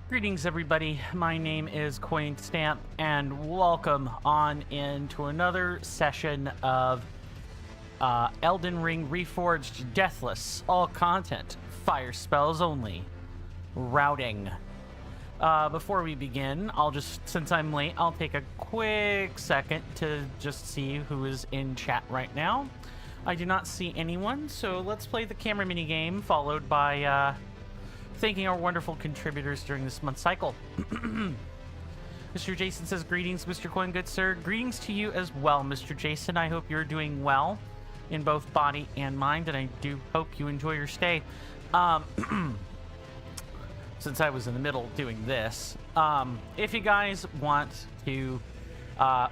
Greetings, everybody. My name is Coin Stamp, and welcome on into another session of Elden Ring Reforged Deathless. All content, fire spells only. Routing. Before we begin, since I'm late, I'll take a quick second to just see who is in chat right now. I do not see anyone, so let's play the camera minigame, followed by thanking our wonderful contributors during this month's cycle. Mr. Jason says, greetings, Mr. Coin, good sir. Greetings to you as well, Mr. Jason. I hope you're doing well in both body and mind, and I do hope you enjoy your stay. Since I was in the middle doing this, if you guys want to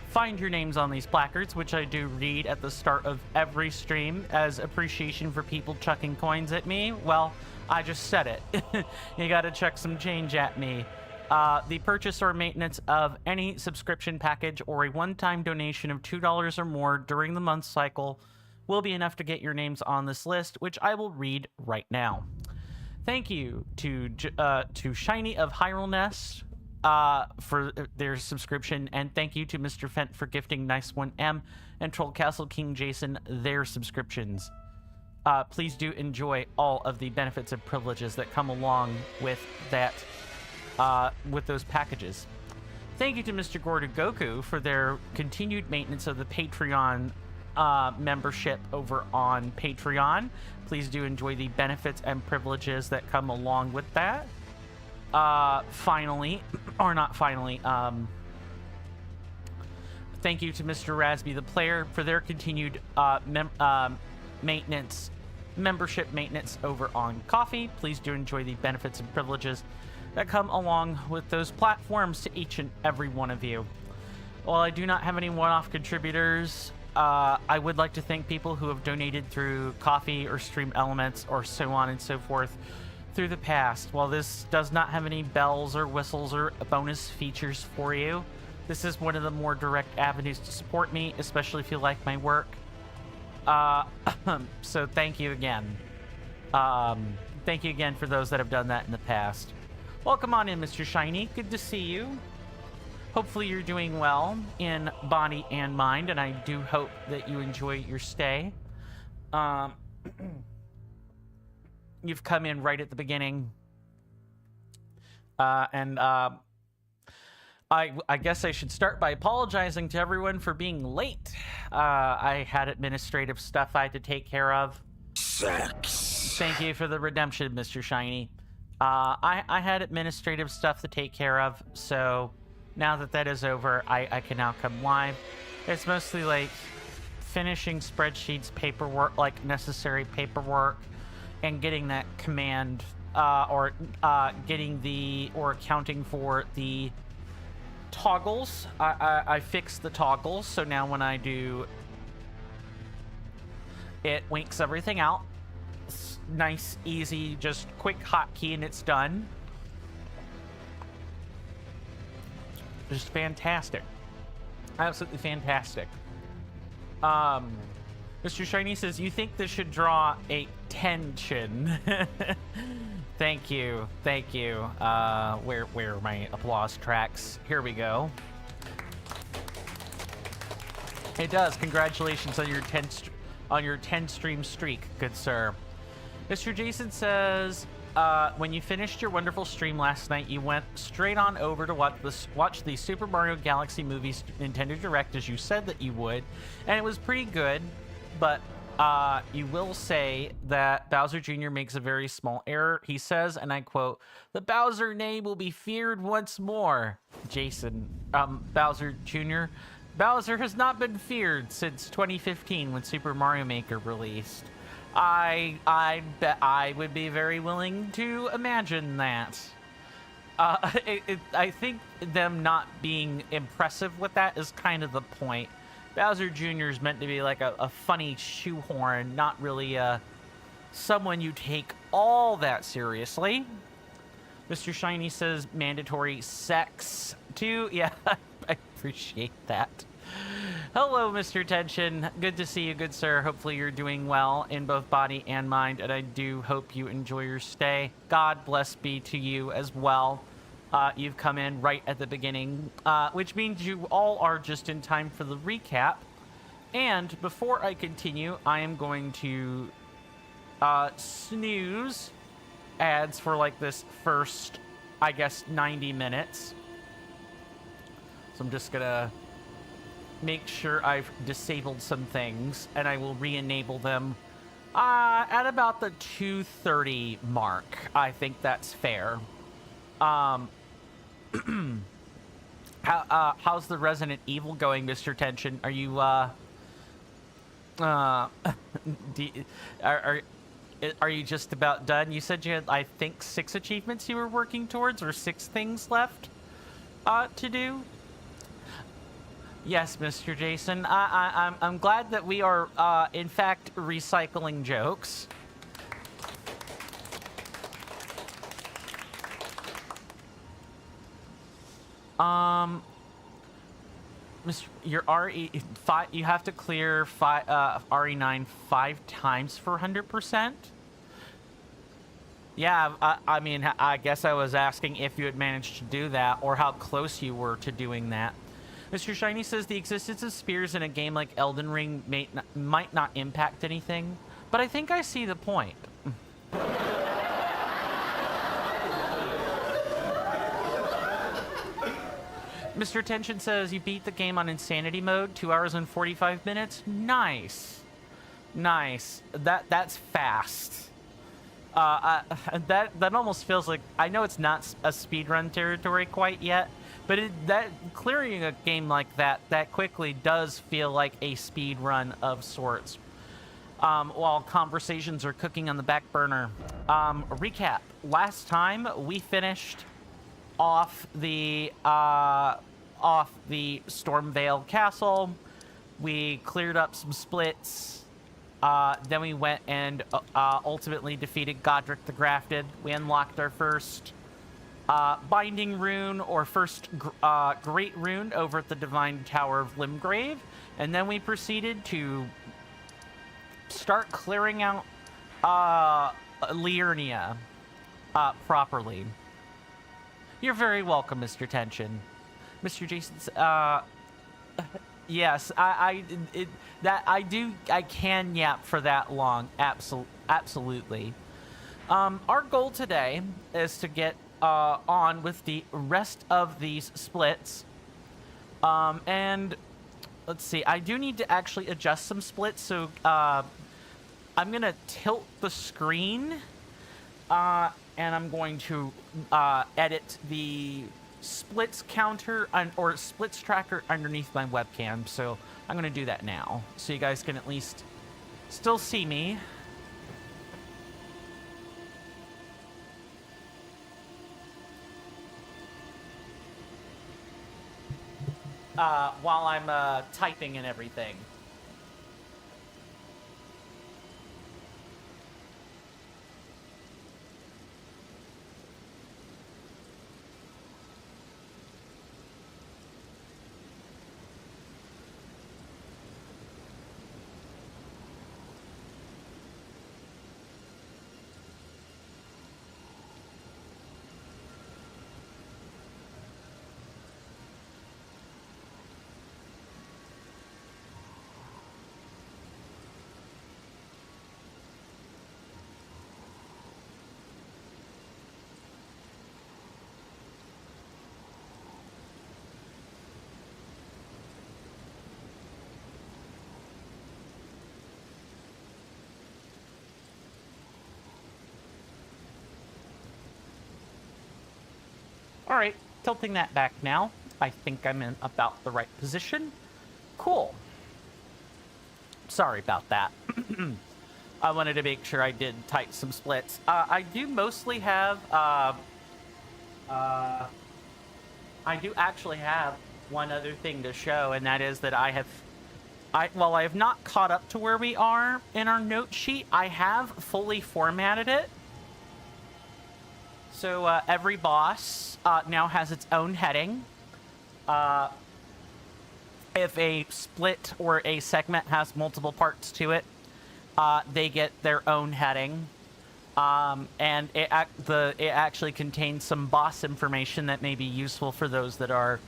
find your names on these placards, which I do read at the start of every stream as appreciation for people chucking coins at me, well, I just said it. You gotta chuck some change at me. The purchase or maintenance of any subscription package or a one-time donation of $2 or more during the month cycle will be enough to get your names on this list, which I will read right now. Thank you to Shiny of Hyrule Nest for their subscription, and thank you to Mr. Fent for gifting Nice One M and Troll Castle King Jason their subscriptions. Please do enjoy all of the benefits and privileges that come along with that, with those packages. Thank you to Mr. Gordo Goku for their continued maintenance of the Patreon membership over on Patreon. Please do enjoy the benefits and privileges that come along with that. Finally, or not finally, thank you to Mr. Rasby the Player for their continued membership maintenance over on Coffee. Please do enjoy the benefits and privileges that come along with those platforms to each and every one of you. While I do not have any one-off contributors, I would like to thank people who have donated through Coffee or Stream Elements or so on and so forth through the past. While this does not have any bells or whistles or bonus features for you, this is one of the more direct avenues to support me, especially if you like my work. So thank you again. Thank you again for those that have done that in the past. Welcome on in, Mr. Shiny. Good to see you. Hopefully you're doing well in body and mind, and I do hope that you enjoy your stay. You've come in right at the beginning. I guess I should start by apologizing to everyone for being late. I had administrative stuff I had to take care of. Sex. Thank you for the redemption, Mr. Shiny. I had administrative stuff to take care of, so now that that is over, I can now come live. It's mostly like finishing spreadsheets, paperwork, like necessary paperwork, and getting that command, or accounting for the toggles. I fixed the toggles, so now when I do, it winks everything out. It's nice, easy, just quick hotkey and it's done. Just fantastic. Absolutely fantastic. Mr. Shiny says, you think this should draw a tension? Thank you. Thank you. Where are my applause tracks? Here we go. It does. Congratulations on your 10 stream streak, good sir. Mr. Jason says, when you finished your wonderful stream last night, you went straight on over to watch the Super Mario Galaxy Movies Nintendo Direct as you said that you would, and it was pretty good, but you will say that Bowser Jr. makes a very small error. He says, and I quote, "The Bowser name will be feared once more." Jason, Bowser Jr. Bowser has not been feared since 2015 when Super Mario Maker released. I bet I would be very willing to imagine that. I think them not being impressive with that is kind of the point. Bowser Jr. is meant to be like a funny shoehorn, not really someone you take all that seriously. Mr. Shiny says mandatory sex too. Yeah, I appreciate that. Hello, Mr. Tension. Good to see you, good sir. Hopefully you're doing well in both body and mind, and I do hope you enjoy your stay. God bless be to you as well. You've come in right at the beginning, which means you all are just in time for the recap. And before I continue, I am going to snooze ads for like this first, I guess, 90 minutes. So I'm just gonna make sure I've disabled some things, and I will re-enable them at about the 2:30 mark. I think that's fair. How's the Resident Evil going, Mr. Tension? Are you are you just about done? You said you had, I think, 6 achievements you were working towards, or 6 things left to do. Yes, Mr. Jason. I'm glad that we are, in fact, recycling jokes. Your RE5, you have to clear RE9 5 times for 100%. Yeah, I mean, I guess I was asking if you had managed to do that, or how close you were to doing that. Mr. Shiny says the existence of spears in a game like Elden Ring might not impact anything, but I think I see the point. Mr. Tension says you beat the game on insanity mode, 2 hours and 45 minutes. Nice. Nice. That's fast. That almost feels like, I know it's not a speedrun territory quite yet, but clearing a game like that quickly does feel like a speed run of sorts. While conversations are cooking on the back burner. Recap. Last time we finished off the Stormvale Castle. We cleared up some splits. Then we went and ultimately defeated Godric the Grafted. We unlocked our first Binding Rune, or first Great Rune, over at the Divine Tower of Limgrave. And then we proceeded to start clearing out Liurnia properly. You're very welcome, Mr. Tension. Mr. Jason's, yes, I can yap for that long, absolutely. Our goal today is to get on with the rest of these splits, and let's see, I do need to actually adjust some splits, so I'm gonna tilt the screen, and I'm going to edit the splits counter or splits tracker underneath my webcam. So I'm going to do that now, so you guys can at least still see me. While I'm typing and everything. All right, tilting that back now. I think I'm in about the right position. Cool. Sorry about that. I wanted to make sure I did tight some splits. I do mostly have, I do actually have one other thing to show, and that is that I have not caught up to where we are in our note sheet. I have fully formatted it. So every boss now has its own heading. If a split or a segment has multiple parts to it, they get their own heading. And it actually contains some boss information that may be useful for those that are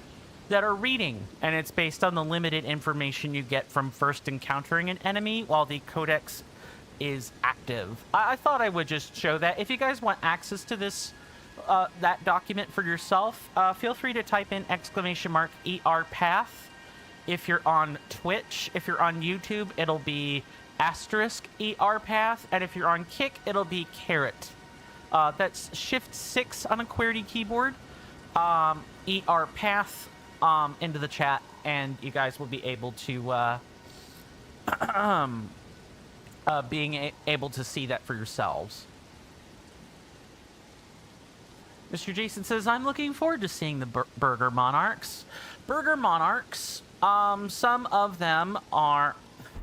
reading, and it's based on the limited information you get from first encountering an enemy while the codex is active. I thought I would just show that. If you guys want access to this that document for yourself, feel free to type in !ERPath. If you're on Twitch, if you're on YouTube, it'll be *ERPath, and if you're on Kick, it'll be caret. That's Shift 6 on a QWERTY keyboard. *ERPath into the chat, and you guys will be able to able to see that for yourselves. Mr. Jason says, I'm looking forward to seeing the Burger Monarchs. Burger Monarchs, some of them are...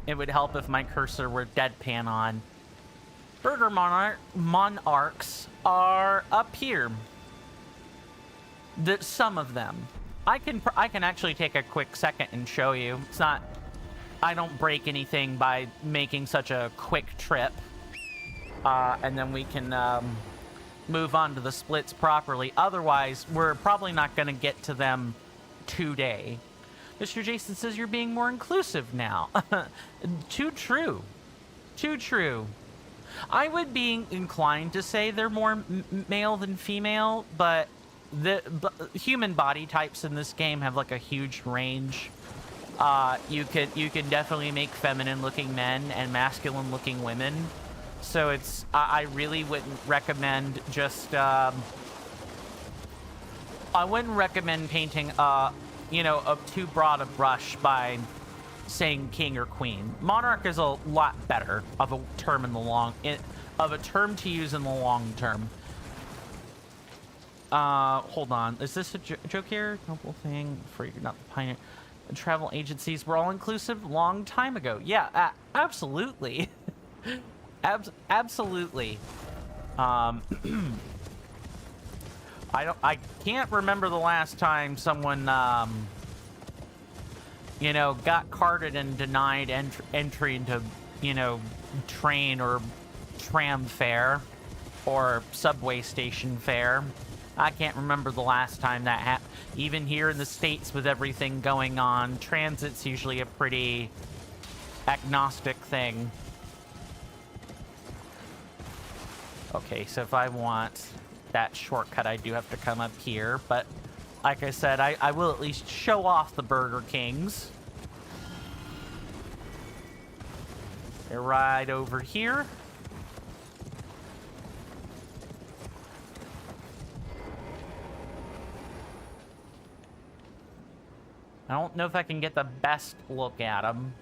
It would help if my cursor were deadpan on. Burger Monarchs are up here. Some of them. I can actually take a quick second and show you. It's not... I don't break anything by making such a quick trip. And then we can move on to the splits properly. Otherwise, we're probably not going to get to them today. Mr. Jason says you're being more inclusive now. Too true. Too true. I would be inclined to say they're more male than female, but the human body types in this game have like a huge range. You can definitely make feminine-looking men and masculine-looking women. So it's I really wouldn't recommend just I wouldn't recommend painting you know, too broad a brush by saying king or queen. Monarch is a lot better of a term in the term to use in the long term. Hold on. Is this a joke here? Noble thing for you're not the pioneer. Travel agencies were all inclusive long time ago. Yeah, absolutely. Absolutely. I can't remember the last time someone you know, got carded and denied entry into, you know, train or tram fare or subway station fare. I can't remember the last time that happened. Even here in the States with everything going on, transit's usually a pretty agnostic thing. Okay, so if I want that shortcut, I do have to come up here, but like I said, I will at least show off the Burger Kings. They're right over here. I don't know if I can get the best look at them.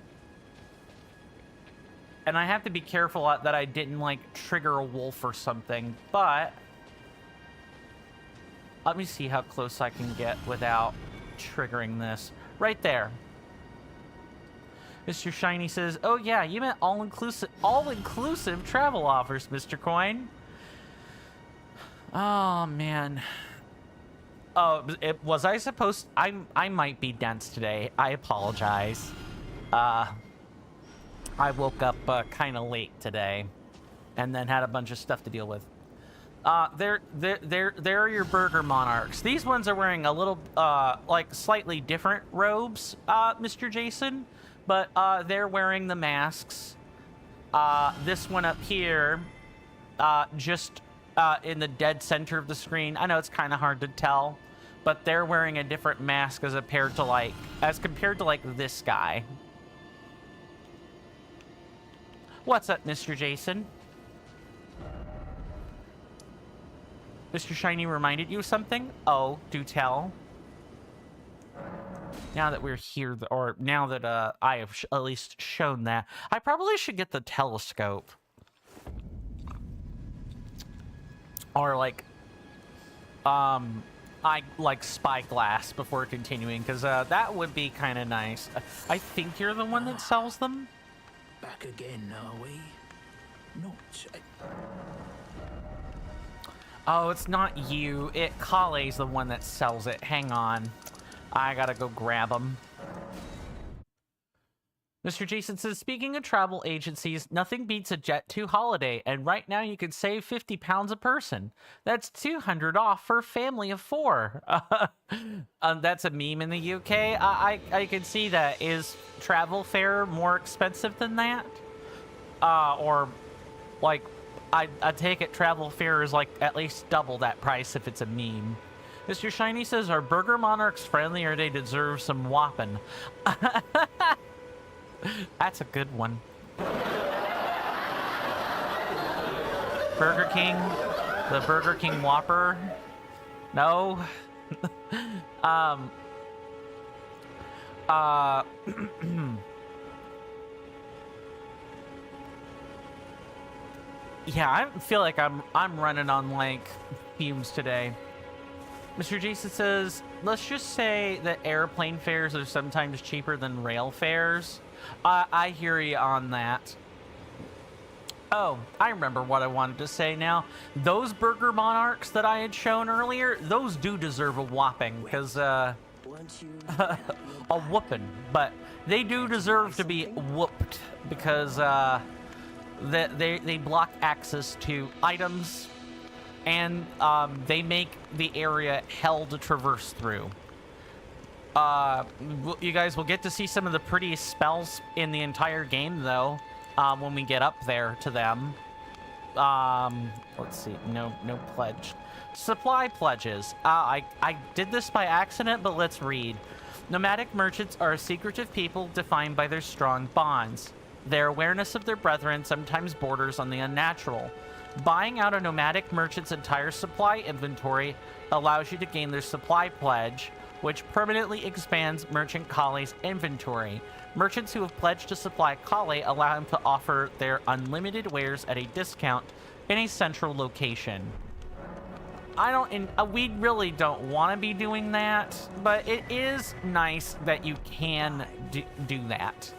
And I have to be careful that I didn't, like, trigger a wolf or something, but... Let me see how close I can get without triggering this. Right there. Mr. Shiny says, oh yeah, you meant all-inclusive travel offers, Mr. Coin. Oh, man. Oh, was I supposed... I might be dense today. I apologize. I woke up kind of late today, and then had a bunch of stuff to deal with. There are your Burger Monarchs. These ones are wearing a little, like, slightly different robes, Mr. Jason, but they're wearing the masks. This one up here, just in the dead center of the screen. I know it's kind of hard to tell, but they're wearing a different mask as compared to like this guy. What's up, Mr. Jason? Mr. Shiny reminded you of something? Oh, do tell. Now that we're here, or now that I have at least shown that, I probably should get the telescope. Or like, spyglass before continuing, because that would be kind of nice. I think you're the one that sells them? Back again, are we? Not... Oh, it's not you. Kale's the one that sells it. Hang on. I gotta go grab them. Mr. Jason says, speaking of travel agencies, nothing beats a Jet2 holiday, and right now you can save 50 pounds a person. That's 200 off for a family of 4. That's a meme in the UK. I can see that. Is travel fare more expensive than that? Or, like, I take it travel fare is, like, at least double that price if it's a meme. Mr. Shiny says, are Burger Monarchs friendly or they deserve some whopping? That's a good one. Burger King, the Burger King Whopper. No. Yeah, I feel like I'm running on like fumes today. Mr. Jason says, let's just say that airplane fares are sometimes cheaper than rail fares. I hear you on that. Oh, I remember what I wanted to say now. Those Burger Monarchs that I had shown earlier, those do deserve a whopping, because, a whooping. But they do deserve to be whooped, because, they block access to items, and, they make the area hell to traverse through. You guys will get to see some of the prettiest spells in the entire game, though, when we get up there to them. Let's see. No pledge. Supply pledges. I did this by accident, but let's read. Nomadic merchants are a secretive people defined by their strong bonds. Their awareness of their brethren sometimes borders on the unnatural. Buying out a nomadic merchant's entire supply inventory allows you to gain their supply pledge, which permanently expands Merchant Kale's inventory. Merchants who have pledged to supply Kale allow him to offer their unlimited wares at a discount in a central location. We really don't want to be doing that, but it is nice that you can do that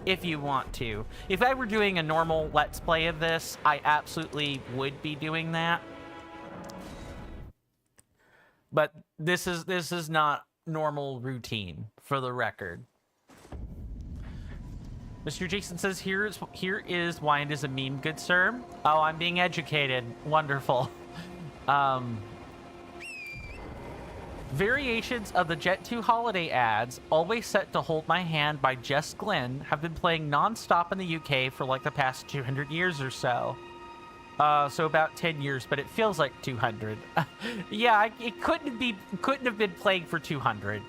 if you want to. If I were doing a normal Let's Play of this, I absolutely would be doing that. But this is not normal routine, for the record. Mr. Jason says, here is why it is a meme, good sir. Oh, I'm being educated. Wonderful. Variations of the Jet2 holiday ads, Always Set to Hold My Hand by Jess Glynn, have been playing non-stop in the UK for like the past 200 years or so. So about 10 years, but it feels like 200. Yeah, it couldn't have been playing for 200.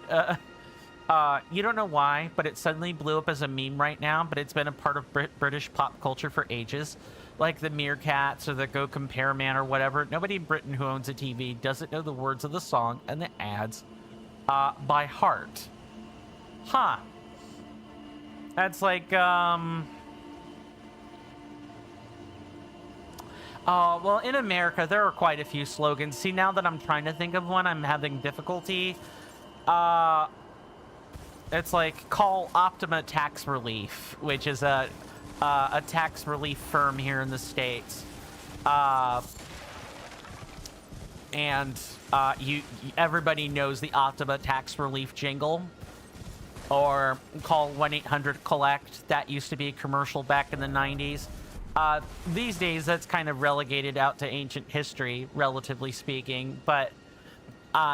You don't know why, but it suddenly blew up as a meme right now, but it's been a part of British pop culture for ages. Like the Meerkats or the Go Compare Man or whatever. Nobody in Britain who owns a TV doesn't know the words of the song and the ads by heart. Huh. That's like, well, in America, there are quite a few slogans. See, now that I'm trying to think of one, I'm having difficulty. It's like, call Optima Tax Relief, which is a tax relief firm here in the States. Everybody knows the Optima Tax Relief jingle. Or call 1-800-COLLECT. That used to be a commercial back in the 90s. These days, that's kind of relegated out to ancient history, relatively speaking. But,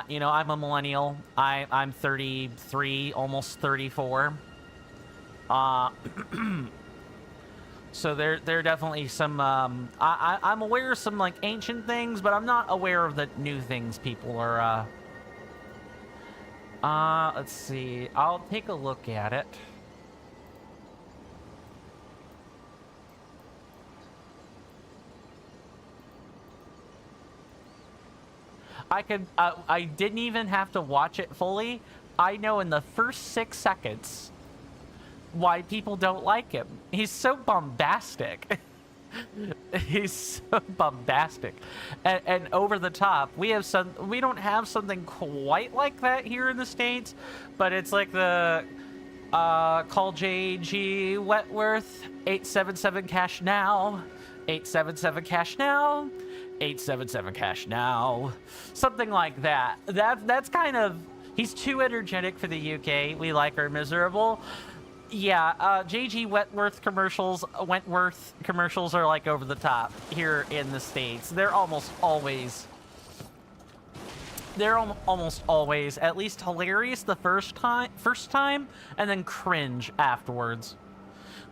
you know, I'm a millennial. I'm 33, almost 34. So there are definitely some, I'm aware of some, like, ancient things, but I'm not aware of the new things people are, let's see. I'll take a look at it. I didn't even have to watch it fully. I know in the first 6 seconds why people don't like him. He's so bombastic. He's so bombastic and over the top. We don't have something quite like that here in the States, but it's like the call JG Wentworth 877 cash now, 877 cash now, 877 cash now, something like that. That's kind of, he's too energetic for the UK. We like our miserable. Yeah, Wentworth commercials are like over the top here in the States. They're almost always at least hilarious the first time, and then cringe afterwards.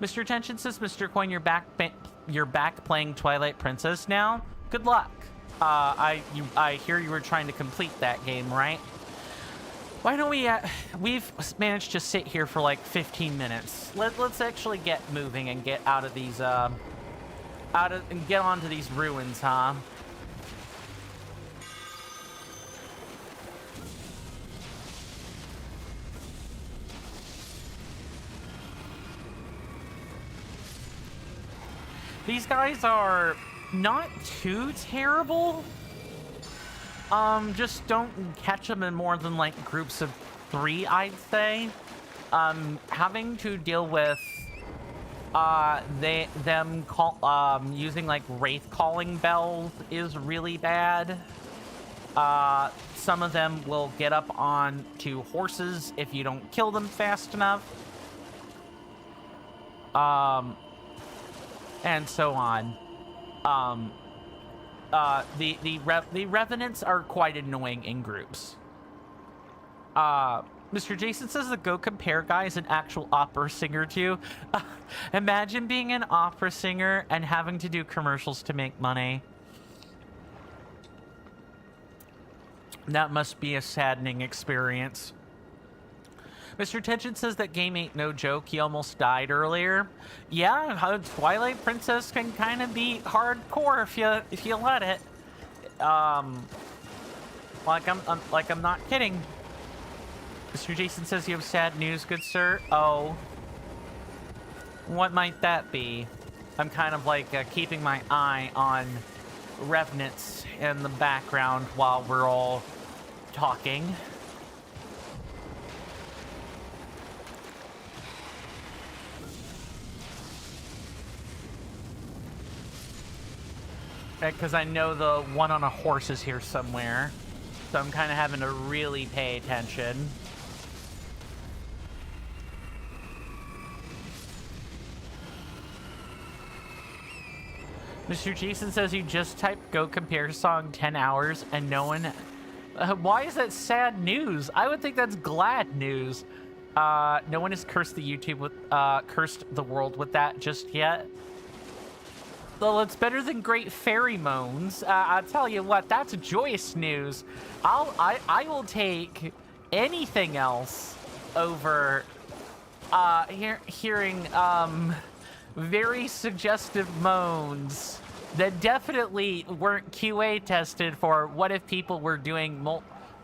Mr. Tension says, Mr. Coin, you're back playing Twilight Princess now. Good luck. I hear you were trying to complete that game, right? Why don't we, we've managed to sit here for like 15 minutes. Let's actually get moving and get out of these, and get onto these ruins, huh? These guys are not too terrible. Just don't catch them in more than like groups of 3, I'd say. Having to deal with using like wraith calling bells is really bad. Some of them will get up onto horses if you don't kill them fast enough. And so on. The revenants are quite annoying in groups. Mr. Jason says the Go Compare guy is an actual opera singer too. Imagine being an opera singer and having to do commercials to make money. That must be a saddening experience. Mr. Tension says that game ain't no joke. He almost died earlier. Yeah, Twilight Princess can kind of be hardcore if you let it. Like I'm not kidding. Mr. Jason says you have sad news, good sir. Oh, what might that be? I'm kind of like keeping my eye on revenants in the background while we're all talking. Because I know the one on a horse is here somewhere. So I'm kind of having to really pay attention. Mr. Jason says you just typed Go Compare song 10 hours and no one... why is that sad news? I would think that's glad news. No one has cursed the YouTube with... cursed the world with that just yet. Well, it's better than Great Fairy Moans. I'll tell you what, that's joyous news. I will take anything else over hearing very suggestive moans that definitely weren't QA tested for what if people were doing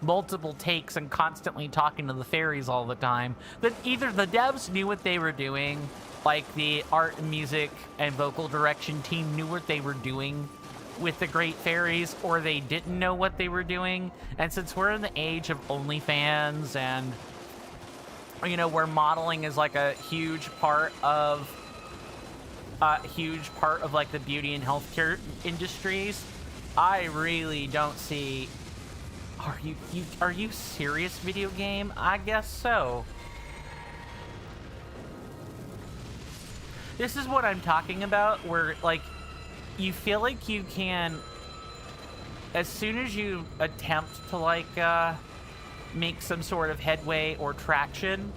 multiple takes and constantly talking to the fairies all the time. That either the devs knew what they were doing, like the art, music, and vocal direction team knew what they were doing with the Great Fairies, or they didn't know what they were doing. And since we're in the age of OnlyFans and, you know, where modeling is like a huge part of like the beauty and healthcare industries, I really don't see... Are you serious, video game? I guess so. This is what I'm talking about, where, like, you feel like you can, as soon as you attempt to, like, make some sort of headway or traction,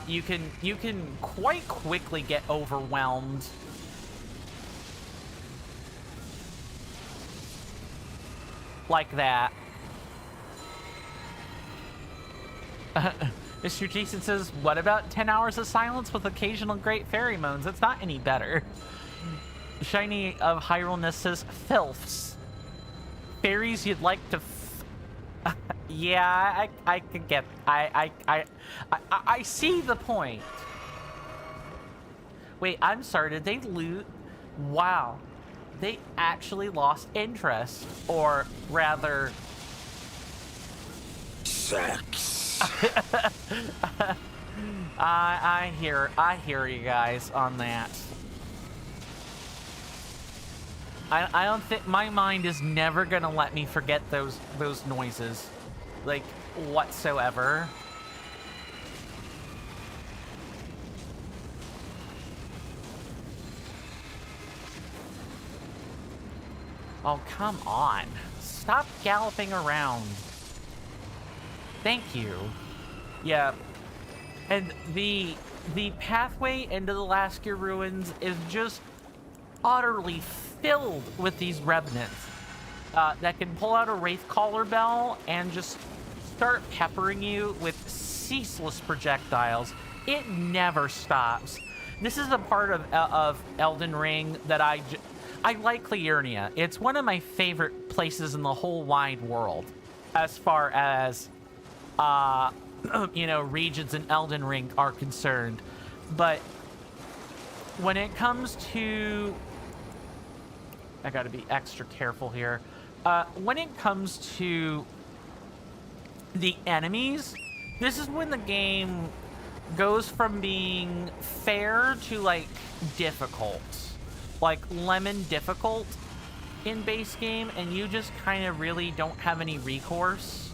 you can quite quickly get overwhelmed. Like that. Mr. Jason says, what about 10 hours of silence with occasional Great Fairy Moans? It's not any better. Shiny of Hyrule says, filths. Fairies you'd like to yeah, I could get... I see the point. Wait, I'm sorry, did they loot? Wow. They actually lost interest. Or rather... Sex. I hear you guys on that. I don't think my mind is never gonna let me forget those noises. like, whatsoever. Oh, come on. Stop galloping around. Thank you. Yeah. And the pathway into the Laskia ruins is just utterly filled with these revenants that can pull out a Wraith Caller Bell and just start peppering you with ceaseless projectiles. It never stops. This is a part of Elden Ring that I like Liurnia. It's one of my favorite places in the whole wide world as far as, you know, regions in Elden Ring are concerned. But when it comes to... I gotta be extra careful here. When it comes to the enemies, this is when the game goes from being fair to, like, difficult. Like, lemon difficult in base game, and you just kind of really don't have any recourse.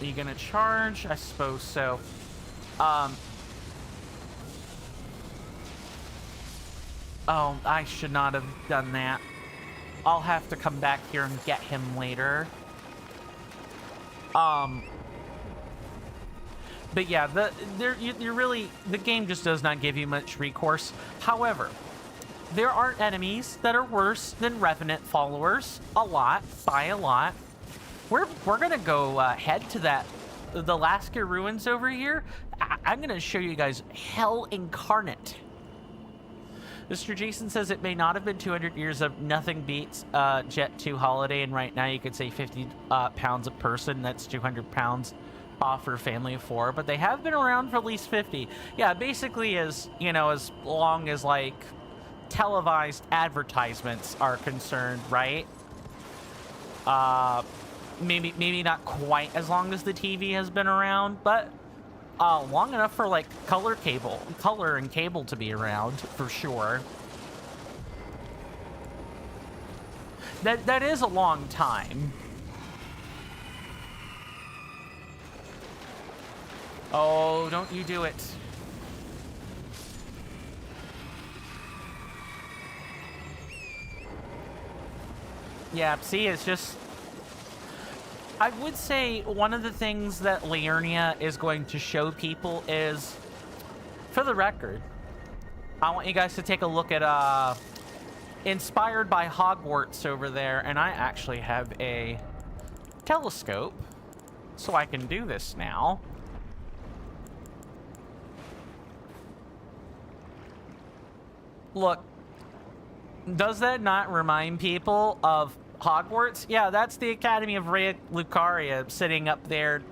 Are you gonna charge? I suppose so. Oh, I should not have done that. I'll have to come back here and get him later. But yeah, the game just does not give you much recourse. However, there are enemies that are worse than Revenant followers. A lot, by a lot. We're gonna go head to the Laskia ruins over here. I'm gonna show you guys Hell Incarnate. Mr. Jason says it may not have been 200 years of nothing beats Jet 2 Holiday, and right now you could say 50 pounds a person. That's 200 pounds off for a family of 4, but they have been around for at least 50. Yeah, basically as, you know, as long as, like, televised advertisements are concerned, right? Maybe not quite as long as the TV has been around, but long enough for, like, color and cable to be around, for sure. That is a long time. Oh, don't you do it. Yeah, see, it's just... I would say one of the things that Liurnia is going to show people is, for the record, I want you guys to take a look at, inspired by Hogwarts over there, and I actually have a telescope, so I can do this now. Look, does that not remind people of Hogwarts? Yeah, that's the Academy of Rhea Lucaria sitting up there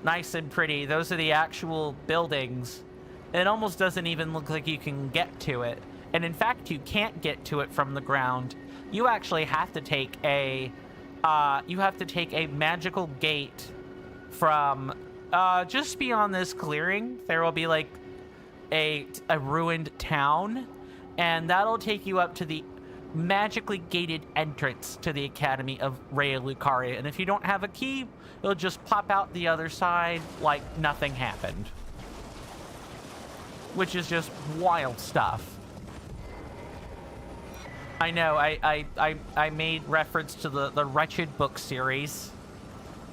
nice and pretty. Those are the actual buildings. It almost doesn't even look like you can get to it. And in fact, you can't get to it from the ground. You actually have to take a magical gate from just beyond this clearing. There will be like a ruined town, and that'll take you up to the magically gated entrance to the Academy of Rhea Lucaria. And if you don't have a key, it'll just pop out the other side like nothing happened. Which is just wild stuff. I know, I made reference to the Wretched book series.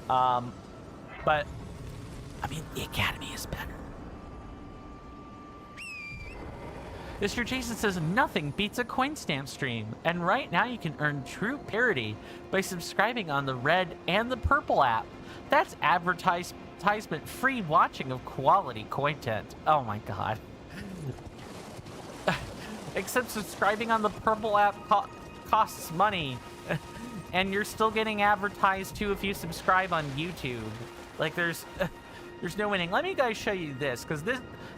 But, I mean, the Academy is better. Mr. Jason says nothing beats a coin stamp stream, and right now you can earn true parity by subscribing on the Red and the Purple app. That's advertisement-free watching of quality content. Oh my god. Except subscribing on the Purple app costs money, and you're still getting advertised too if you subscribe on YouTube. Like, there's no winning. Let me guys show you this, because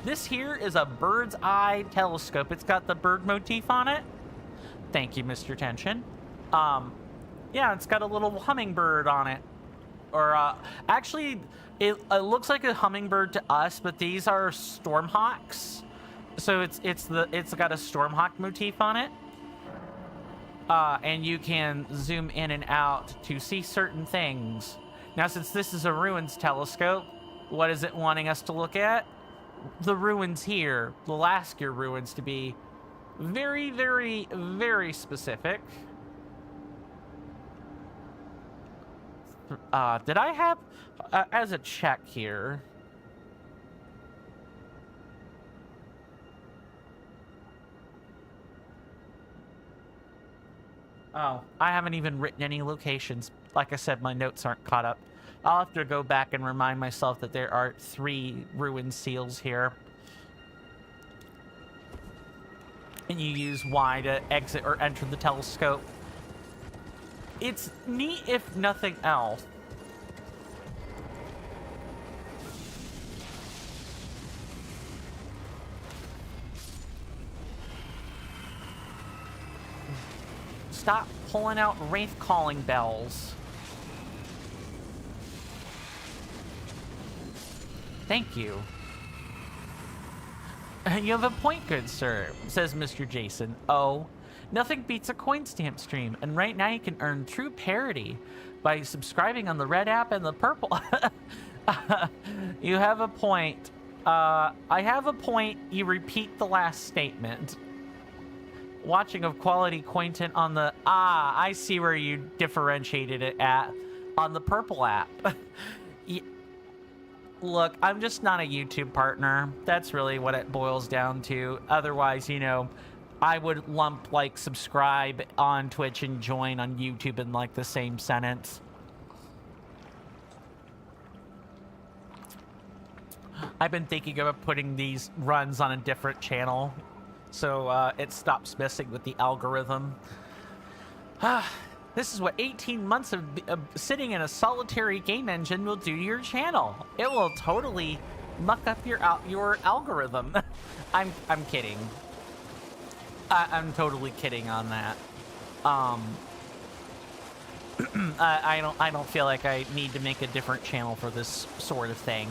this here is a bird's eye telescope. It's got the bird motif on it. Thank you, Mr. Tension. Yeah, it's got a little hummingbird on it. Or, actually, it looks like a hummingbird to us, but these are Stormhawks. So it's got a Stormhawk motif on it. and you can zoom in and out to see certain things. Now, since this is a ruins telescope, what is it wanting us to look at? The ruins here, the Lasker ruins, to be very, very, very specific. Did I have, as a check here... Oh, I haven't even written any locations. Like I said, my notes aren't caught up. I'll have to go back and remind myself that there are 3 ruin seals here. And you use Y to exit or enter the telescope. It's neat if nothing else. Stop pulling out wraith calling bells. Thank you. You have a point, good sir, says Mr. Jason. Oh, nothing beats a coin stamp stream, and right now you can earn true parity by subscribing on the red app and the purple. You have a point. I have a point. You repeat the last statement. Watching of quality content on the... Ah, I see where you differentiated it at. On the purple app. Look, I'm just not a YouTube partner. That's really what it boils down to. Otherwise, you know, I would lump, like, subscribe on Twitch and join on YouTube in, like, the same sentence. I've been thinking about putting these runs on a different channel, so it stops messing with the algorithm. This is what 18 months of sitting in a solitary game engine will do to your channel. It will totally muck up your algorithm. I'm kidding. I'm totally kidding on that. I don't feel like I need to make a different channel for this sort of thing.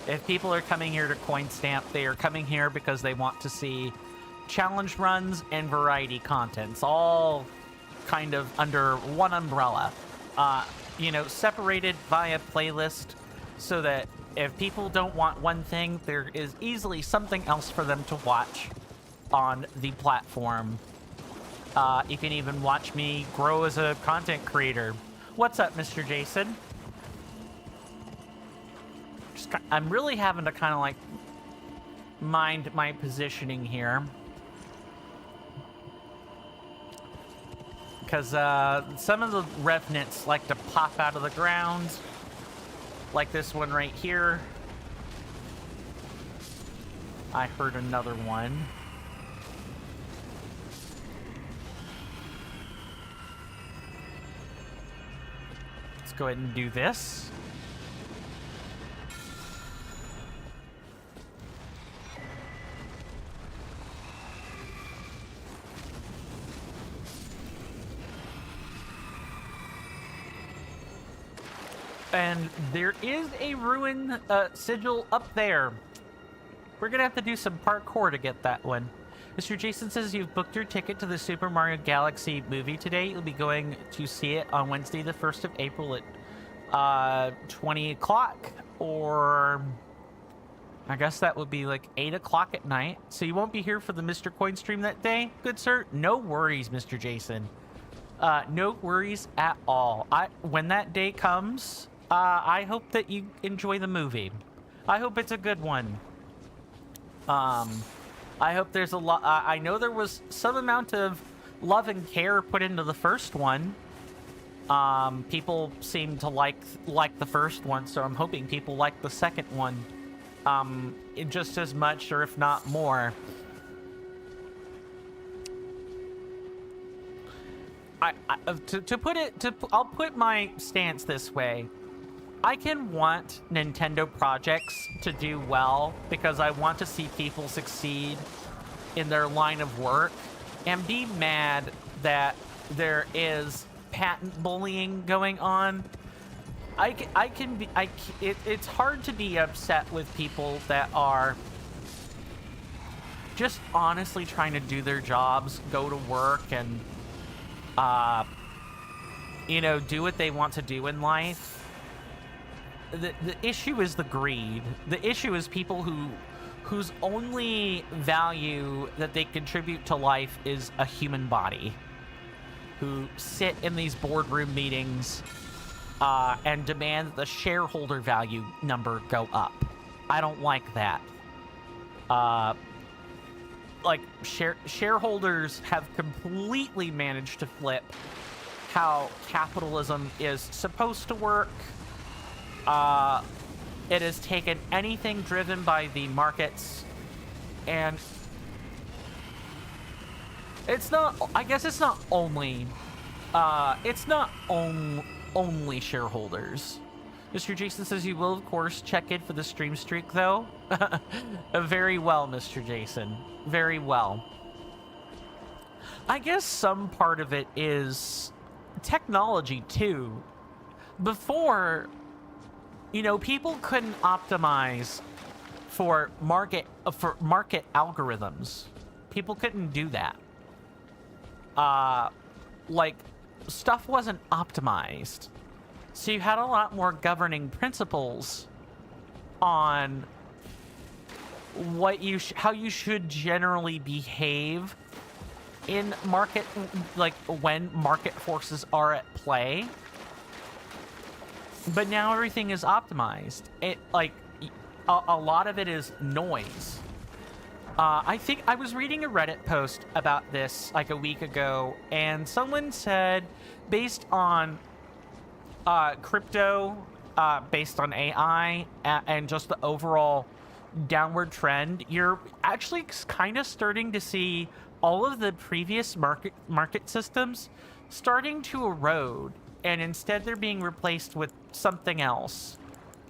If people are coming here to coin stamp, they are coming here because they want to see challenge runs and variety contents, all kind of under one umbrella, you know, separated via playlist, so that if people don't want one thing, there is easily something else for them to watch on the platform. You can even watch me grow as a content creator. What's up, Mr. Jason? I'm really having to kind of like mind my positioning here, because some of the revenants like to pop out of the ground, like this one right here. I heard another one. Let's go ahead and do this. And there is a ruin sigil up there. We're gonna have to do some parkour to get that one. Mr. Jason says you've booked your ticket to the Super Mario Galaxy movie today. You'll be going to see it on Wednesday, the 1st of April at 20 o'clock, or I guess that would be like 8 o'clock at night. So you won't be here for the Mr. Coin stream that day, good sir? No worries, Mr. Jason. No worries at all. When that day comes, I hope that you enjoy the movie. I hope it's a good one. I hope there's a lot. I know there was some amount of love and care put into the first one. People seem to like the first one, so I'm hoping people like the second one just as much, or if not more. I'll put my stance this way. I can want Nintendo projects to do well because I want to see people succeed in their line of work, and be mad that there is patent bullying going on. It's hard to be upset with people that are just honestly trying to do their jobs, go to work, and you know, do what they want to do in life. The issue is the greed. The issue is people whose only value that they contribute to life is a human body, who sit in these boardroom meetings and demand that the shareholder value number go up. I don't like that. Like, shareholders have completely managed to flip how capitalism is supposed to work. It has taken anything driven by the markets, and it's not, I guess it's not only, only shareholders. Mr. Jason says you will, of course, check in for the stream streak, though. Very well, Mr. Jason. Very well. I guess some part of it is technology, too. Before, you know, people couldn't optimize for market algorithms. People couldn't do that. Like, stuff wasn't optimized. So you had a lot more governing principles on what how you should generally behave in market, like when market forces are at play. But now everything is optimized. It, like, a lot of it is noise. I think I was reading a Reddit post about this like a week ago, and someone said, based on crypto, based on AI, and just the overall downward trend, you're actually kind of starting to see all of the previous market systems starting to erode, and instead they're being replaced with something else.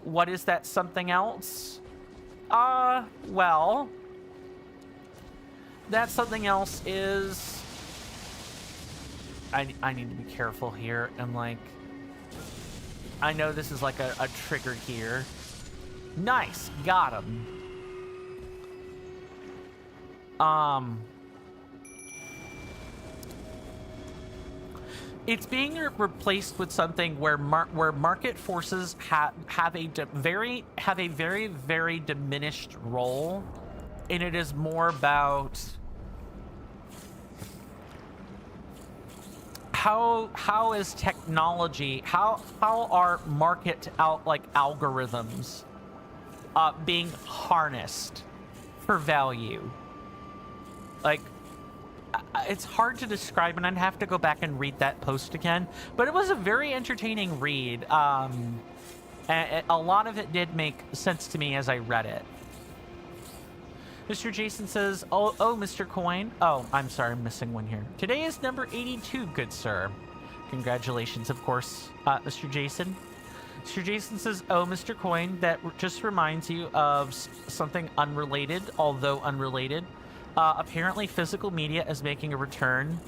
What is that something else? Well, that something else is... I need to be careful here, and like... I know this is like a trigger here. Nice, got him. It's being replaced with something where market forces have a very diminished role, and it is more about how is technology, how are market algorithms being harnessed for value. Like, it's hard to describe, and I'd have to go back and read that post again, but it was a very entertaining read. And a lot of it did make sense to me as I read it. Mr. Jason says, oh, Mr. Coin. Oh, I'm sorry, I'm missing one here. Today is number 82, good sir. Congratulations, of course, Mr. Jason. Mr. Jason says, oh, Mr. Coin, that just reminds you of something unrelated, although unrelated. Apparently, physical media is making a return.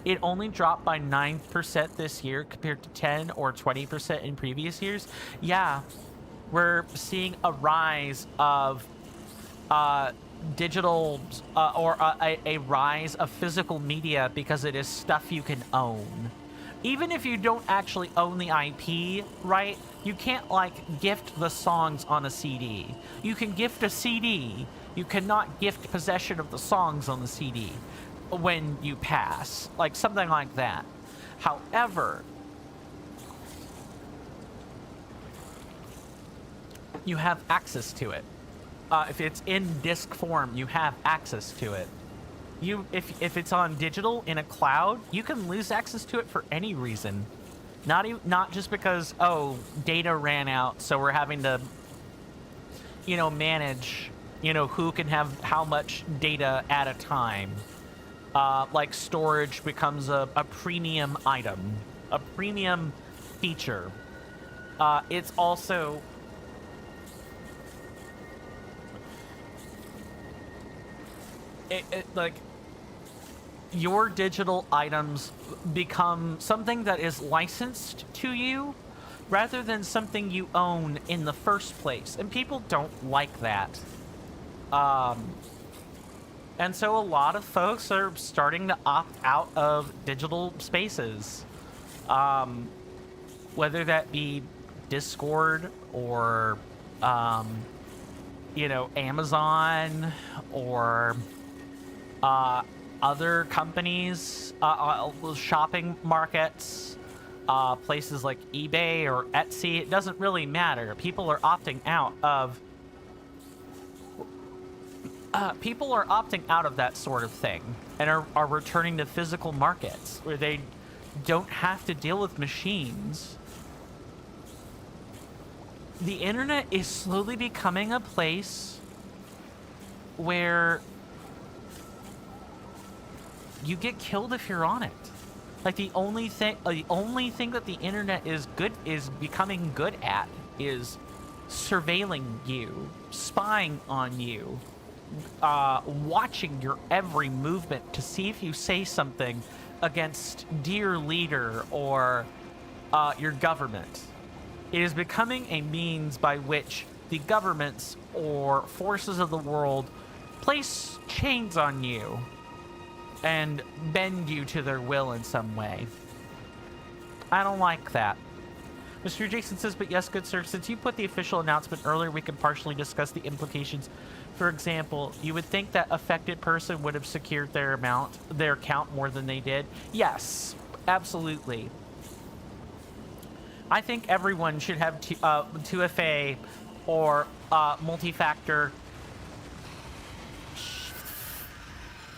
It only dropped by 9% this year compared to 10 or 20% in previous years. Yeah, we're seeing a rise of digital or a rise of physical media because it is stuff you can own. Even if you don't actually own the IP, right? You can't, like, gift the songs on a CD. You can gift a CD. You cannot gift possession of the songs on the CD when you pass. Like, something like that. However, you have access to it. If it's in disc form, you have access to it. If it's on digital in a cloud, you can lose access to it for any reason. Not just because, oh, data ran out, so we're having to, you know, manage, you know, who can have how much data at a time. Like, storage becomes a premium item, a premium feature. It's also... like, your digital items become something that is licensed to you rather than something you own in the first place. And people don't like that. And so a lot of folks are starting to opt out of digital spaces. Whether that be Discord or, Amazon or other companies, shopping markets, places like eBay or Etsy. It doesn't really matter. People are opting out of that sort of thing and are returning to physical markets where they don't have to deal with machines. The internet is slowly becoming a place where you get killed if you're on it. Like the only thing that the internet is becoming good at is surveilling you, spying on you, watching your every movement to see if you say something against dear leader or your government. It is becoming a means by which the governments or forces of the world place chains on you and bend you to their will in some way. I don't like that. Mr. Jason says, but yes, good sir, since you put the official announcement earlier, we can partially discuss the implications. For example, you would think that affected person would have secured their account more than they did. Yes, absolutely. I think everyone should have 2FA or multi-factor.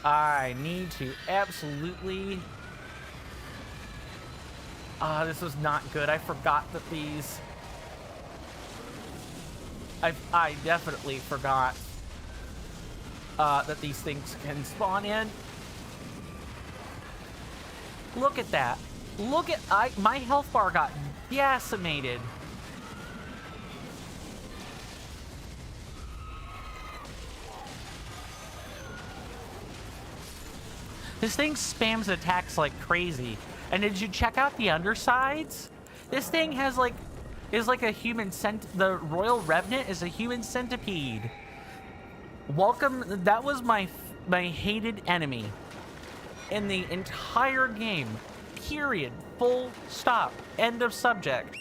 I need to absolutely... this was not good. I forgot that these... I definitely forgot that these things can spawn in. Look at that. Look at... my health bar got decimated. This thing spams attacks like crazy. And did you check out the undersides? This thing has is like a human the Royal Revenant is a human centipede. Welcome. That was my hated enemy in the entire game. Period. Full stop. End of subject.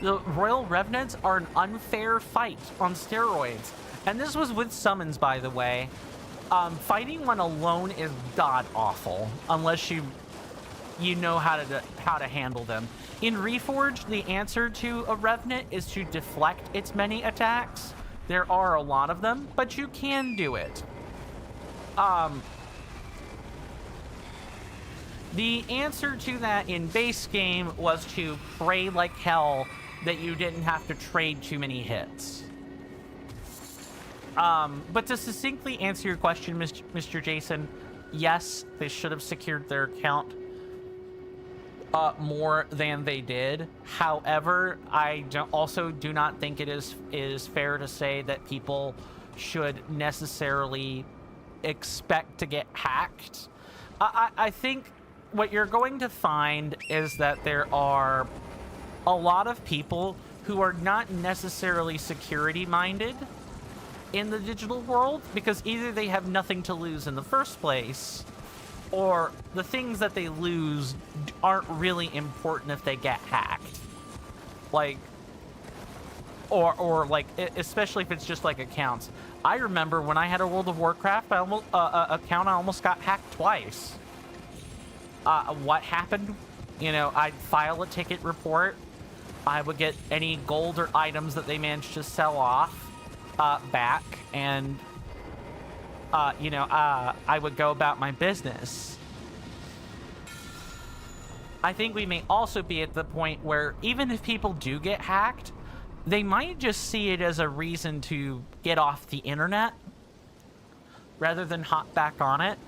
The Royal Revenants are an unfair fight on steroids. And this was with summons, by the way. Fighting one alone is god-awful, unless you know how to handle them. In Reforged, the answer to a Revenant is to deflect its many attacks. There are a lot of them, but you can do it. The answer to that in base game was to pray like hell that you didn't have to trade too many hits. But to succinctly answer your question, Mr. Jason, yes, they should have secured their account more than they did. However, I also do not think it is fair to say that people should necessarily expect to get hacked. I think what you're going to find is that there are a lot of people who are not necessarily security minded in the digital world, because either they have nothing to lose in the first place, or the things that they lose aren't really important if they get hacked. Especially if it's just like accounts. I remember when I had a World of Warcraft account, I almost got hacked twice. What happened? I'd file a ticket report. I would get any gold or items that they managed to sell off back, and I would go about my business. I think we may also be at the point where even if people do get hacked, they might just see it as a reason to get off the internet rather than hop back on it.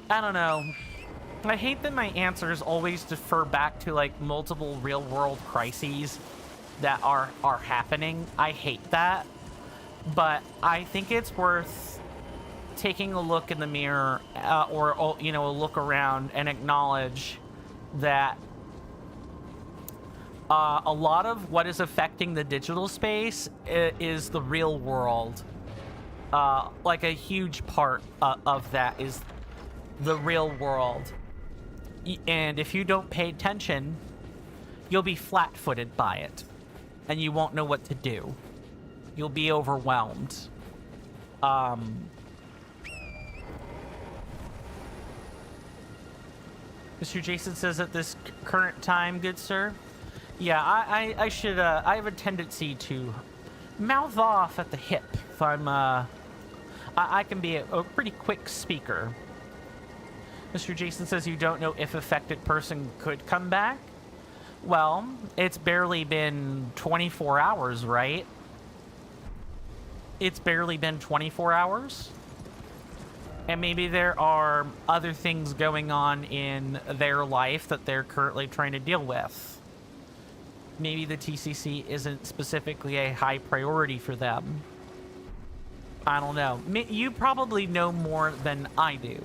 I don't know. I hate that my answers always defer back to multiple real world crises that are happening. I hate that. But I think it's worth taking a look in the mirror or a look around and acknowledge that a lot of what is affecting the digital space is the real world. like a huge part of that is the real world. And if you don't pay attention, you'll be flat-footed by it, and you won't know what to do. You'll be overwhelmed. Mr. Jason says at this current time, good sir. Yeah, I should, I have a tendency to mouth off at the hip if I'm, I can be a pretty quick speaker. Mr. Jason says you don't know if affected person could come back. Well, it's barely been 24 hours, right? It's barely been 24 hours. And maybe there are other things going on in their life that they're currently trying to deal with. Maybe the TCC isn't specifically a high priority for them. I don't know. You probably know more than I do.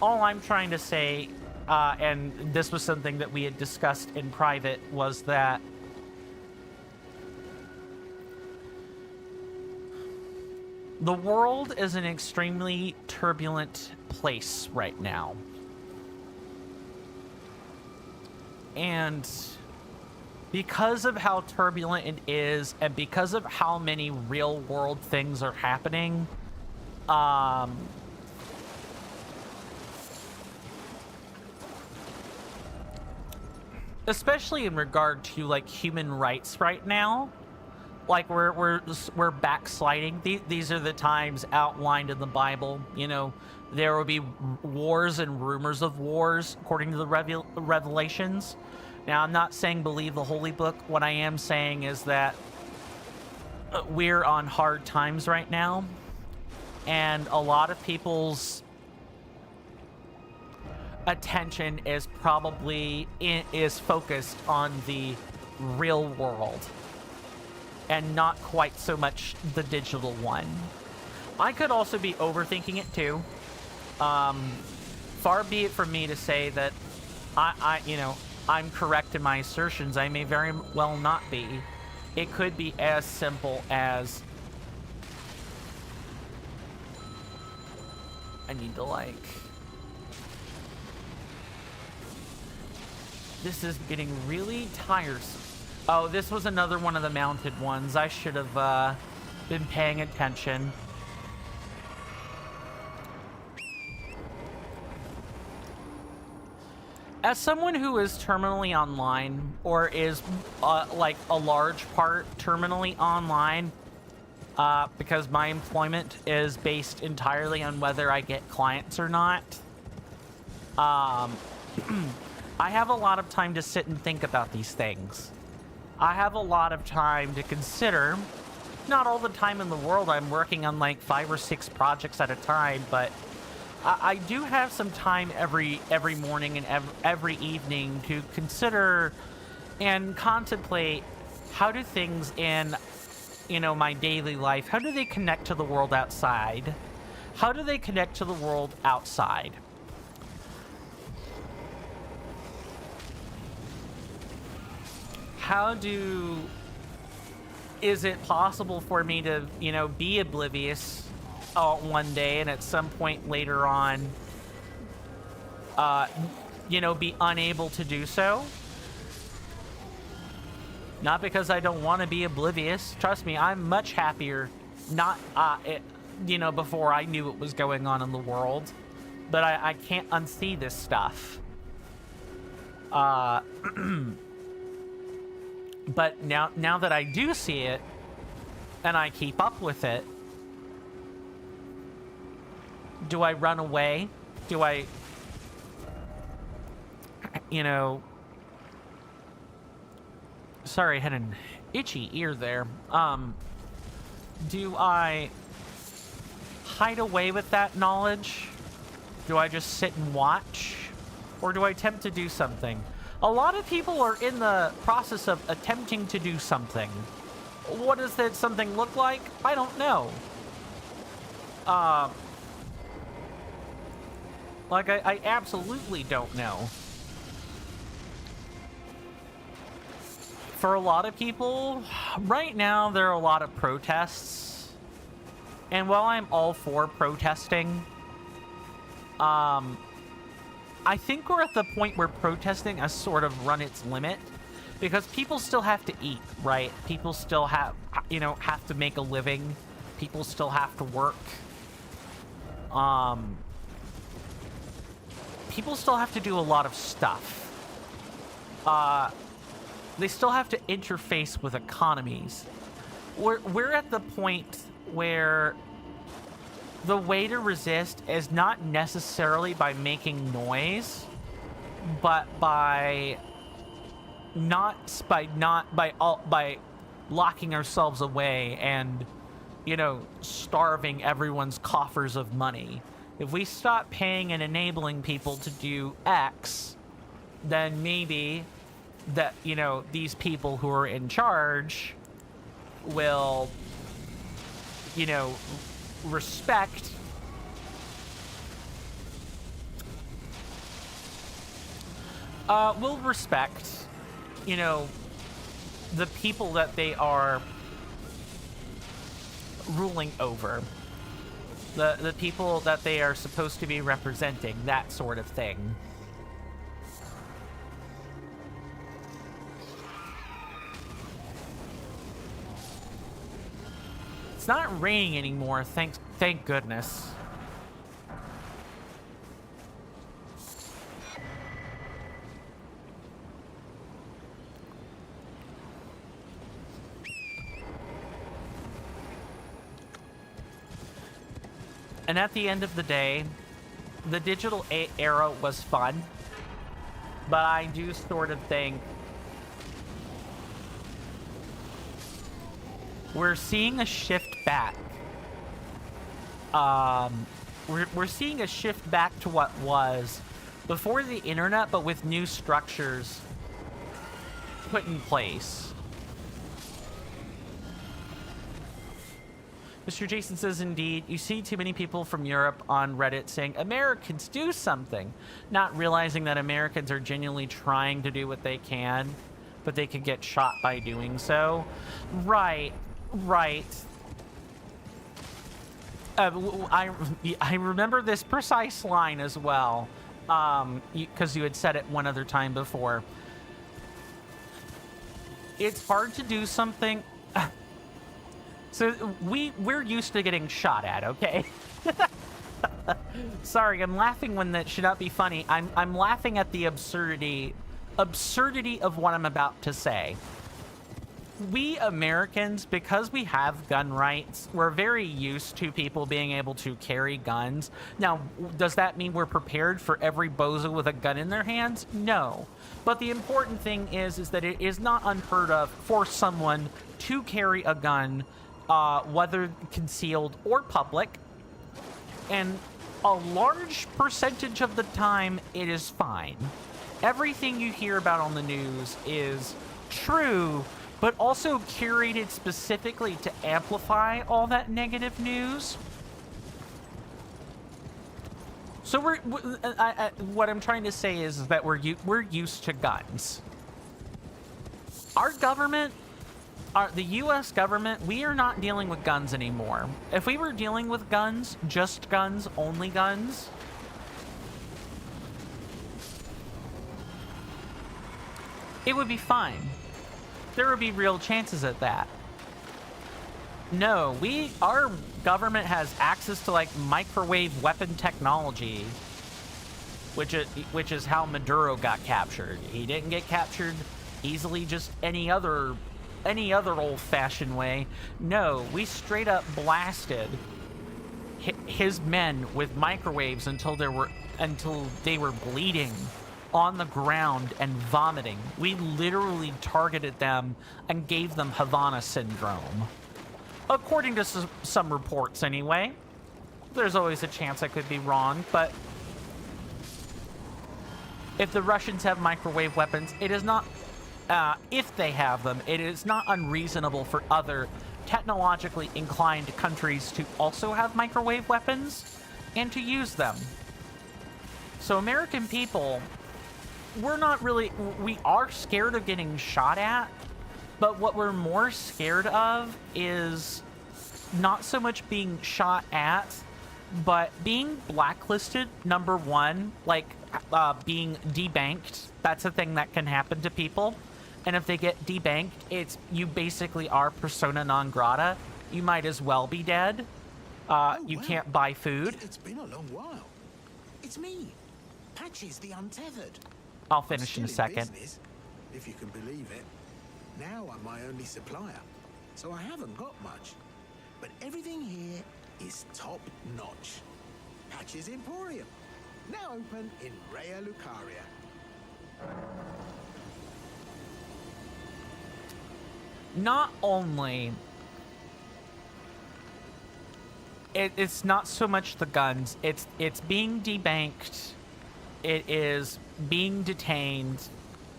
All I'm trying to say, and this was something that we had discussed in private, was that the world is an extremely turbulent place right now. And because of how turbulent it is, and because of how many real world things are happening, especially in regard to like human rights right now, like we're backsliding. These are the times outlined in the Bible. You know, there will be wars and rumors of wars according to the revelations. Now, I'm not saying believe the holy book. What I am saying is that we're on hard times right now, and a lot of people's attention is probably focused on the real world and not quite so much the digital one. I could also be overthinking it too. Far be it from me to say that I'm correct in my assertions. I may very well not be. It could be as simple as I need to like... This is getting really tiresome. Oh, this was another one of the mounted ones. I should have been paying attention. As someone who is terminally online, or is like a large part terminally online, because my employment is based entirely on whether I get clients or not, I have a lot of time to sit and think about these things. I have a lot of time to consider. Not all the time in the world. I'm working on like 5 or 6 projects at a time, but I do have some time every morning and every evening to consider and contemplate how do things in, my daily life, how do they connect to the world outside? How do they connect to the world outside? Is it possible for me to, be oblivious one day and at some point later on, be unable to do so? Not because I don't want to be oblivious. Trust me, I'm much happier not, before I knew what was going on in the world. But I can't unsee this stuff. But now that I do see it, and I keep up with it, do I run away? Do I, sorry, I had an itchy ear there. Do I hide away with that knowledge? Do I just sit and watch? Or do I attempt to do something? A lot of people are in the process of attempting to do something. What does that something look like? I don't know. I absolutely don't know. For a lot of people, right now there are a lot of protests. And while I'm all for protesting, I think we're at the point where protesting has sort of run its limit, because people still have to eat, right? People still have, have to make a living. People still have to work. People still have to do a lot of stuff. They still have to interface with economies. We're at the point where the way to resist is not necessarily by making noise, but by locking ourselves away and, starving everyone's coffers of money. If we stop paying and enabling people to do X, then maybe that, these people who are in charge will, respect the people that they are ruling over, the people that they are supposed to be representing, that sort of thing. It's not raining anymore, thank goodness. And at the end of the day, the digital era was fun, but I do sort of think we're seeing a shift back. We're seeing a shift back to what was before the internet, but with new structures put in place. Mr. Jason says, indeed, you see too many people from Europe on Reddit saying, Americans, do something, not realizing that Americans are genuinely trying to do what they can, but they could get shot by doing so. Right. I remember this precise line as well, because you had said it one other time before. It's hard to do something... So we're used to getting shot at, okay? Sorry, I'm laughing when that should not be funny. I'm laughing at the absurdity of what I'm about to say. We Americans, because we have gun rights, we're very used to people being able to carry guns. Now, does that mean we're prepared for every bozo with a gun in their hands? No. But the important thing is that it is not unheard of for someone to carry a gun, whether concealed or public, and a large percentage of the time it is fine. Everything you hear about on the news is true, but also curated specifically to amplify all that negative news. So what I'm trying to say is that we're used to guns. Our government, the U.S. government, we are not dealing with guns anymore. If we were dealing with guns, just guns, only guns, it would be fine. There would be real chances at that. No, our government has access to like microwave weapon technology, which is how Maduro got captured. He didn't get captured easily just any other old-fashioned way. No, we straight up blasted his men with microwaves until they were bleeding on the ground and vomiting. We literally targeted them and gave them Havana syndrome. According to some reports anyway. There's always a chance I could be wrong, but if the Russians have microwave weapons, it is not, if they have them, it is not unreasonable for other technologically inclined countries to also have microwave weapons and to use them. So American people, we are scared of getting shot at, but what we're more scared of is not so much being shot at, but being blacklisted, number one, like being debanked. That's a thing that can happen to people. And if they get debanked, you basically are persona non grata. You might as well be dead. You can't buy food. It's been a long while. It's me, Patches the Untethered. I'll finish in a second. Business, if you can believe it. Now I'm my only supplier, so I haven't got much. But everything here is top notch. Patches Emporium, now open in Raya Lucaria. Not only it's not so much the guns, it's being debanked, it is being detained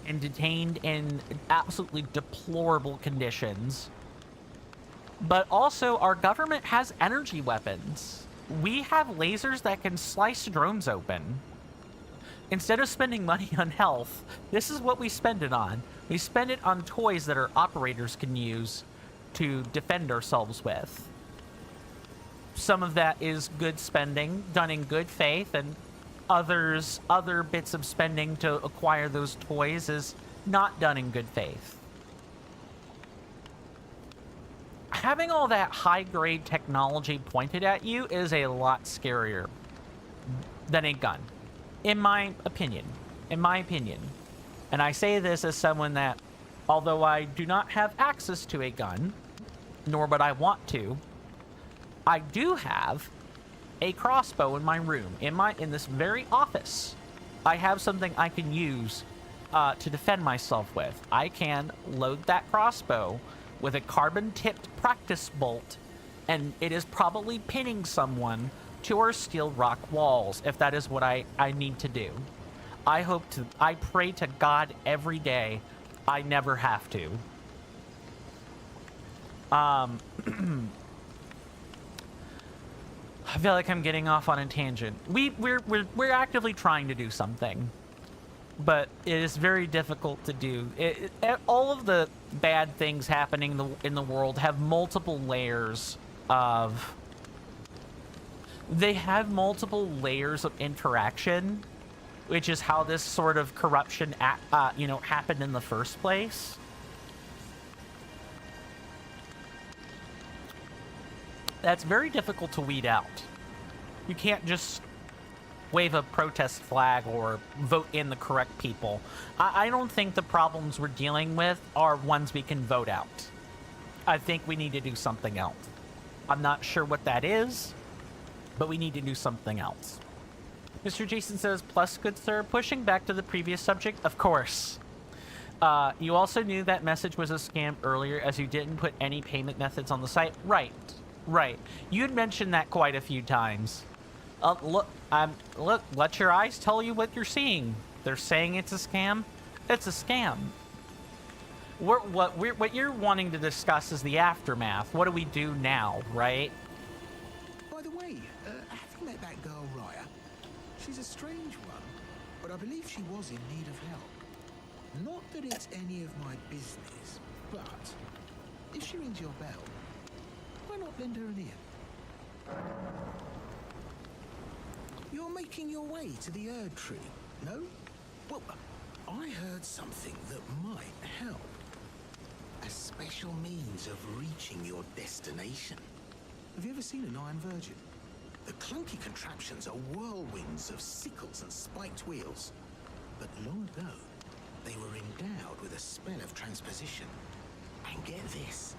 in absolutely deplorable conditions, but also our government has energy weapons. We have lasers that can slice drones open. Instead of spending money on health, this is what we spend it on. We spend it on toys that our operators can use to defend ourselves with. Some of that is good spending, done in good faith, and other bits of spending to acquire those toys is not done in good faith. Having all that high-grade technology pointed at you is a lot scarier than a gun. In my opinion. And I say this as someone that, although I do not have access to a gun, nor would I want to, I do have a crossbow in my room, in this very office. I have something I can use to defend myself with. I can load that crossbow with a carbon-tipped practice bolt, and it is probably pinning someone to our steel rock walls, if that is what I need to do. I pray to God every day I never have to. I feel like I'm getting off on a tangent. We're actively trying to do something, but it is very difficult to do. All of the bad things happening in the world have multiple layers of. They have multiple layers of interaction, which is how this sort of corruption, happened in the first place. That's very difficult to weed out. You can't just wave a protest flag or vote in the correct people. I don't think the problems we're dealing with are ones we can vote out. I think we need to do something else. I'm not sure what that is, but we need to do something else. Mr. Jason says, plus, good sir, pushing back to the previous subject, of course. You also knew that message was a scam earlier as you didn't put any payment methods on the site. Right. You'd mentioned that quite a few times. Look, let your eyes tell you what you're seeing. They're saying it's a scam. It's a scam. What you're wanting to discuss is the aftermath. What do we do now, right? By the way, have you met that girl, Raya? She's a strange one, but I believe she was in need of help. Not that it's any of my business, but if she rings your bell, why not lend her an ear? You're making your way to the Erd Tree, no? Well, I heard something that might help. A special means of reaching your destination. Have you ever seen an Iron Virgin? The clunky contraptions are whirlwinds of sickles and spiked wheels. But long ago, they were endowed with a spell of transposition. And get this.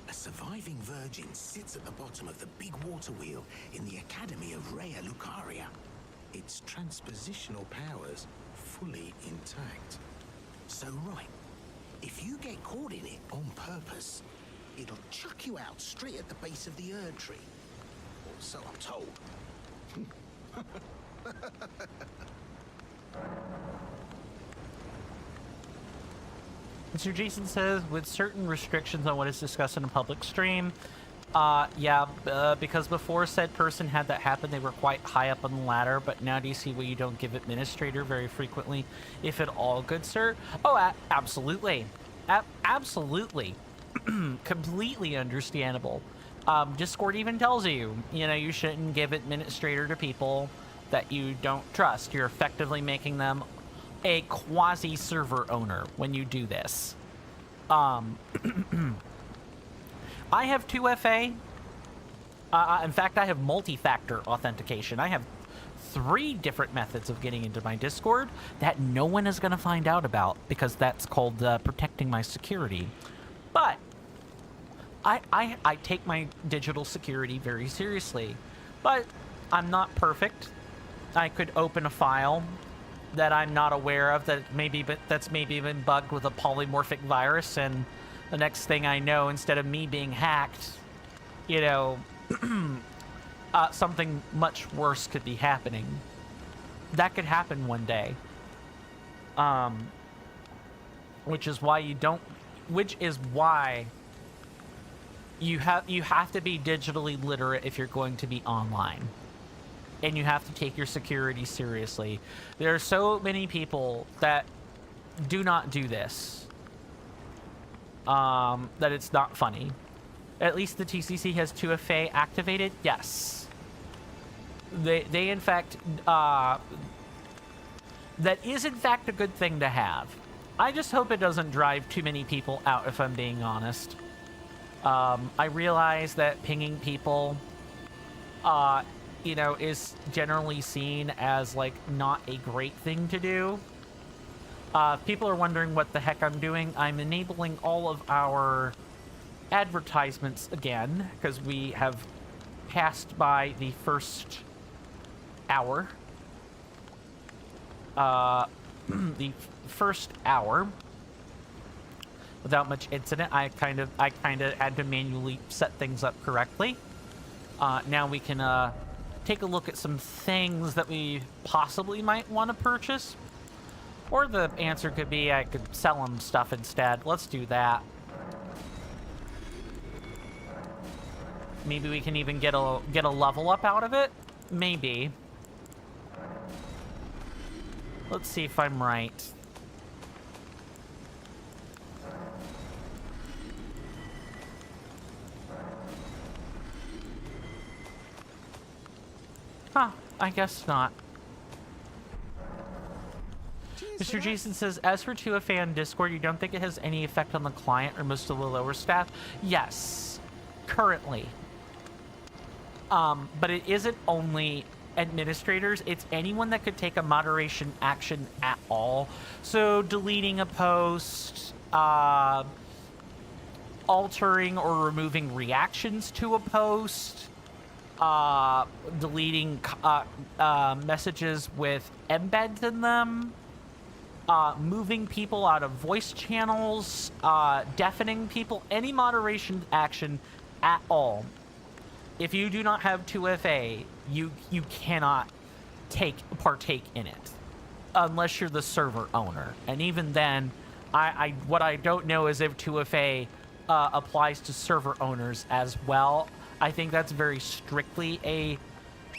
A surviving virgin sits at the bottom of the big water wheel in the Academy of Raya Lucaria. Its transpositional powers fully intact. So right, if you get caught in it on purpose, it'll chuck you out straight at the base of the Erd Tree. Or so I'm told. Mr. Jason says, with certain restrictions on what is discussed in a public stream, because before said person had that happen, they were quite high up on the ladder, but now do you see why you don't give administrator very frequently, if at all, good sir? Oh, absolutely. Absolutely. Completely understandable. Discord even tells you, you shouldn't give administrator to people that you don't trust. You're effectively making them a quasi-server owner when you do this. I have 2FA. In fact, I have multi-factor authentication. I have 3 different methods of getting into my Discord that no one is going to find out about because that's called protecting my security. But I take my digital security very seriously. But I'm not perfect. I could open a file that I'm not aware of that's maybe been bugged with a polymorphic virus, and the next thing I know, instead of me being hacked, something much worse could be happening. That could happen one day. Which is why you have to be digitally literate if you're going to be online. And you have to take your security seriously. There are so many people that do not do this. That it's not funny. At least the TCC has 2FA activated. Yes. They in fact, that is in fact a good thing to have. I just hope it doesn't drive too many people out, if I'm being honest. I realize that pinging people, is generally seen as, like, not a great thing to do. If people are wondering what the heck I'm doing, I'm enabling all of our advertisements again, because we have passed by the first hour. The first hour without much incident. I kind of had to manually set things up correctly. Now we can take a look at some things that we possibly might want to purchase. Or the answer could be I could sell them stuff instead. Let's do that. Maybe we can even get a level up out of it. Maybe. Let's see if I'm right. Huh, I guess not. Mr. Jason says, as for 2FA on Discord, you don't think it has any effect on the client or most of the lower staff? Yes, currently. But it isn't only administrators, it's anyone that could take a moderation action at all. So deleting a post, altering or removing reactions to a post, deleting messages with embeds in them, moving people out of voice channels, deafening people, any moderation action at all. If you do not have 2FA, you cannot partake in it unless you're the server owner. And even then, what I don't know is if 2FA applies to server owners as well. I think that's very strictly a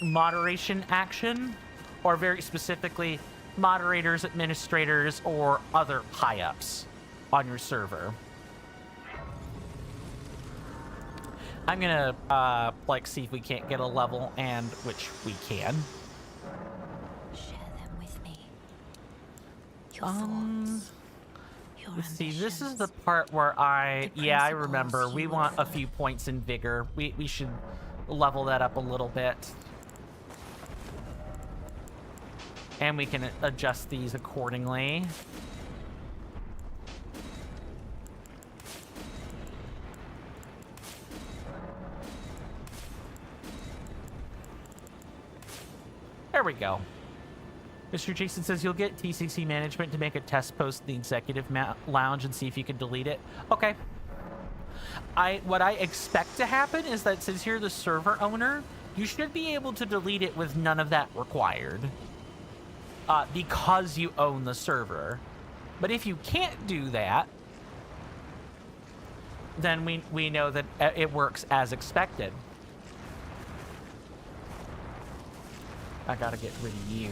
moderation action, or very specifically moderators, administrators, or other high-ups on your server. I'm gonna see if we can't get a level, and which we can. Share them with me. Your thoughts. Let's see, this is the part where I remember. We want a few points in vigor. We should level that up a little bit. And we can adjust these accordingly. There we go. Mr. Jason says you'll get TCC management to make a test post in the executive lounge and see if you can delete it. Okay. What I expect to happen is that since you're the server owner, you should be able to delete it with none of that required. Because you own the server. But if you can't do that, then we know that it works as expected. I gotta get rid of you.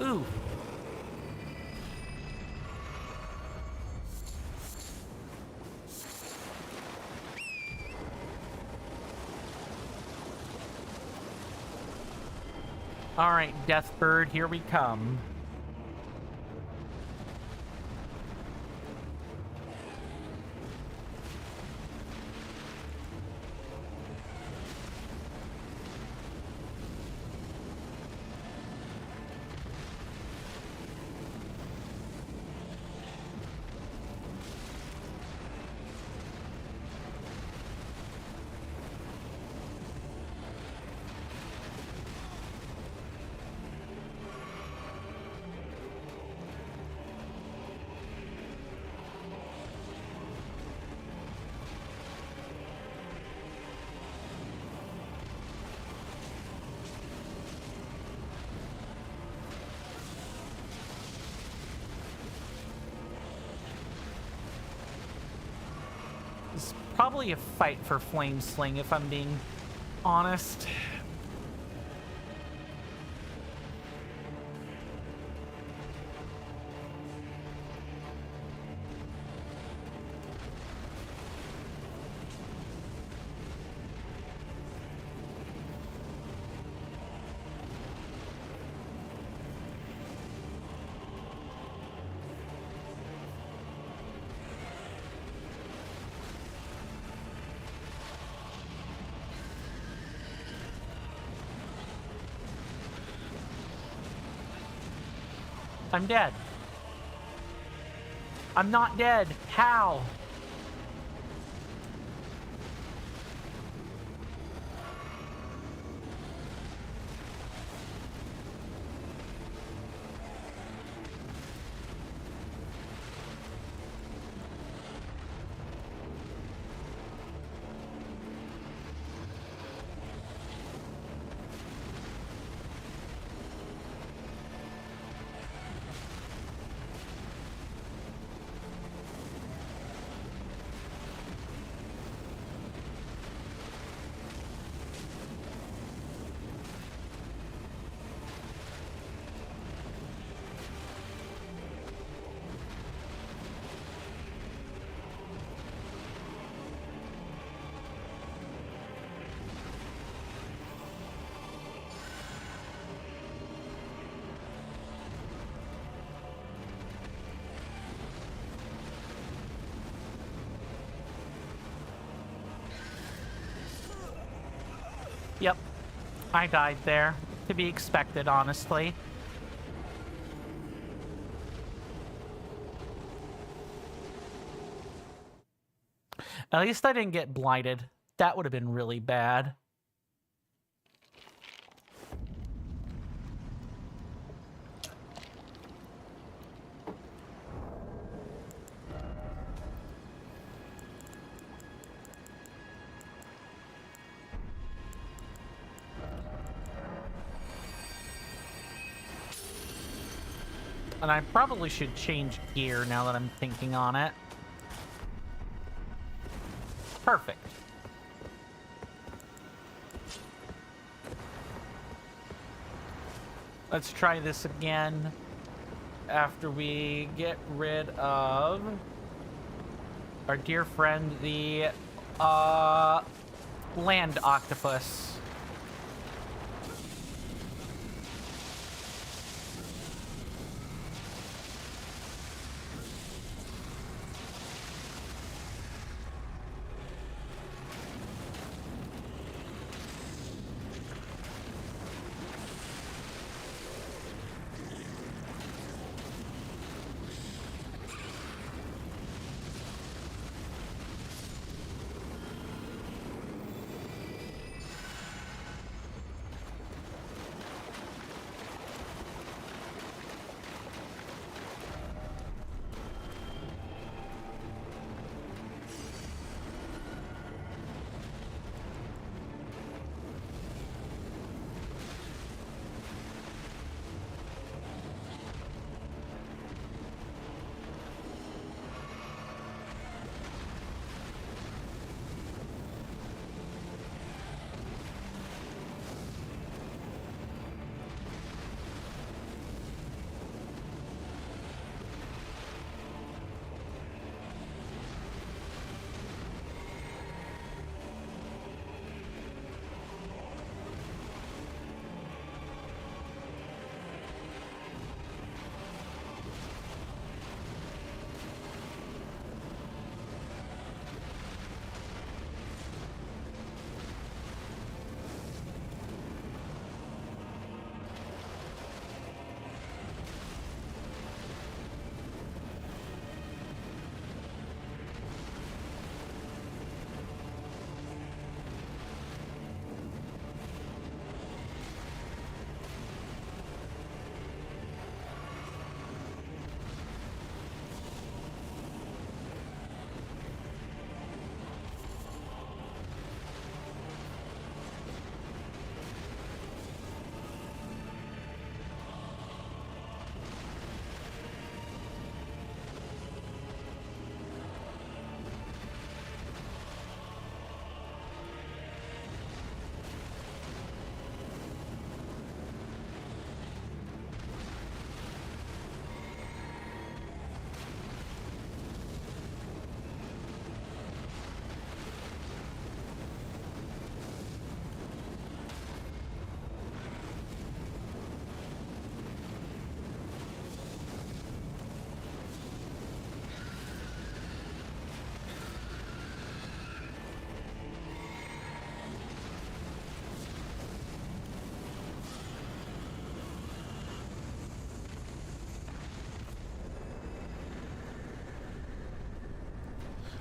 Ooh. All right, Deathbird, here we come. It's probably a fight for Flame Sling, if I'm being honest. I'm dead. I'm not dead. How? Yep. I died there. To be expected, honestly. At least I didn't get blighted. That would have been really bad. And I probably should change gear now that I'm thinking on it. Perfect. Let's try this again after we get rid of our dear friend, the land octopus.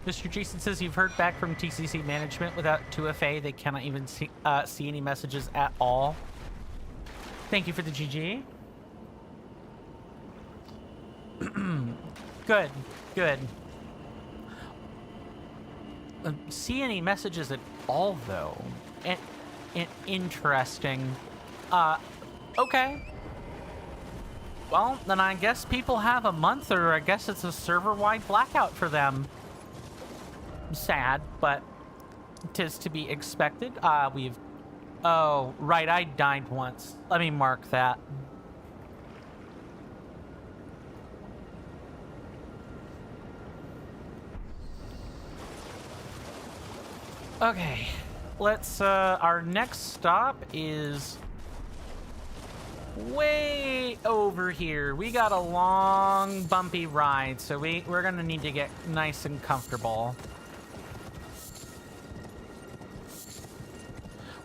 Mr. Jason says you've heard back from TCC management. Without 2FA, they cannot even see any messages at all. Thank you for the GG. Good, good. See any messages at all, though? Interesting. Okay. Well, then I guess people have a month, or I guess it's a server-wide blackout for them. Sad, but 'tis to be expected. We've... Oh, right, I died once. Let me mark that. Okay, let's, our next stop is way over here. We got a long, bumpy ride, so we're gonna need to get nice and comfortable.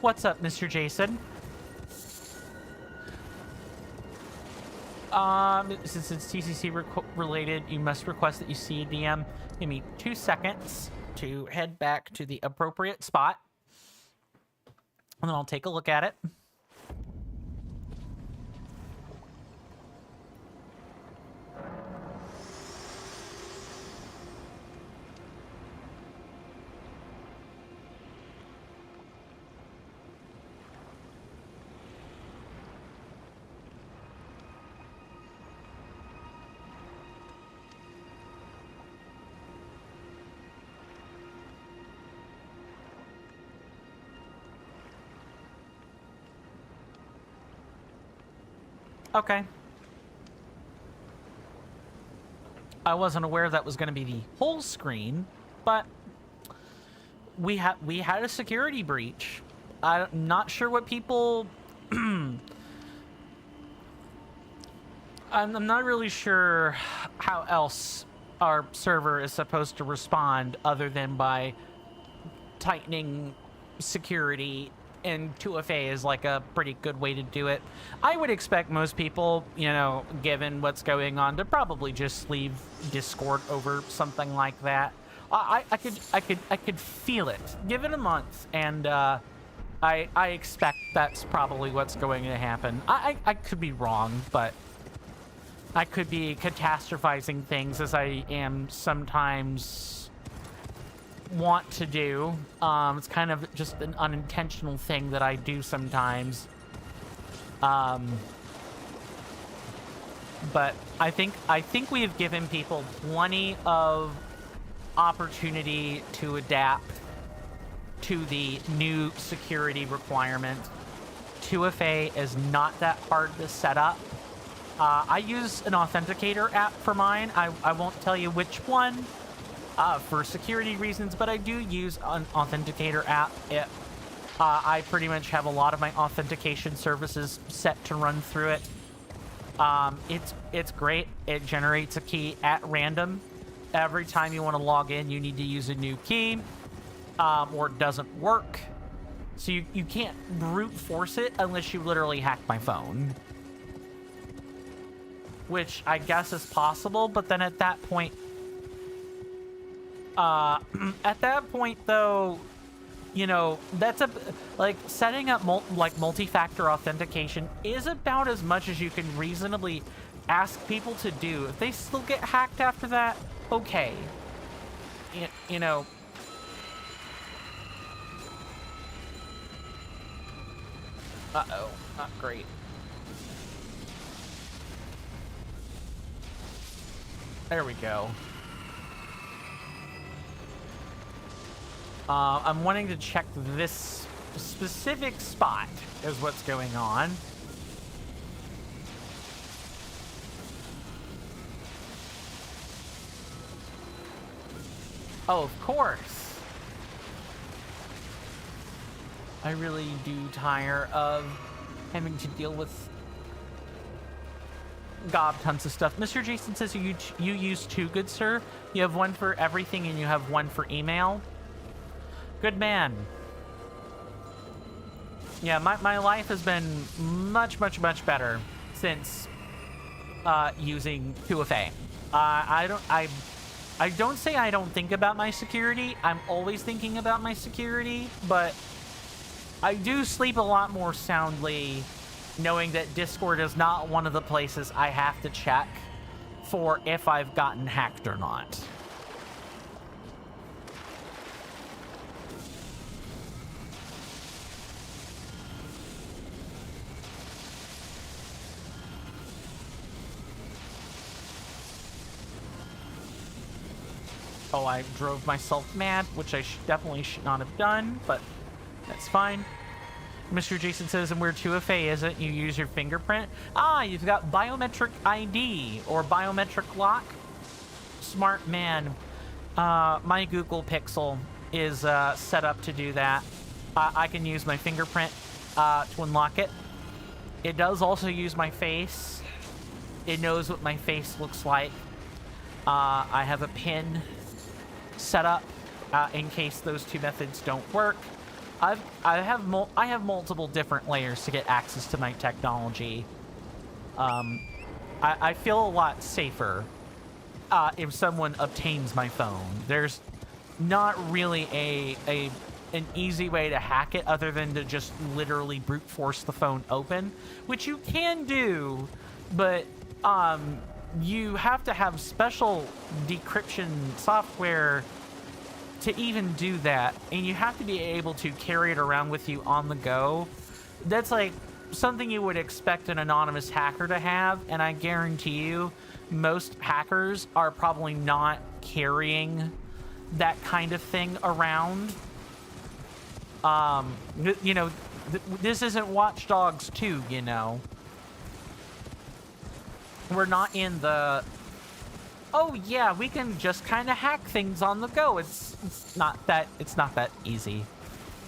What's up, Mr. Jason? Since it's TCC related, you must request that you see a DM. Give me 2 seconds to head back to the appropriate spot, and then I'll take a look at it. Okay. I wasn't aware that was going to be the whole screen, but we had a security breach. I'm not sure what people... I'm not really sure how else our server is supposed to respond other than by tightening security, and 2FA is like a pretty good way to do it. I would expect most people, you know, given what's going on, to probably just leave Discord over something like that. I could feel it. Give it a month, and I expect that's probably what's going to happen. I could be wrong, but I could be catastrophizing things, as I am sometimes want to do. It's kind of just an unintentional thing that I do sometimes. But I think we have given people plenty of opportunity to adapt to the new security requirement. 2FA is not that hard to set up. I use an authenticator app for mine. I won't tell you which one for security reasons, but I do use an authenticator app. I pretty much have a lot of my authentication services set to run through it. It's great. It generates a key at random. Every time you want to log in, you need to use a new key, or it doesn't work. So you can't brute force it unless you literally hack my phone. Which I guess is possible, but then at that point, though, you know, that's like setting up multi-factor authentication is about as much as you can reasonably ask people to do. If they still get hacked after that, okay. You know. Uh-oh, not great. There we go. I'm wanting to check this specific spot is what's going on. Oh, of course. I really do tire of having to deal with tons of stuff. Mr. Jason says you use two, good sir. You have one for everything and you have one for email. Good man. Yeah, my life has been much better since using 2FA. I don't say I don't think about my security. I'm always thinking about my security, but I do sleep a lot more soundly knowing that Discord is not one of the places I have to check for if I've gotten hacked or not. Oh, I drove myself mad, which I definitely should not have done, but that's fine. Mr. Jason says, and where 2FA isn't, you use your fingerprint. Ah, you've got biometric ID or biometric lock. Smart man. My Google Pixel is set up to do that. I can use my fingerprint to unlock it. It does also use my face. It knows what my face looks like. I have a pin set up in case those two methods don't work. I have multiple different layers to get access to my technology. I feel a lot safer if someone obtains my phone. There's not really an easy way to hack it other than to just literally brute force the phone open, which you can do, but you have to have special decryption software to even do that, and you have to be able to carry it around with you on the go. That's like something you would expect an anonymous hacker to have, and I guarantee you most hackers are probably not carrying that kind of thing around. You know, this isn't Watch Dogs 2, you know. We're not in the, oh yeah, we can just kind of hack things on the go. It's not that easy.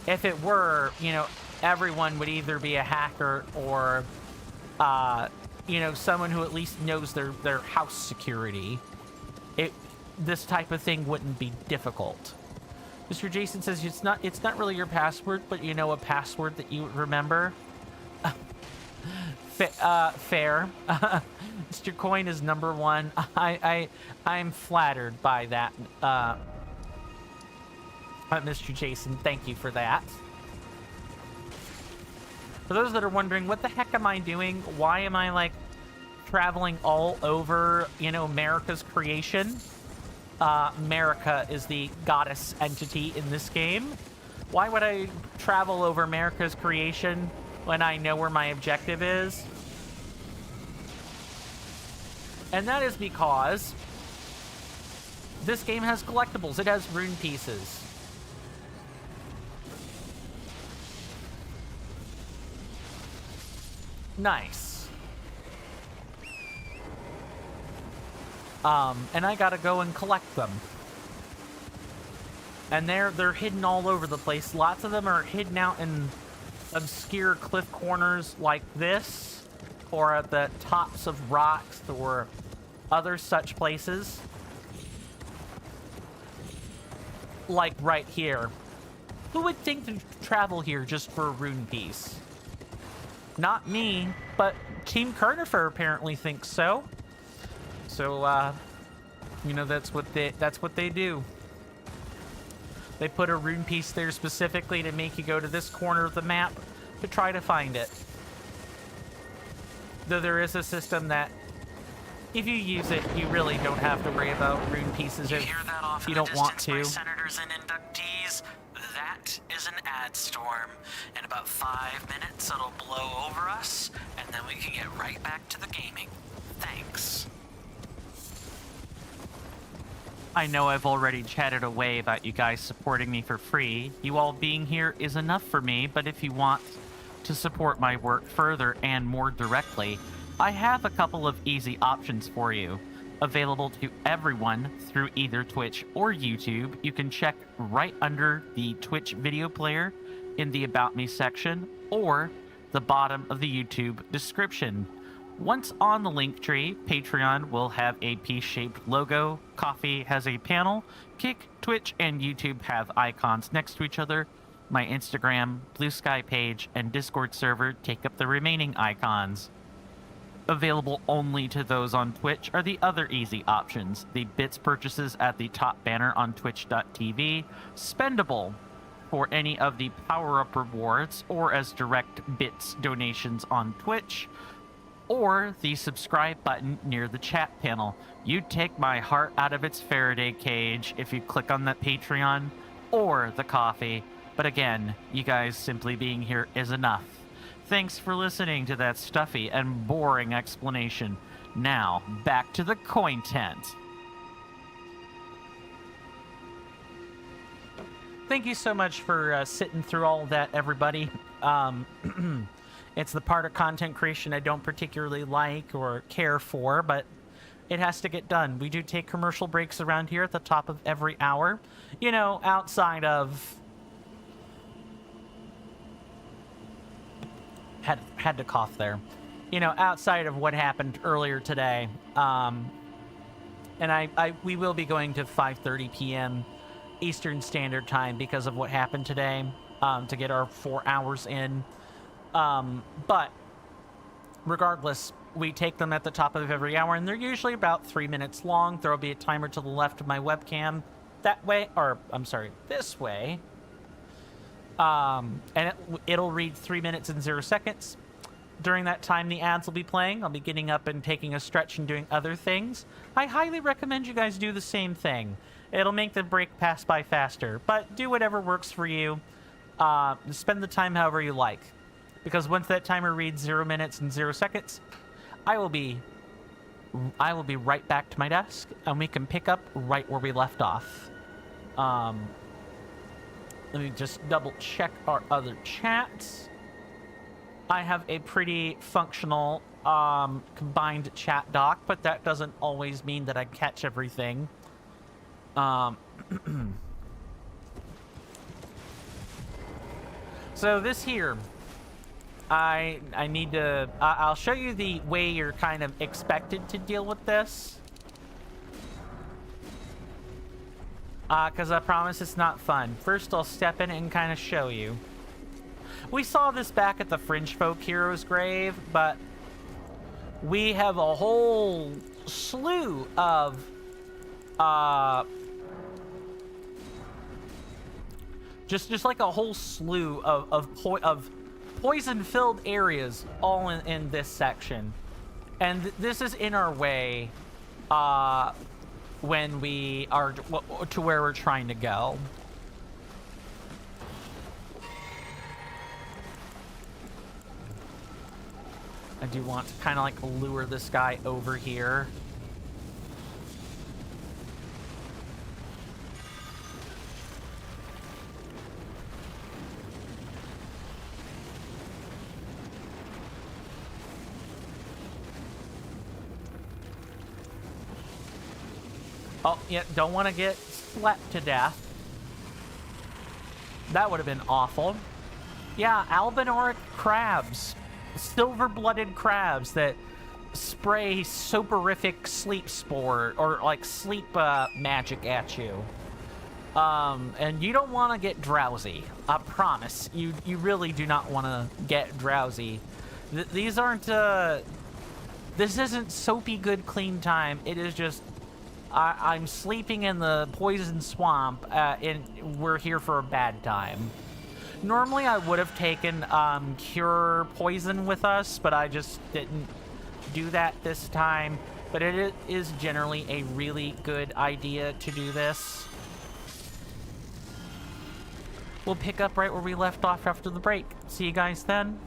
If it were, you know, everyone would either be a hacker or you know, someone who at least knows their house security. This type of thing wouldn't be difficult. Mr. Jason says it's not really your password, but you know, a password that you remember. Fair. Mr. Coin is number one. I'm flattered by that, Mr. Jason. Thank you for that. For those that are wondering, what the heck am I doing? Why am I, like, traveling all over, you know, America's creation? America is the goddess entity in this game. Why would I travel over America's creation when I know where my objective is? And that is because this game has collectibles. It has rune pieces. Nice. And I gotta go and collect them. And they're hidden all over the place. Lots of them are hidden out in obscure cliff corners like this, or at the tops of rocks, or other such places. Like right here. Who would think to travel here just for a rune piece? Not me, but Team Carnifer apparently thinks so. So, you know, that's what they do. They put a rune piece there specifically to make you go to this corner of the map to try to find it. Though there is a system that, if you use it, you really don't have to worry about rune pieces if you don't want to. Senators and inductees, that is an ad storm. In about 5 minutes, it'll blow over us, and then we can get right back to the gaming. Thanks. I know I've already chatted away about you guys supporting me for free. You all being here is enough for me, but if you want to support my work further and more directly, I have a couple of easy options for you. Available to everyone through either Twitch or YouTube. You can check right under the Twitch video player in the About Me section, or the bottom of the YouTube description. Once on the link tree, Patreon will have a piece-shaped logo, Coffee has a panel, Kick, Twitch, and YouTube have icons next to each other. My Instagram, Blue Sky page, and Discord server take up the remaining icons. available only to those on Twitch are the other easy options. The bits purchases at the top banner on twitch.tv, spendable for any of the power-up rewards or as direct bits donations on Twitch, or the subscribe button near the chat panel. You'd take my heart out of its Faraday cage if you click on that Patreon or the coffee. But again, you guys simply being here is enough. Thanks for listening to that stuffy and boring explanation. Now, back to the content. Thank you so much for sitting through all of that, everybody. It's the part of content creation I don't particularly like or care for, but it has to get done. We do take commercial breaks around here at the top of every hour. You know, outside of... Had to cough there. You know, outside of what happened earlier today. And we will be going to 5:30 p.m. Eastern Standard Time because of what happened today, to get our 4 hours in. But regardless, we take them at the top of every hour, and they're usually about 3 minutes long. There will be a timer to the left of my webcam that way, or I'm sorry, this way. And it'll read 3 minutes and 0 seconds. During that time, the ads will be playing. I'll be getting up and taking a stretch and doing other things. I highly recommend you guys do the same thing. It'll make the break pass by faster, but do whatever works for you. Spend the time however you like. Because once that timer reads 0 minutes and 0 seconds, I will be right back to my desk, and we can pick up right where we left off. Let me just double check our other chats. I have a pretty functional combined chat doc, but that doesn't always mean that I catch everything. So this here, I need to... I'll show you the way you're kind of expected to deal with this. Because I promise it's not fun. First, I'll step in and kind of show you. We saw this back at the Fringe Folk Hero's grave, but we have a whole slew of just like a whole slew of poison-filled areas all in this section, and this is in our way when we are to where we're trying to go. I do want to kind of like lure this guy over here. Oh, yeah, don't want to get slapped to death. That would have been awful. Yeah, albinoric crabs. Silver-blooded crabs that spray soporific sleep spore or like sleep magic at you. And you don't want to get drowsy. I promise. You really do not want to get drowsy. These aren't... This isn't soapy good clean time. It is just... I'm sleeping in the poison swamp, and we're here for a bad time. Normally, I would have taken Cure Poison with us, but I just didn't do that this time. But it is generally a really good idea to do this. We'll pick up right where we left off after the break. See you guys then.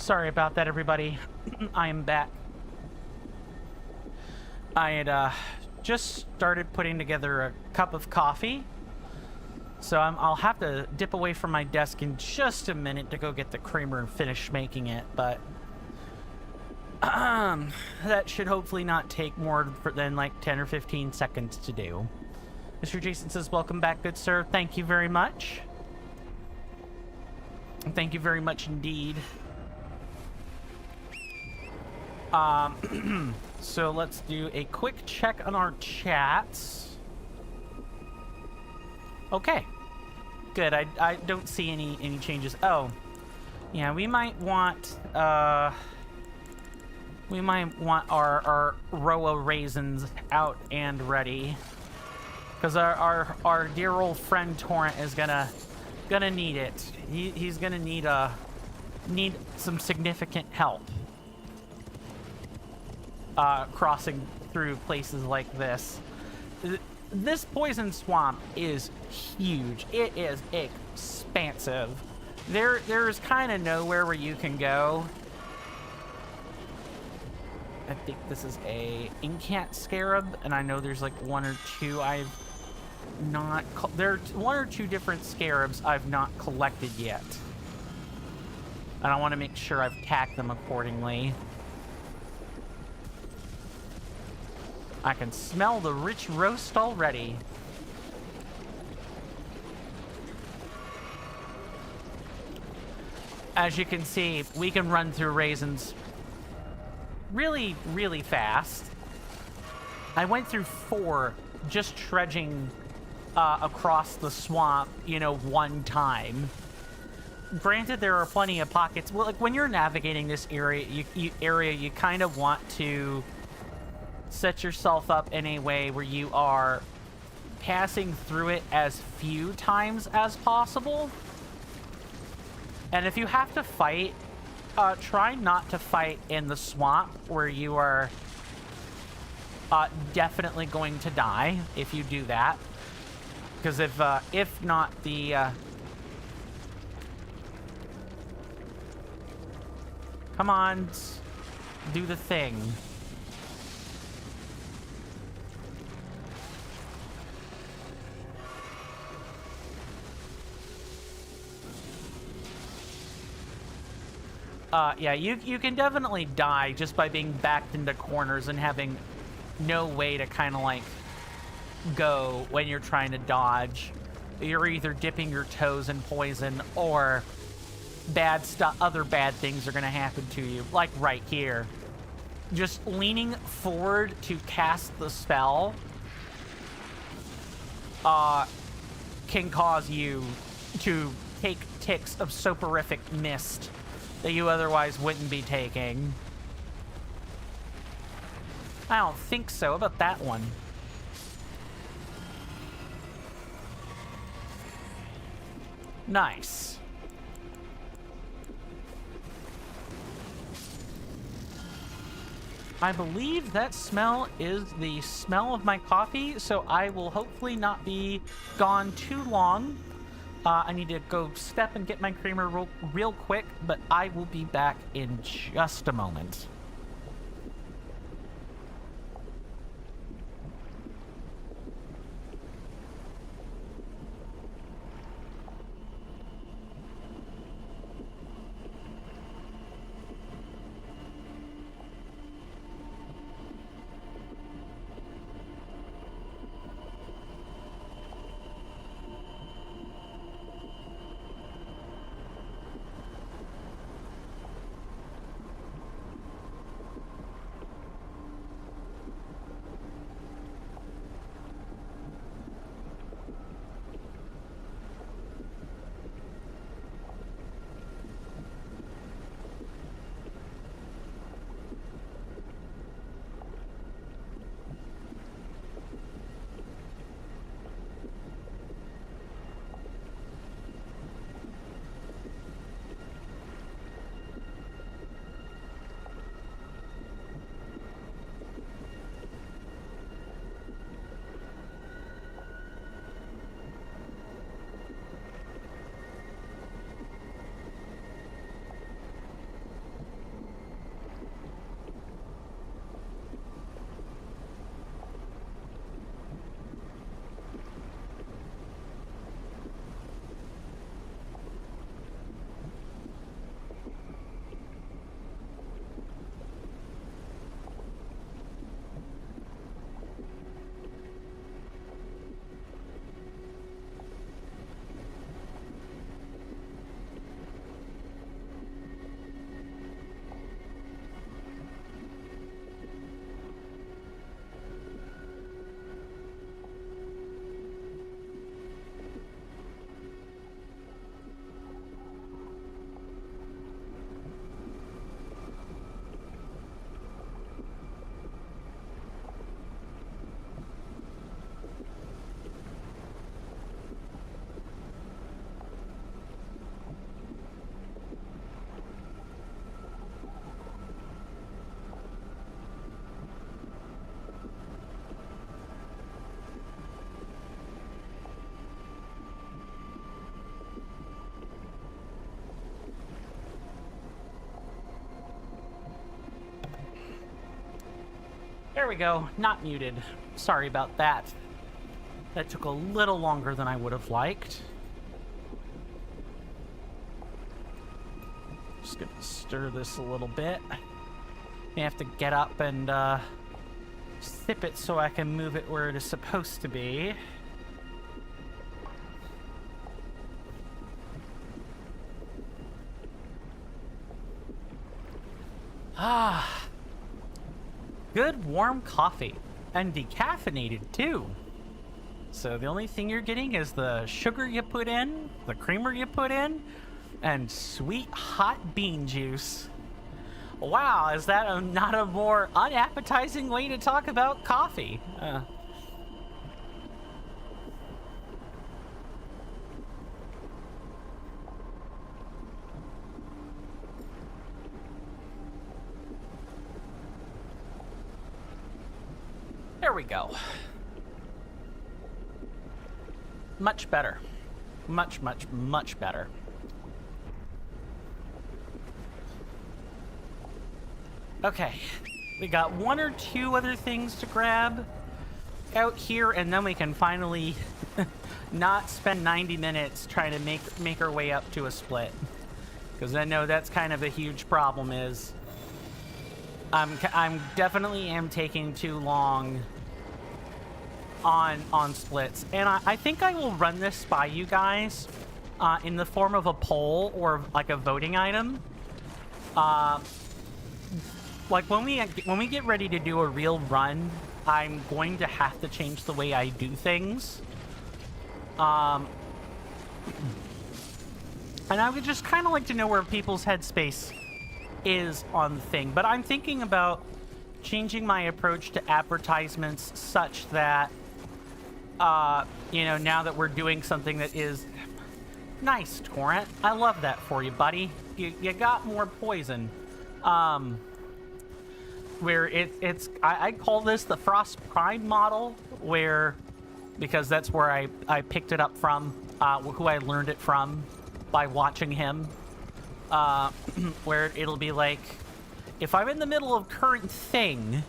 Sorry about that, everybody. I am back. I had just started putting together a cup of coffee, so I'll have to dip away from my desk in just a minute to go get the creamer and finish making it, but that should hopefully not take more than like 10 or 15 seconds to do. Mr. Jason says, welcome back, good sir. Thank you very much. Thank you very much indeed. So let's do a quick check on our chats. Okay. Good. I don't see any changes. Oh. Yeah, we might want our Roa raisins out and ready. Because our dear old friend Torrent is gonna need it. He's gonna need some significant help. Crossing through places like this. This poison swamp is huge. It is expansive. There's kind of nowhere where you can go. I think this is a incant scarab, and I know there's like one or two I've not... There are one or two different scarabs I've not collected yet. And I want to make sure I've tagged them accordingly. I can smell the rich roast already. As you can see, we can run through raisins really, really fast. I went through 4 just trudging across the swamp, you know, one time. Granted, there are plenty of pockets. Well, like when you're navigating this area, you kind of want to set yourself up in a way where you are passing through it as few times as possible. And if you have to fight, try not to fight in the swamp where you are definitely going to die if you do that. Because if not the... Come on, do the thing. Yeah, you can definitely die just by being backed into corners and having no way to kind of like go when you're trying to dodge. You're either dipping your toes in poison or bad stuff, other bad things are going to happen to you, like right here. Just leaning forward to cast the spell can cause you to take ticks of soporific mist that you otherwise wouldn't be taking. I don't think so. How about that one? Nice. I believe that smell is the smell of my coffee, so I will hopefully not be gone too long. I need to go step and get my creamer real quick, but I will be back in just a moment. There we go. Not muted. Sorry about that. That took a little longer than I would have liked. Just gonna stir this a little bit. May have to get up and sip it so I can move it where it is supposed to be. Ah, good warm coffee, and decaffeinated too. So the only thing you're getting is the sugar you put in, the creamer you put in, and sweet hot bean juice. Wow, is that not a more unappetizing way to talk about coffee? There we go. Much better. Much, much, much better. Okay. We got one or two other things to grab out here, and then we can finally not spend 90 minutes trying to make our way up to a split. Because I know that's kind of a huge problem is I'm definitely am taking too long on splits, and I think I will run this by you guys in the form of a poll or like a voting item. Like when we get ready to do a real run, I'm going to have to change the way I do things. And I would just kind of like to know where people's headspace is on the thing, but I'm thinking about changing my approach to advertisements such that you know, now that we're doing something that is nice, Torrent. I love that for you, buddy. You got more poison. Where I call this the Frost Prime model, where, because that's where I picked it up from, who I learned it from by watching him. Where it'll be like, if I'm in the middle of current thing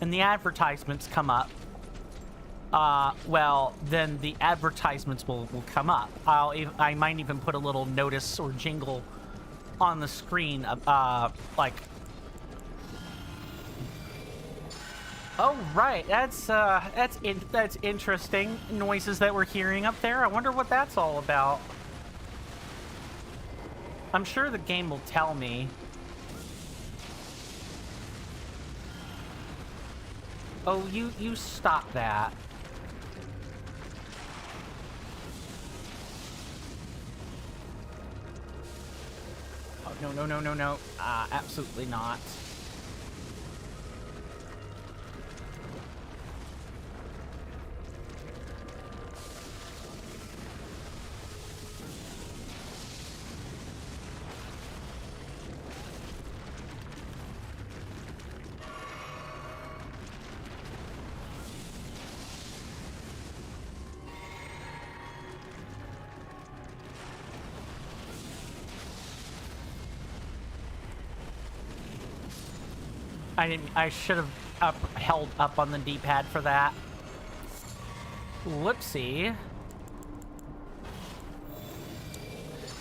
and the advertisements come up, well, then the advertisements will come up. I might even put a little notice or jingle on the screen, like, oh right, that's interesting noises that we're hearing up there. I wonder what that's all about. I'm sure the game will tell me. Oh, you stop that. Oh, no. Absolutely not. I should have held up on the D-pad for that. Whoopsie.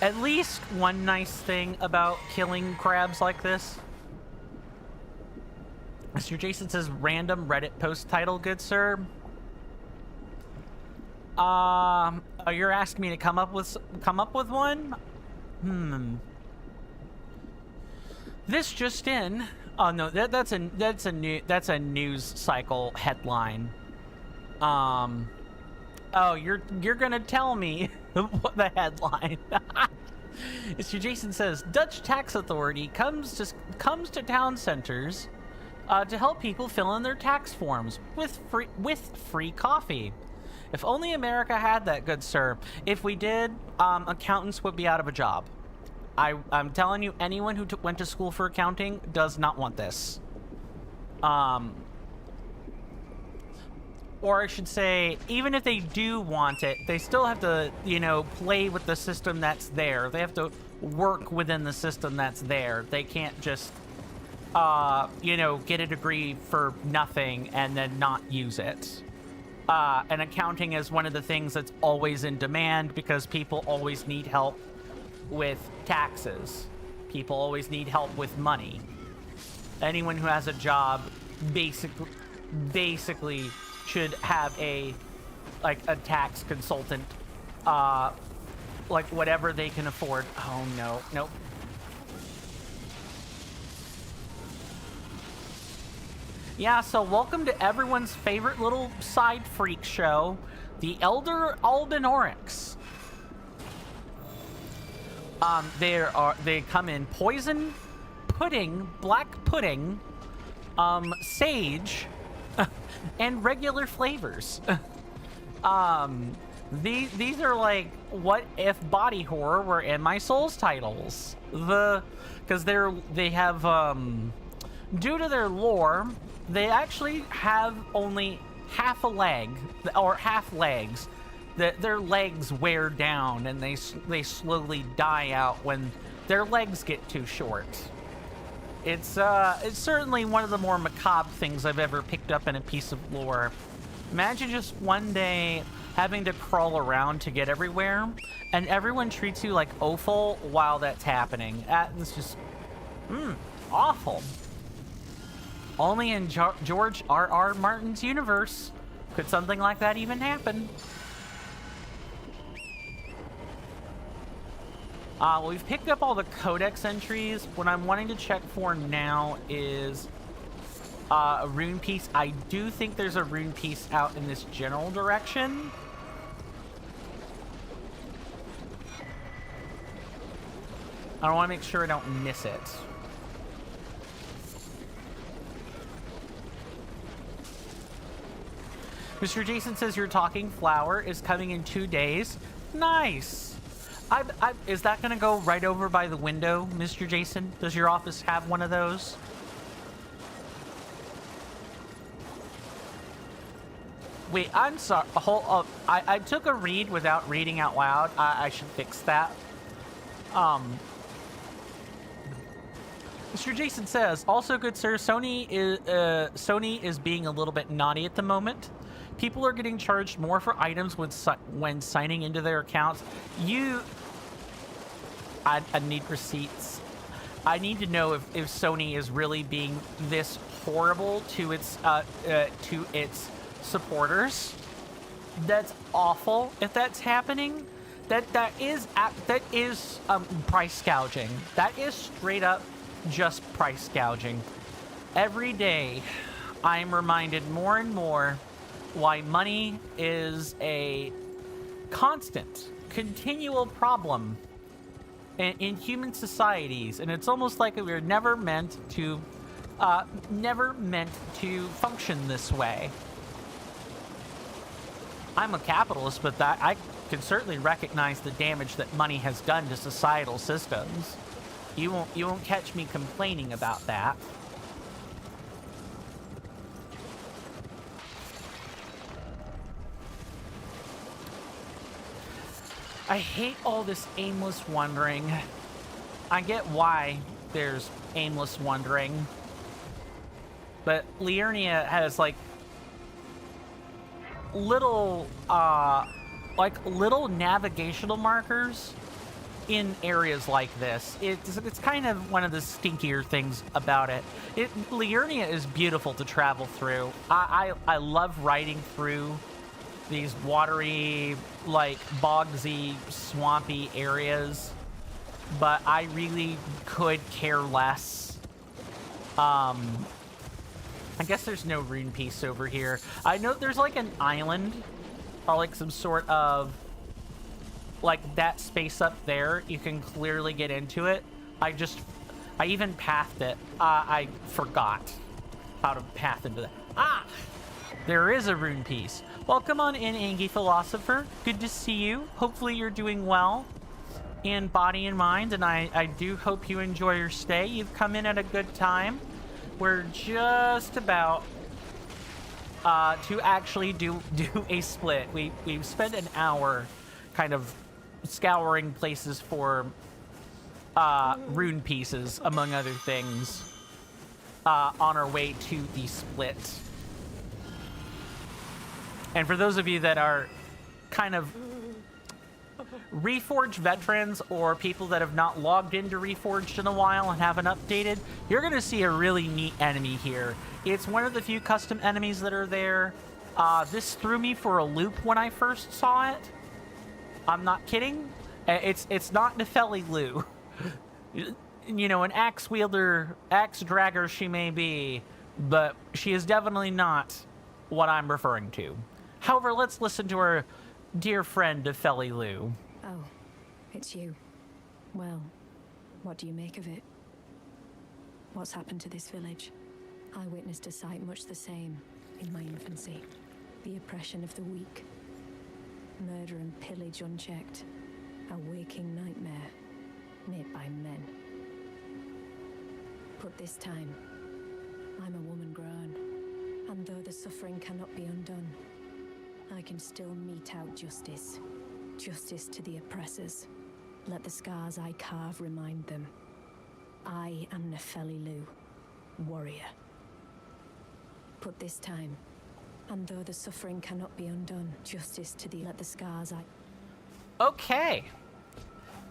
At least one nice thing about killing crabs like this. Mr. Jason says, random Reddit post title, good sir. You're asking me to come up with one? This just in. Oh no, that's a news cycle headline. Oh, you're gonna tell me what the headline. Mr. Jason says, Dutch tax authority comes to town centers to help people fill in their tax forms with free coffee. If only America had that, good sir. If we did, accountants would be out of a job. I'm telling you, anyone who went to school for accounting does not want this. Or I should say, even if they do want it, they still have to, you know, play with the system that's there. They have to work within the system that's there. They can't just you know, get a degree for nothing and then not use it. And accounting is one of the things that's always in demand because people always need help with taxes. People always need help with money. Anyone who has a job basically should have a tax consultant, like whatever they can afford. Oh no, nope. Yeah, so welcome to everyone's favorite little side freak show, the Elder Albinaurix. They come in poison, pudding, black pudding, sage, and regular flavors. These are like what if body horror were in my Souls titles. Because they have due to their lore, they actually have only half a leg or half legs. Their legs wear down and they slowly die out when their legs get too short. It's certainly one of the more macabre things I've ever picked up in a piece of lore. Imagine just one day having to crawl around to get everywhere, and everyone treats you like offal while that's happening. That's just awful. Only in George R.R. Martin's universe could something like that even happen. We've picked up all the codex entries. What I'm wanting to check for now is a rune piece. I do think there's a rune piece out in this general direction. I want to make sure I don't miss it. Mr. Jason says your talking flower is coming in 2 days. Nice. Is that going to go right over by the window, Mr. Jason? Does your office have one of those? Wait, I'm sorry. Hold up. I took a read without reading out loud. I should fix that. Mr. Jason says, also good sir, Sony is being a little bit naughty at the moment. People are getting charged more for items when signing into their accounts. I need receipts. I need to know if Sony is really being this horrible to its supporters. That's awful. If that's happening, that is price gouging. That is straight up just price gouging. Every day, I am reminded more and more why money is a constant, continual problem in human societies, and it's almost like we're never meant to function this way. I'm a capitalist, but that I can certainly recognize the damage that money has done to societal systems. You won't catch me complaining about that. I hate all this aimless wandering. I get why there's aimless wandering, but Liurnia has like little navigational markers in areas like this. It's kind of one of the stinkier things about it. Liurnia is beautiful to travel through. I love riding through these watery, like bogsy, swampy areas, but I really could care less. I guess there's no rune piece over here. I know there's like an island or like some sort of like that space up there. You can clearly get into it. I even pathed it. I forgot how to path into that. There is a rune piece. Welcome on in, Angie Philosopher. Good to see you. Hopefully you're doing well in body and mind, and I do hope you enjoy your stay. You've come in at a good time. We're just about to actually do a split. We've spent an hour kind of scouring places for rune pieces, among other things. on our way to the split. And for those of you that are kind of Reforged veterans or people that have not logged into Reforged in a while and haven't updated, you're going to see a really neat enemy here. It's one of the few custom enemies that are there. This threw me for a loop when I first saw it. I'm not kidding. It's not Nepheli Lou. You know, an axe wielder, axe dragger she may be, but she is definitely not what I'm referring to. However, let's listen to our dear friend Nepheli Lou. Oh, it's you. Well, what do you make of it? What's happened to this village? I witnessed a sight much the same in my infancy. The oppression of the weak. Murder and pillage unchecked. A waking nightmare made by men. But this time, I'm a woman grown, and though the suffering cannot be undone, I can still mete out justice. Justice to the oppressors. Let the scars I carve remind them. I am Nepheli Lou, warrior. But this time, and though the suffering cannot be undone, justice to the... Let the scars I... Okay.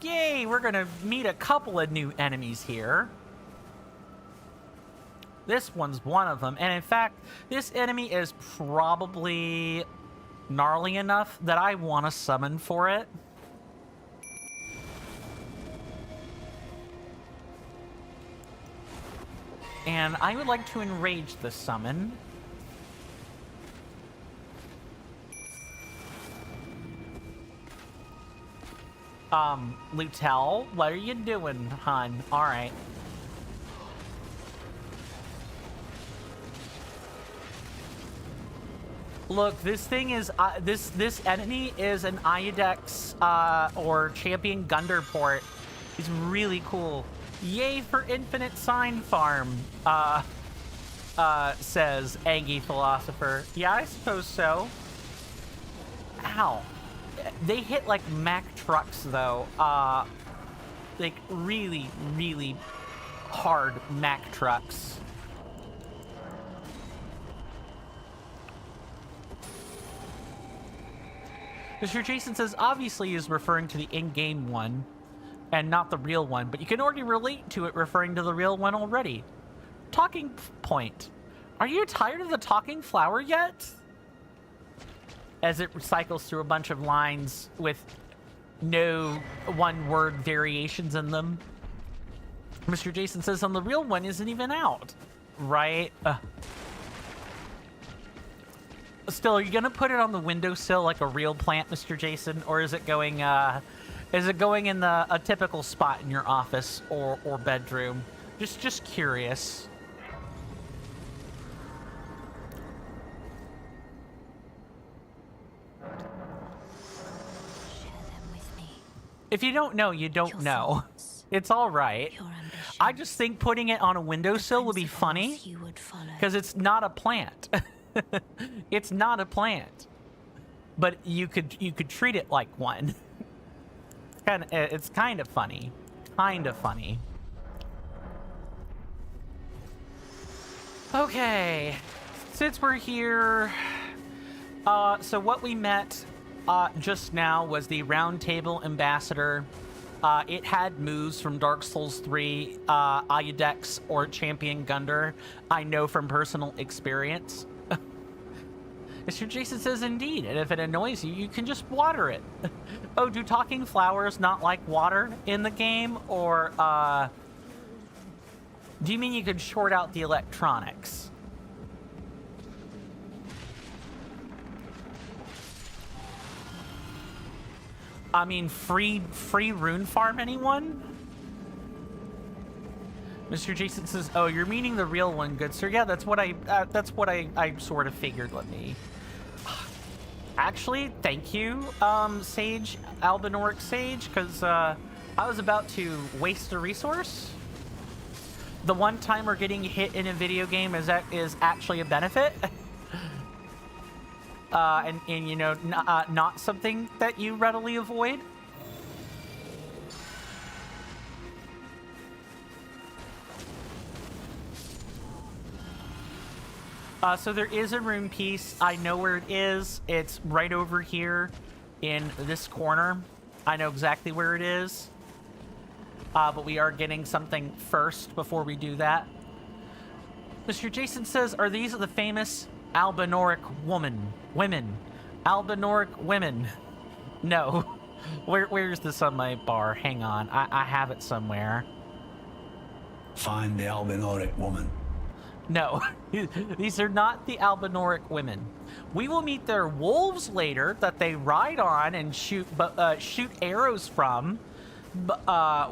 Yay, we're gonna meet a couple of new enemies here. This one's one of them, and in fact, this enemy is probably gnarly enough that I want to summon for it. And I would like to enrage the summon. Lutel, what are you doing, hon? Alright. Look, this thing is, this enemy is an Iodex, or Champion Gunder port. It's really cool. Yay for Infinite Sign Farm, says Angie Philosopher. Yeah, I suppose so. Ow. They hit like Mack trucks, though. Like, really, really hard Mack trucks. Mr. Jason says, obviously is referring to the in-game one and not the real one, but you can already relate to it referring to the real one already. Talking point. Are you tired of the talking flower yet? As it cycles through a bunch of lines with no one-word variations in them. Mr. Jason says, on the real one isn't even out. Right? Still, are you gonna put it on the windowsill like a real plant, Mr. Jason, or is it going in a typical spot in your office or bedroom? Just curious. If you don't know, you don't know. It's all right. I just think putting it on a windowsill would be funny because it's not a plant. It's not a plant, but you could treat it like one. It's kind of funny, Okay, since we're here, so what we met just now was the Round Table Ambassador. It had moves from Dark Souls 3, Iodex, or Champion Gunder. I know from personal experience. Mr. Jason says, indeed, and if it annoys you, you can just water it. Oh, do talking flowers not like water in the game? Or, do you mean you could short out the electronics? I mean, free rune farm, anyone? Mr. Jason says, oh, you're meaning the real one, good sir. Yeah, that's what I sort of figured. Let me... Actually, thank you, Sage, Albinoric Sage, because I was about to waste a resource. The one time we're getting hit in a video game is actually a benefit. And you know, not something that you readily avoid. So there is a rune piece. I know where it is. It's right over here in this corner. I know exactly where it is. But we are getting something first before we do that. Mr. Jason says, are these the famous Albinoric women? Albinoric women. No. Where's this on my bar? Hang on. I have it somewhere. Find the Albinoric woman. No. These are not the Albinoric women. We will meet their wolves later that they ride on and shoot arrows from.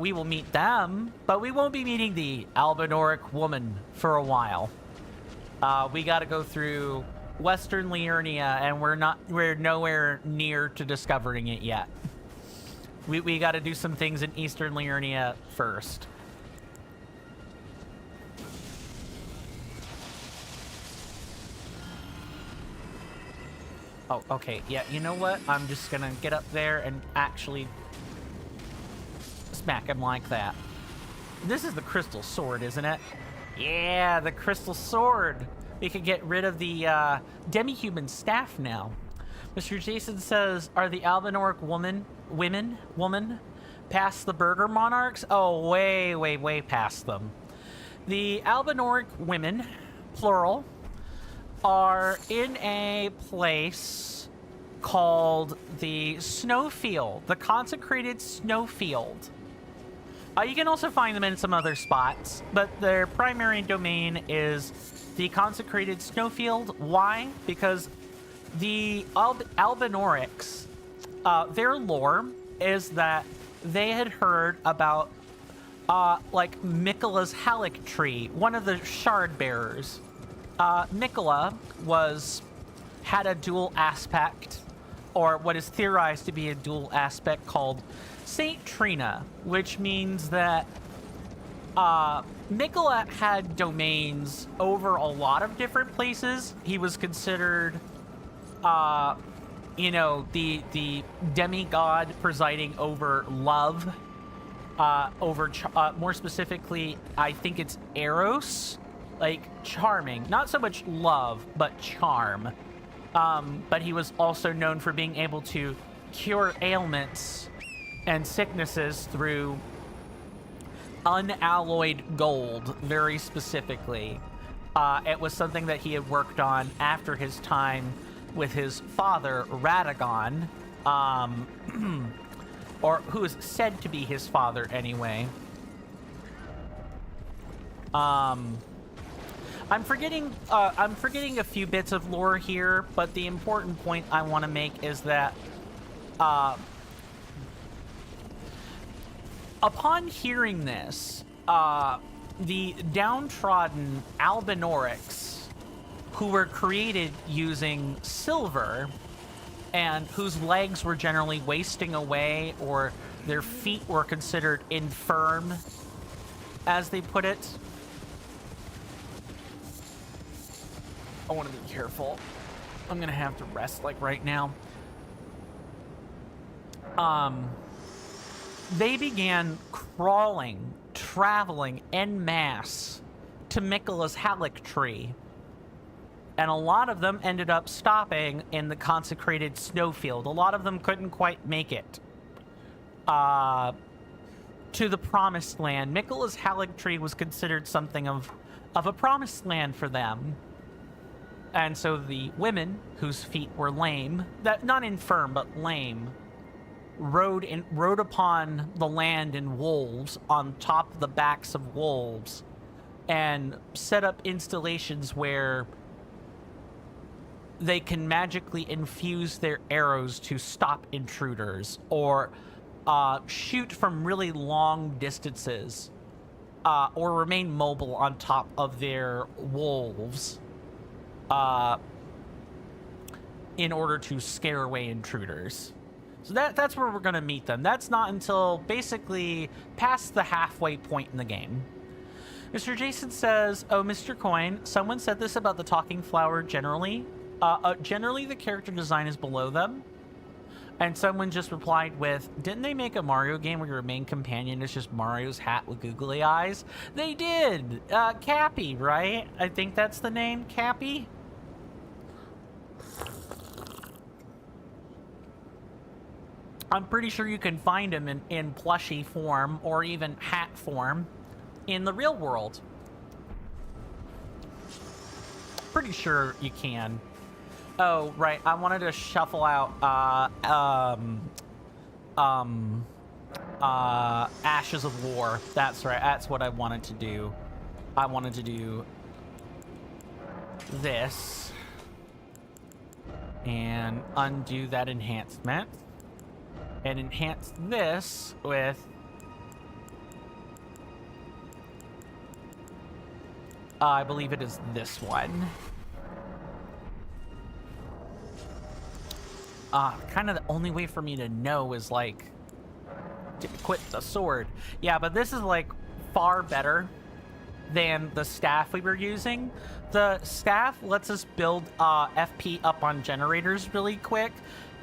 We will meet them, but we won't be meeting the Albinoric woman for a while. We got to go through Western Liurnia, and we're nowhere near to discovering it yet. We got to do some things in Eastern Liurnia first. Oh, okay. Yeah, you know what? I'm just gonna get up there and actually smack him like that. This is the crystal sword, isn't it? Yeah, the crystal sword. We can get rid of the demi-human staff now. Mr. Jason says, are the Albinoric woman past the Burger Monarchs? Oh, way past them. The Albinoric women, plural, are in a place called the Snowfield, the consecrated Snowfield. You can also find them in some other spots, but their primary domain is the consecrated Snowfield. Why? Because the Albinorics, their lore is that they had heard about like Miquella's Halleck tree, one of the shard bearers. Miquella had a dual aspect, or what is theorized to be a dual aspect called Saint Trina, which means that Miquella had domains over a lot of different places. He was considered, you know, the demigod presiding over love, more specifically, I think it's Eros, like charming. Not so much love, but charm. But he was also known for being able to cure ailments and sicknesses through unalloyed gold, very specifically. It was something that he had worked on after his time with his father, Radagon, or who is said to be his father anyway. I'm forgetting a few bits of lore here, but the important point I want to make is that upon hearing this, the downtrodden Albinorics, who were created using silver and whose legs were generally wasting away or their feet were considered infirm, as they put it. I want to be careful. I'm gonna have to rest like right now. They began traveling en masse to Miquella's Halleck tree. And a lot of them ended up stopping in the consecrated Snowfield. A lot of them couldn't quite make it to the promised land. Miquella's Halleck tree was considered something of a promised land for them. And so the women, whose feet were lame, that not infirm, but lame, rode upon the land in wolves, on top of the backs of wolves, and set up installations where they can magically infuse their arrows to stop intruders, or shoot from really long distances, or remain mobile on top of their wolves, in order to scare away intruders. So that's where we're going to meet them. That's not until basically past the halfway point in the game. Mr. Jason says, oh, Mr. Coin, someone said this about the talking flower generally. Generally, the character design is below them. And someone just replied with, didn't they make a Mario game where your main companion is just Mario's hat with googly eyes? They did! Cappy, right? I think that's the name, Cappy? I'm pretty sure you can find them in plushie form or even hat form in the real world. Pretty sure you can. Oh, right. I wanted to shuffle out Ashes of War. That's right. That's what I wanted to do. I wanted to do this and undo that enhancement and enhance this with I believe it is this one. Kind of the only way for me to know is like to equip the sword. Yeah, but this is like far better than the staff we were using. The staff lets us build FP up on generators really quick.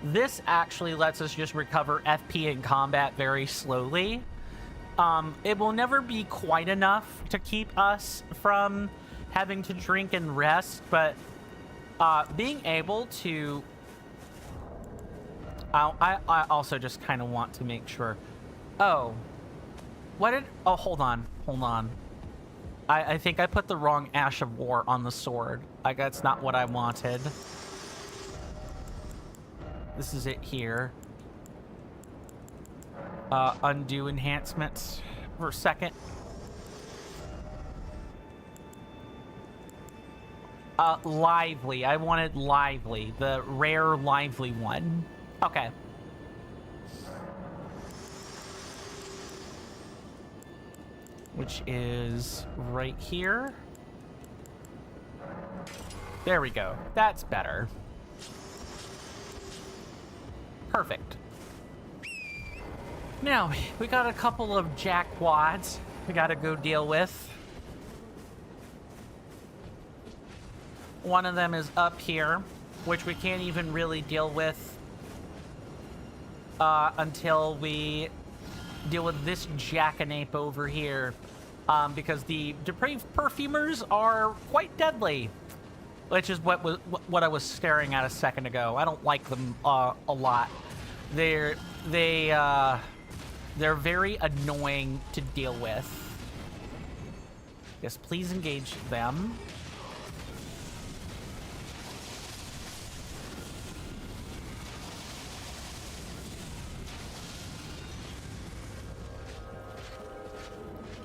This actually lets us just recover FP in combat very slowly. It will never be quite enough to keep us from having to drink and rest, but being able to... I also just kind of want to make sure... Oh. What did... Oh, hold on. Hold on. I think I put the wrong Ash of War on the sword. That's not what I wanted. This is it here. Undo enhancements for a second. Lively. I wanted lively. The rare lively one. Okay. Which is right here. There we go. That's better. Perfect. Now, we got a couple of jackwads we gotta go deal with. One of them is up here, which we can't even really deal with until we deal with this jackanape over here, because the depraved perfumers are quite deadly, which is what I was staring at a second ago. I don't like them a lot. They're very annoying to deal with. Yes, please engage them.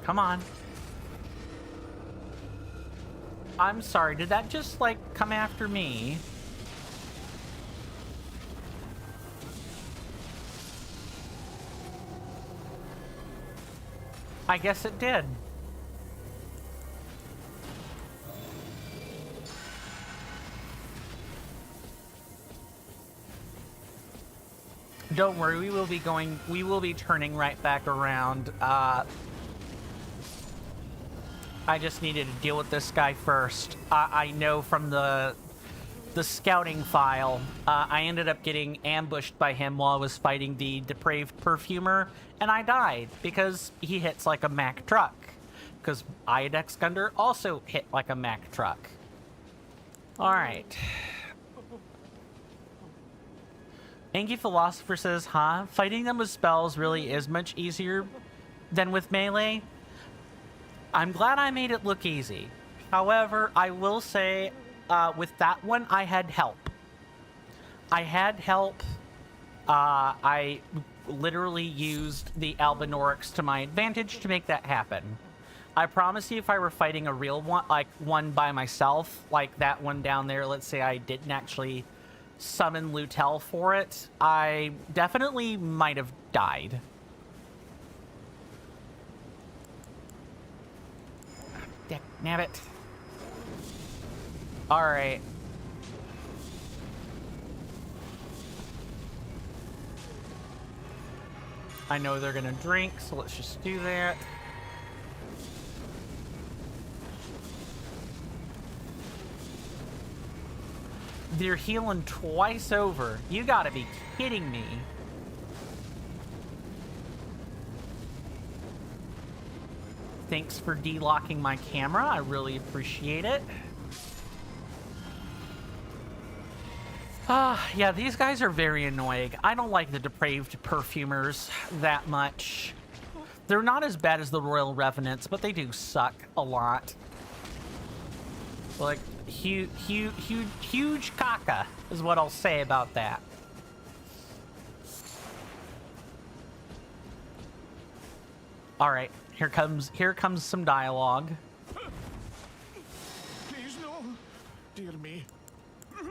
Come on. I'm sorry, did that just, like, come after me? I guess it did. Don't worry, we will be turning right back around. I just needed to deal with this guy first. I know from the scouting file, I ended up getting ambushed by him while I was fighting the depraved perfumer, and I died because he hits like a Mack truck. Because Iodex Gunder also hit like a Mack truck. Alright. Angie Philosopher says, huh? Fighting them with spells really is much easier than with melee. I'm glad I made it look easy. However, I will say, with that one, I had help. I literally used the Albinorics to my advantage to make that happen. I promise you, if I were fighting a real one, like one by myself, like that one down there, let's say I didn't actually summon Lutel for it, I definitely might have died. Nabbit. Alright. I know they're gonna drink, so let's just do that. They're healing twice over. You gotta be kidding me. Thanks for delocking my camera. I really appreciate it. Yeah, these guys are very annoying. I don't like the depraved perfumers that much. They're not as bad as the Royal Revenants, but they do suck a lot. Like, huge caca is what I'll say about that. All right, here comes some dialogue. Please no, dear me. I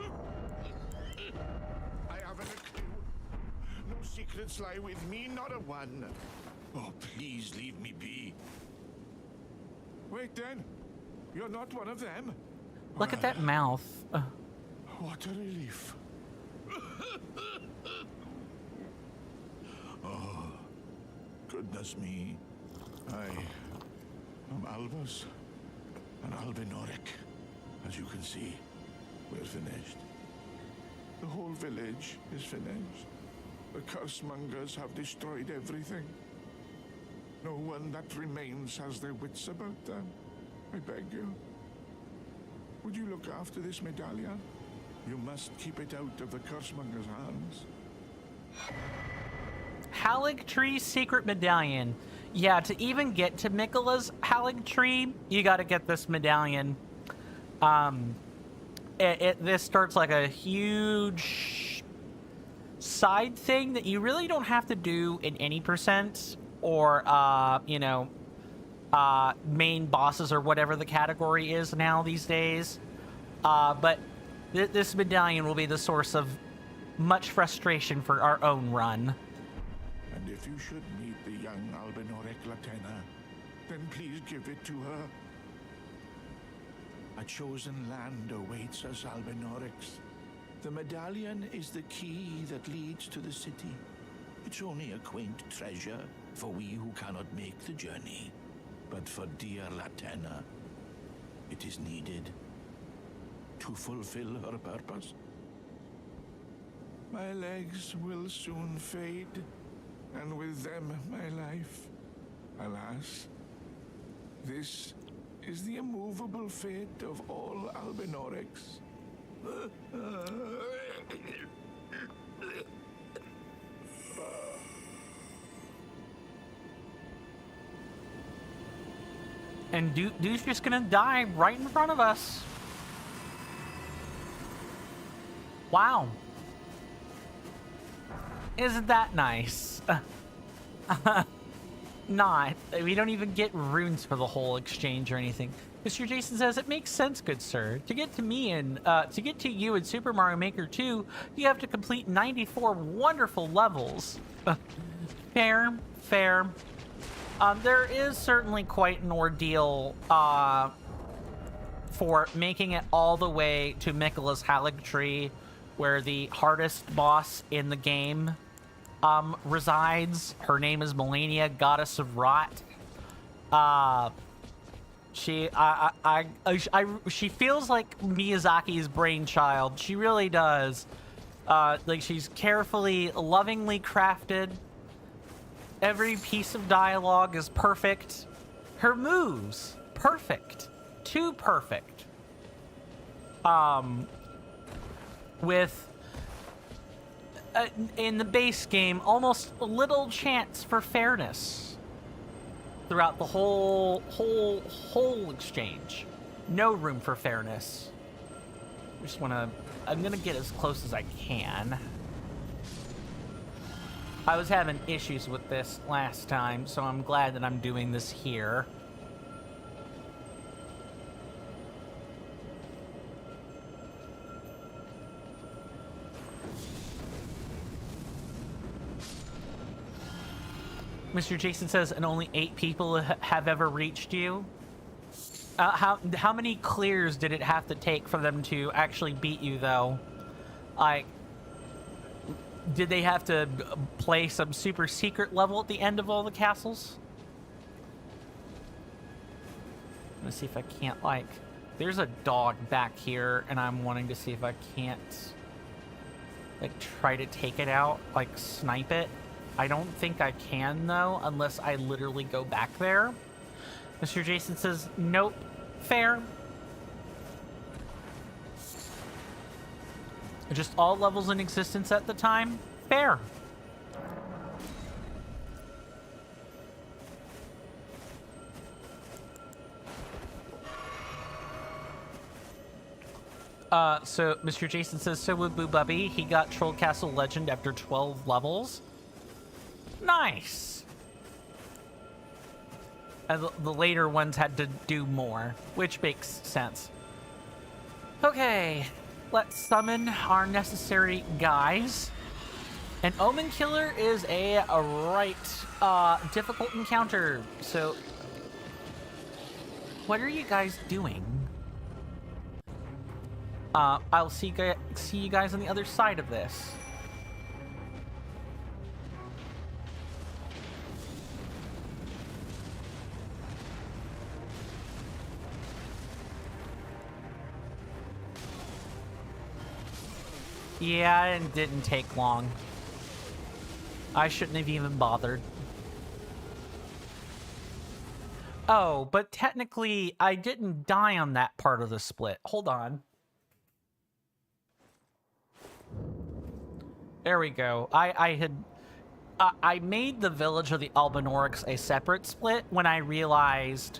haven't a clue. No secrets lie with me, not a one. Oh, please leave me be. Wait then, you're not one of them. Look at that mouth. What a relief. Oh, goodness me. I am Albus and Albinoric. As you can see, we're finished. The whole village is finished. The cursemongers have destroyed everything. No one that remains has their wits about them. I beg you. Would you look after this medallion? You must keep it out of the cursemongers' hands. Haligtree Secret Medallion. Yeah, to even get to Miquella's Haligtree, you got to get this medallion. This starts like a huge side thing that you really don't have to do in any percent or, you know, main bosses or whatever the category is now these days. But this medallion will be the source of much frustration for our own run. And if you should meet the young Albinoric Latena, then please give it to her. A chosen land awaits us, Albinorics. The medallion is the key that leads to the city. It's only a quaint treasure for we who cannot make the journey. But for dear Latena, it is needed to fulfill her purpose. My legs will soon fade, and with them my life. Alas, this is the immovable fate of all Albinorics. And dude's just gonna die right in front of us. Wow. Isn't that nice? Not. We don't even get runes for the whole exchange or anything. Mr. Jason says, it makes sense, good sir. To get to me and to get to you in Super Mario Maker 2, you have to complete 94 wonderful levels. Fair, fair. There is certainly quite an ordeal for making it all the way to Miquella's Haligtree, where the hardest boss in the game resides. Her name is Melania, Goddess of Rot. She feels like Miyazaki's brainchild. She really does. Like, she's carefully, lovingly crafted. Every piece of dialogue is perfect. Her moves, perfect. Too perfect. With in the base game, almost little chance for fairness throughout the whole exchange. No room for fairness. I'm gonna get as close as I can. I was having issues with this last time, so I'm glad that I'm doing this here. Mr. Jason says, and only 8 people have ever reached you. How many clears did it have to take for them to actually beat you, though? Like, did they have to play some super secret level at the end of all the castles? Let's see if I can't, like... There's a dog back here, and I'm wanting to see if I can't, like, try to take it out, like, snipe it. I don't think I can, though, unless I literally go back there. Mr. Jason says, nope. Fair. Just all levels in existence at the time? Fair. So Mr. Jason says, so would Boo Bubby. He got Troll Castle Legend after 12 levels. Nice. And the later ones had to do more, which makes sense. Okay, let's summon our necessary guys. An Omen Killer is a right difficult encounter. So, what are you guys doing? I'll see you guys on the other side of this. Yeah, it didn't take long. I shouldn't have even bothered. Oh, but technically, I didn't die on that part of the split. Hold on. There we go. I made the village of the Albinaurics a separate split when I realized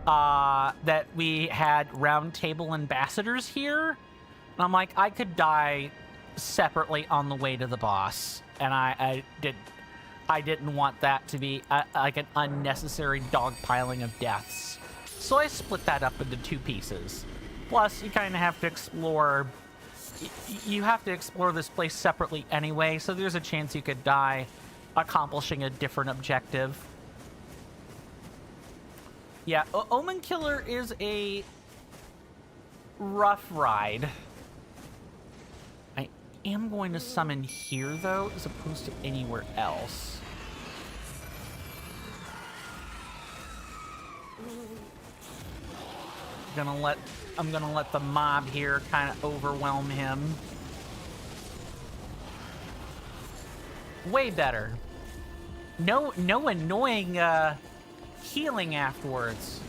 that we had round table ambassadors here. And I'm like, I could die separately on the way to the boss, and I didn't want that to be like an unnecessary dogpiling of deaths. So I split that up into 2 pieces. Plus, you kind of have to explore. You have to explore this place separately anyway, so there's a chance you could die accomplishing a different objective. Yeah, Omen Killer is a rough ride. I am going to summon here, though, as opposed to anywhere else. I'm gonna let the mob here kind of overwhelm him. Way better. No annoying healing afterwards.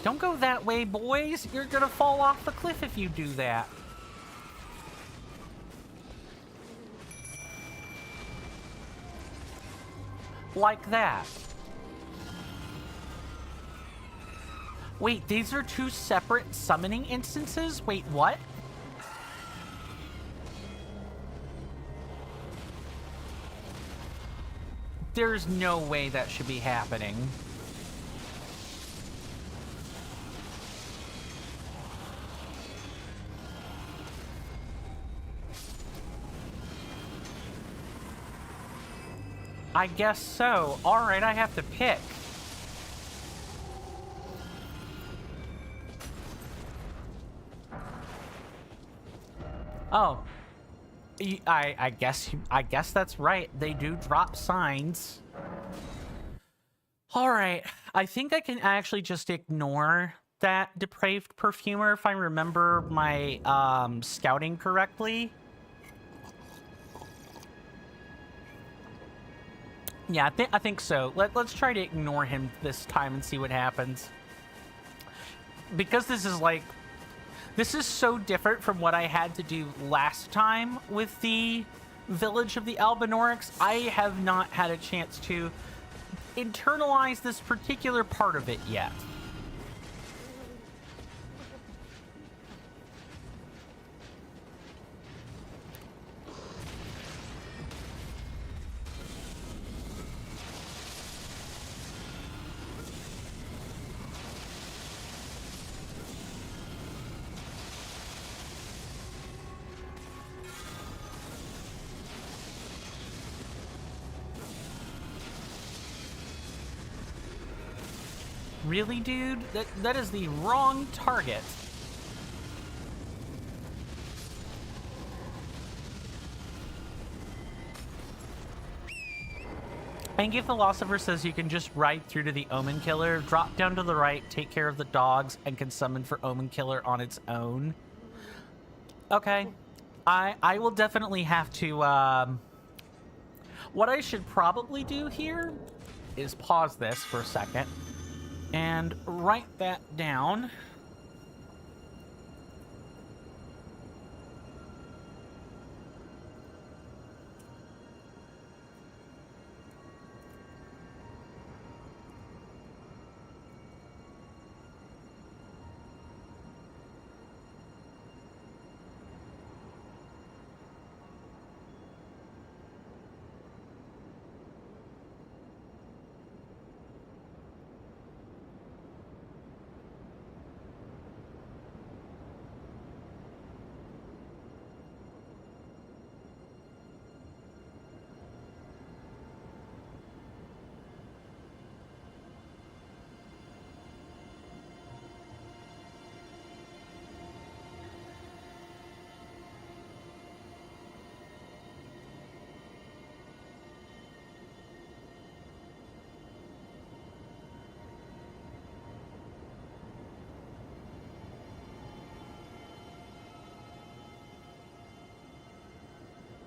Don't go that way, boys. You're gonna fall off the cliff if you do that. Like that. Wait, these are 2 separate summoning instances? Wait, what? There's no way that should be happening. I guess so. Alright, I have to pick. Oh. I guess that's right. They do drop signs. Alright. I think I can actually just ignore that depraved perfumer if I remember my scouting correctly. Yeah, I think so. Let's try to ignore him this time and see what happens. Because this is so different from what I had to do last time with the village of the Albinaurics. I have not had a chance to internalize this particular part of it yet. Really, dude? That is the wrong target. And Give the Philosopher says you can just ride through to the Omen Killer, drop down to the right, take care of the dogs, and can summon for Omen Killer on its own. Okay. I will definitely have to, What I should probably do here is pause this for a second and write that down.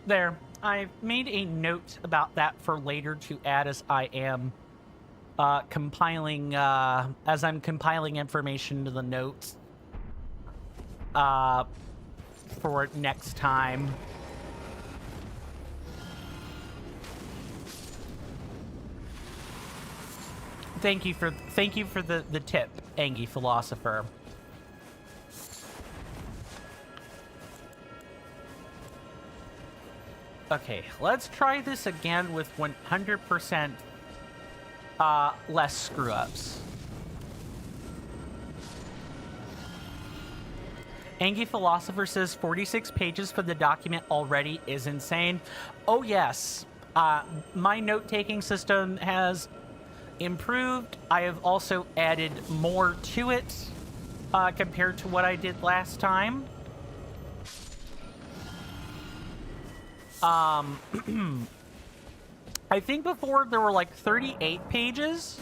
There. I've made a note about that for later to add as I am compiling, as I'm compiling information to the notes for next time. Thank you for the tip, Angie Philosopher. Okay, let's try this again with 100% less screw-ups. Angie Philosopher says 46 pages for the document already is insane. Oh yes, my note-taking system has improved. I have also added more to it compared to what I did last time. I think before there were like 38 pages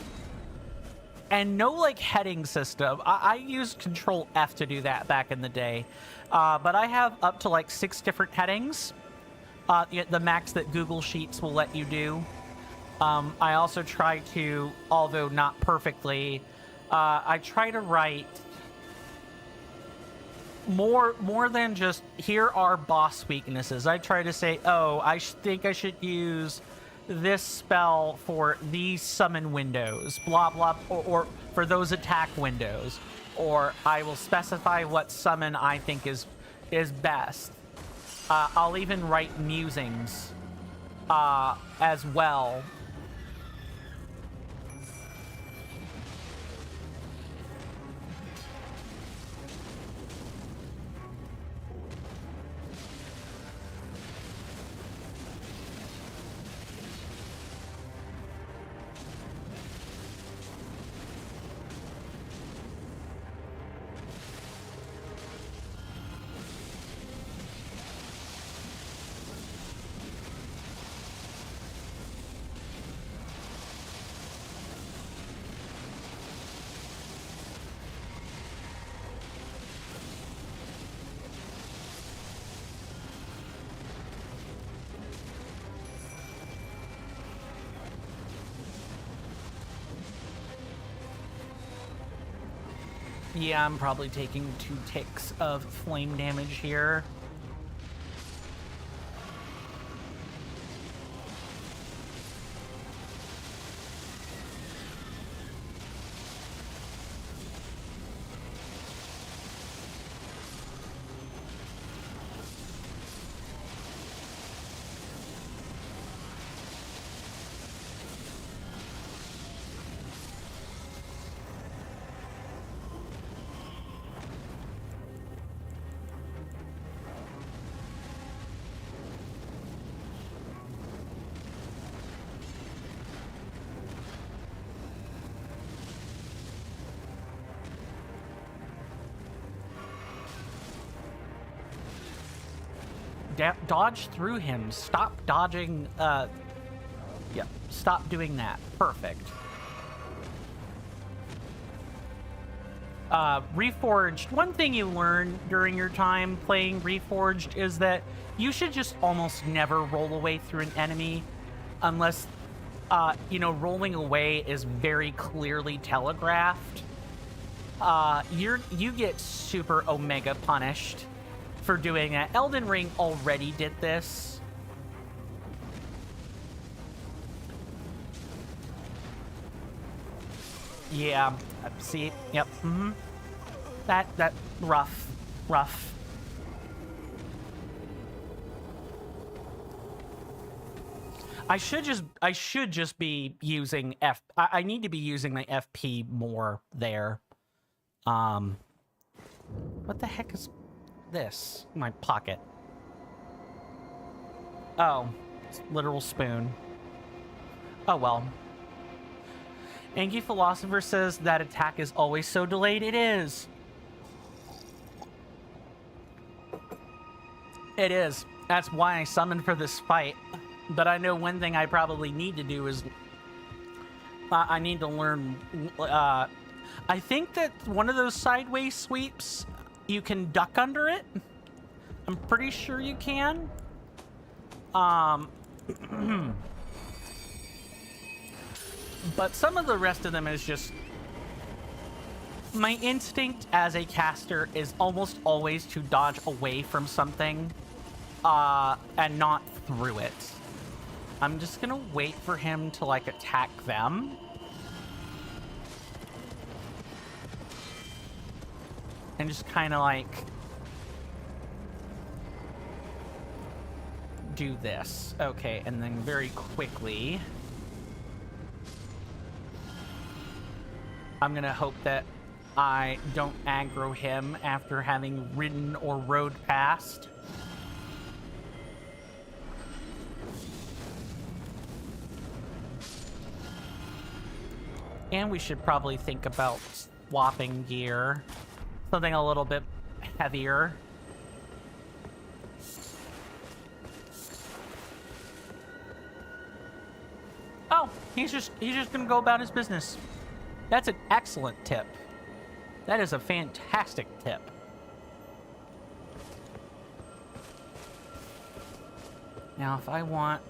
and no like heading system. I used Control F to do that back in the day. But I have up to like 6 different headings. The max that Google Sheets will let you do. I also try to, although not perfectly, I try to write more than just here are boss weaknesses. I try to say, oh, I think I should use this spell for these summon windows, blah blah, or for those attack windows, or I will specify what summon I think is best. I'll even write musings as well. Yeah, I'm probably taking 2 ticks of flame damage here. Dodge through him. Stop dodging. Yeah, stop doing that. Perfect. Reforged. One thing you learn during your time playing Reforged is that you should just almost never roll away through an enemy. unless, you know, rolling away is very clearly telegraphed, you get super omega punished for doing it. Elden Ring already did this. Yeah, see, yep, that rough. I should just be using I need to be using the FP more there. What the heck is this in my pocket? Oh, it's literal spoon. Oh well. Angie Philosopher says that attack is always so delayed. It is. It is. That's why I summoned for this fight. But I know one thing I probably need to do is I need to learn. I think that one of those sideways sweeps, you can duck under it. I'm pretty sure you can. But some of the rest of them is just... My instinct as a caster is almost always to dodge away from something and not through it. I'm just gonna wait for him to, like, attack them. And just kind of, like... do this. Okay, and then very quickly... I'm gonna hope that I don't aggro him after having ridden or rode past. And we should probably think about swapping gear. Something a little bit heavier. Oh, he's just gonna go about his business. That's an excellent tip. That is a fantastic tip. Now, if I want...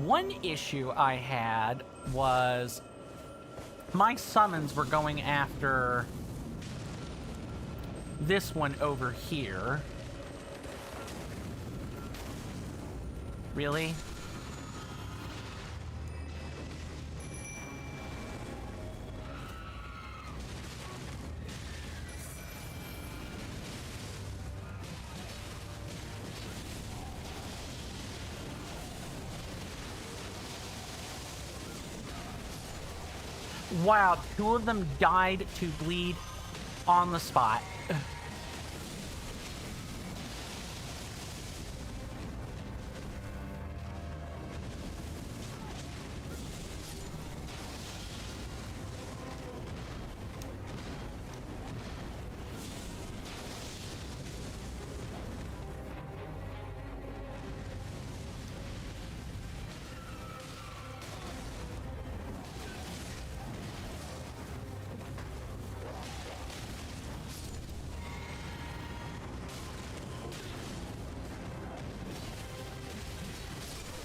One issue I had was my summons were going after this one over here. Really? Wow, 2 of them died to bleed on the spot.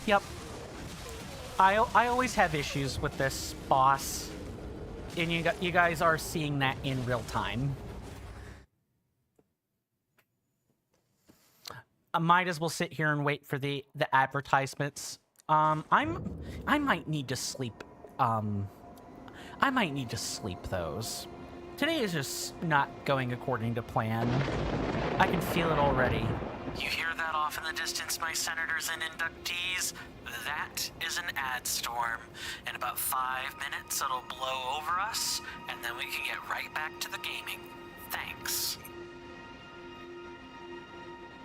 Yep. I always have issues with this boss, and you guys are seeing that in real time. I might as well sit here and wait for the advertisements. I might need to sleep. I might need to sleep those. Today is just not going according to plan. I can feel it already. You hear that off in the distance, my senators and inductees? That is an ad storm. In about 5 minutes, it'll blow over us, and then we can get right back to the gaming. Thanks.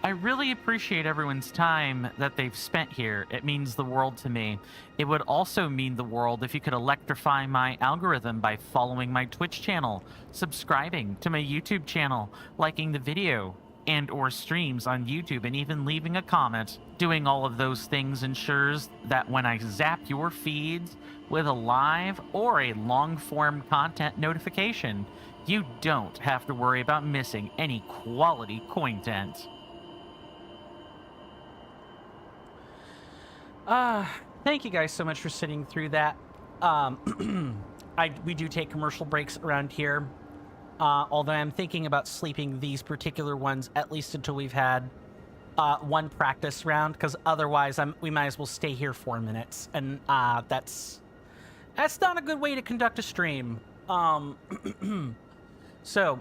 I really appreciate everyone's time that they've spent here. It means the world to me. It would also mean the world if you could electrify my algorithm by following my Twitch channel, subscribing to my YouTube channel, liking the video, and or streams on YouTube, and even leaving a comment. Doing all of those things ensures that when I zap your feeds with a live or a long-form content notification, you don't have to worry about missing any quality content. thank you guys so much for sitting through that. We do take commercial breaks around here. Although I'm thinking about sleeping these particular ones at least until we've had one practice round, because otherwise we might as well stay here 4 minutes, and that's not a good way to conduct a stream. So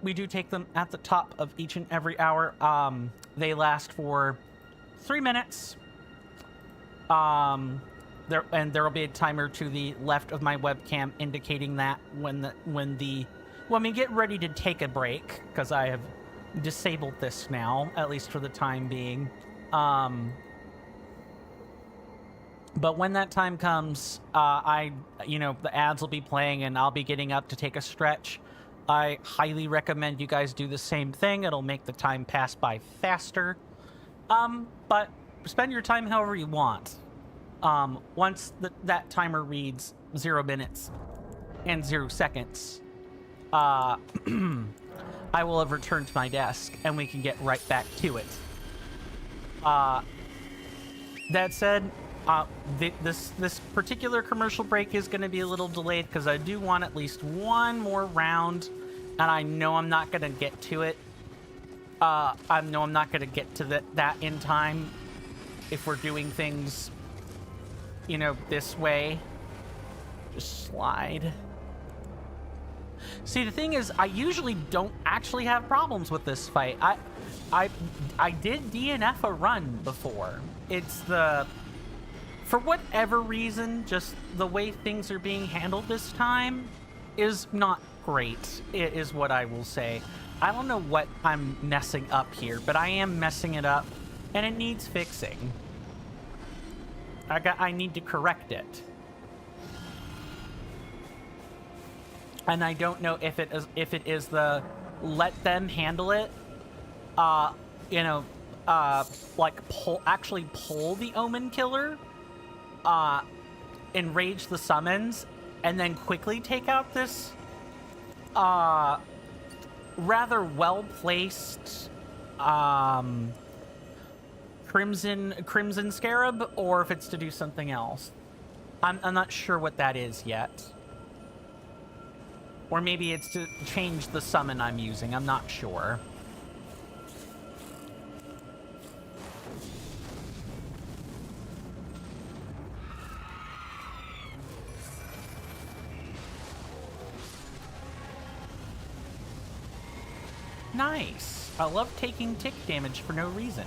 we do take them at the top of each and every hour. They last for 3 minutes. There will be a timer to the left of my webcam indicating that when we get ready to take a break, because I have disabled this now, at least for the time being. But when that time comes, the ads will be playing and I'll be getting up to take a stretch. I highly recommend you guys do the same thing. It'll make the time pass by faster. But spend your time however you want. Once that timer reads 0 minutes and 0 seconds, I will have returned to my desk and we can get right back to it. That said, this particular commercial break is going to be a little delayed because I do want at least one more round, and I know I'm not going to get to it. I know I'm not going to get to that in time if we're doing things, this way. Just slide. See, the thing is, I usually don't actually have problems with this fight. I did DNF a run before. It's for whatever reason, just the way things are being handled this time is not great, it is what I will say. I don't know what I'm messing up here, but I am messing it up, and it needs fixing. I need to correct it. And I don't know if it is the let them handle it, actually pull the Omen Killer, enrage the summons, and then quickly take out this rather well-placed Crimson Scarab, or if it's to do something else. I'm not sure what that is yet. Or maybe it's to change the summon I'm using. I'm not sure. Nice. I love taking tick damage for no reason.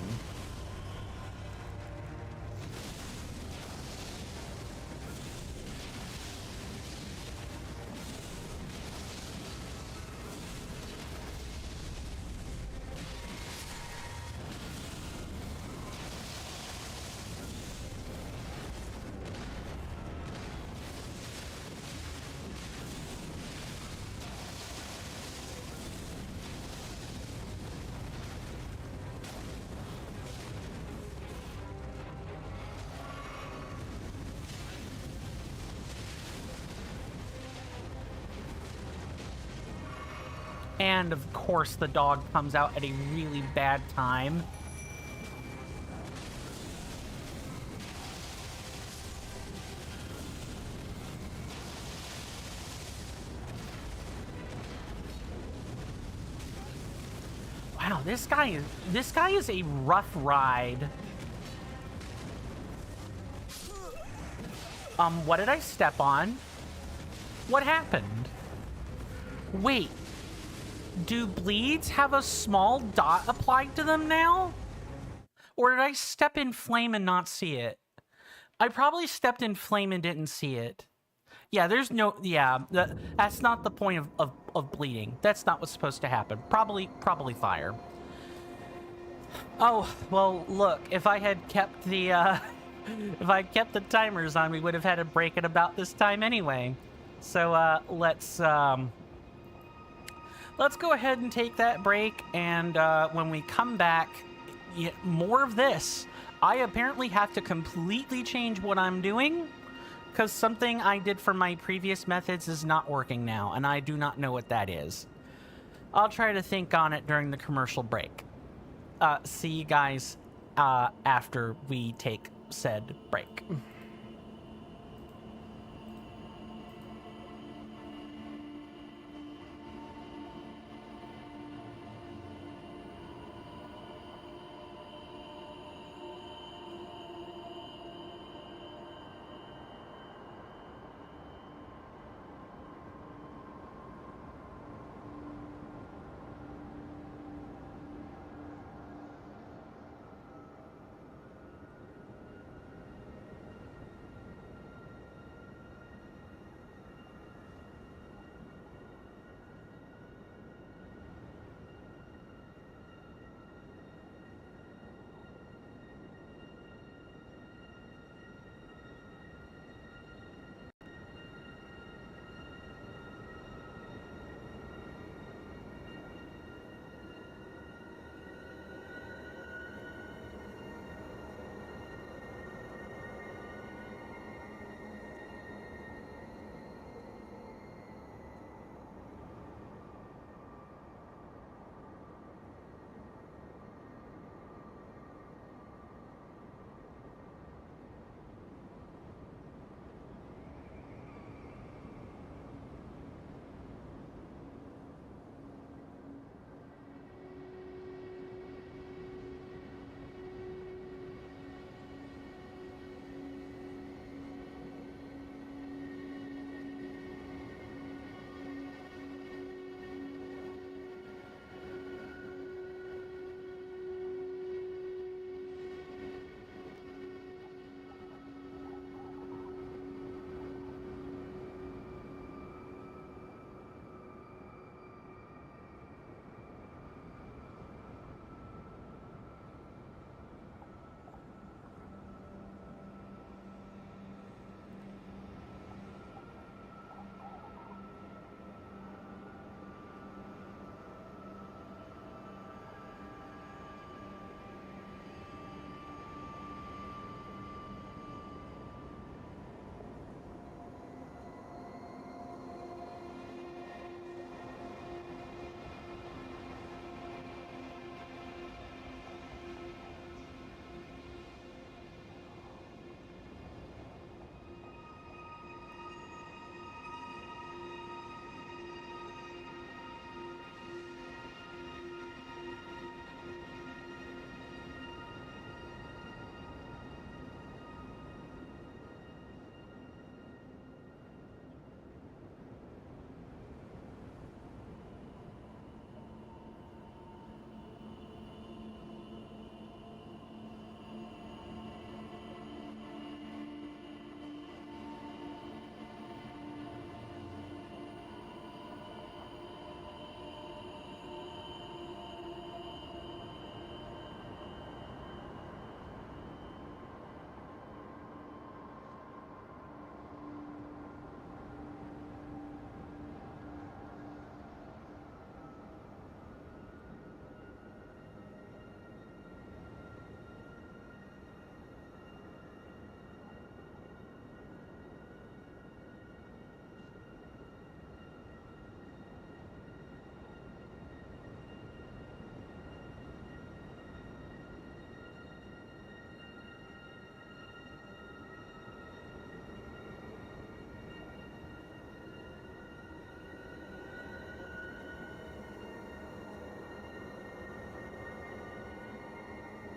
And of course the dog comes out at a really bad time. Wow, this guy is a rough ride. What did I step on? What happened? Wait. Do bleeds have a small dot applied to them now? Or did I step in flame and not see it? I probably stepped in flame and didn't see it. Yeah, there's no... Yeah, that's not the point of bleeding. That's not what's supposed to happen. Probably fire. Oh, well, look. If I had kept the... if I kept the timers on, we would have had a break at about this time anyway. So, let's go ahead and take that break, and when we come back, more of this. I apparently have to completely change what I'm doing, because something I did for my previous methods is not working now, and I do not know what that is. I'll try to think on it during the commercial break. See you guys after we take said break.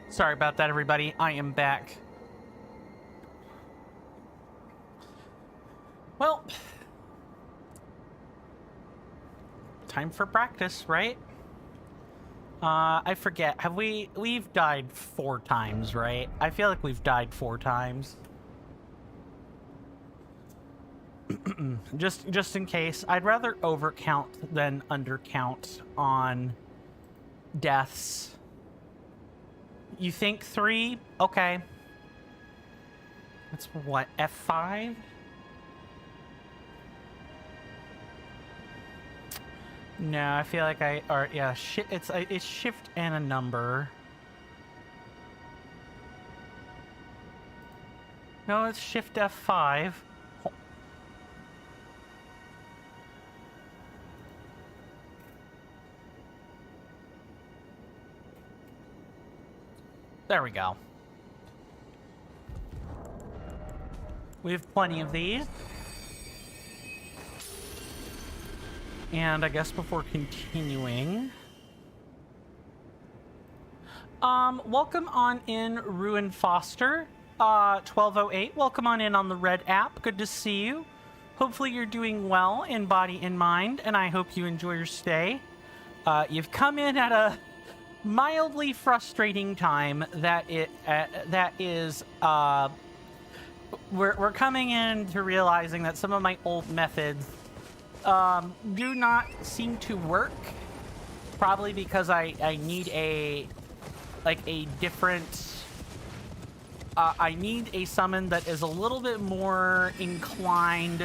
Sorry about that, everybody. I am back. Well, time for practice, right? I forget. We've died 4 times, right? I feel like we've died 4 times. just in case. I'd rather overcount than undercount on deaths. You think 3? Okay. That's what, F5? No, I feel like yeah, it's shift and a number. No, it's shift F5. There we go. We have plenty of these. And I guess before continuing... welcome on in, Ruin Foster. 1208, welcome on in on the Red app. Good to see you. Hopefully you're doing well in body and mind, and I hope you enjoy your stay. You've come in at a mildly frustrating time. We're coming in to realizing that some of my old methods do not seem to work. Probably because I need a different... I need a summon that is a little bit more inclined...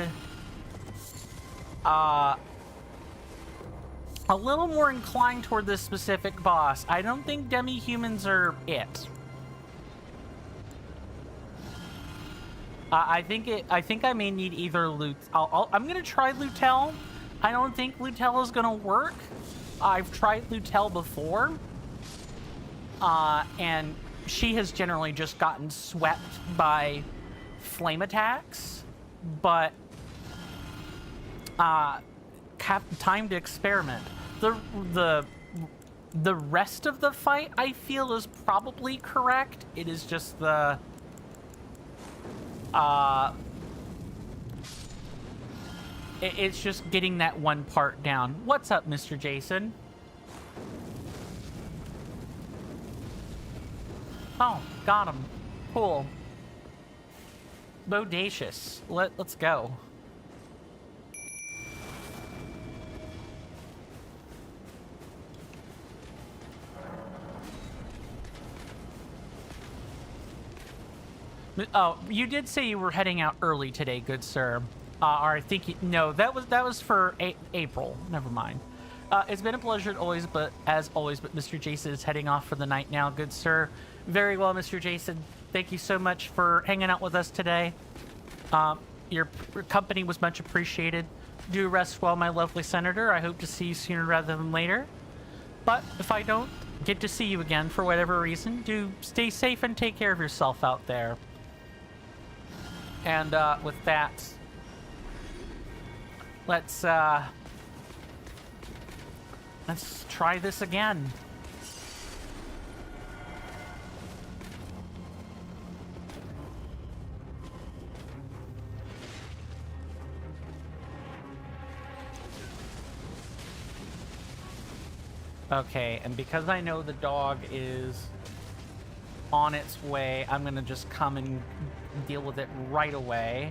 a little more inclined toward this specific boss. I don't think demi-humans are it. I think I may need either I'm gonna try Lutel. I don't think Lutel is gonna work. I've tried Lutel before. And she has generally just gotten swept by flame attacks. But time to experiment. The rest of the fight I feel is probably correct. It is just the it's just getting that one part down. What's up, Mr. Jason? Oh, got him. Cool. Bodacious. Let's go. Oh, you did say you were heading out early today, good sir. Or I think no, that was for April. Never mind. It's been a pleasure as always, but Mr. Jason is heading off for the night now, good sir. Very well, Mr. Jason. Thank you so much for hanging out with us today. Your company was much appreciated. Do rest well, my lovely senator. I hope to see you sooner rather than later. But if I don't get to see you again for whatever reason, do stay safe and take care of yourself out there. And with that, let's try this again. Okay, and because I know the dog is on its way, I'm gonna just come and deal with it right away.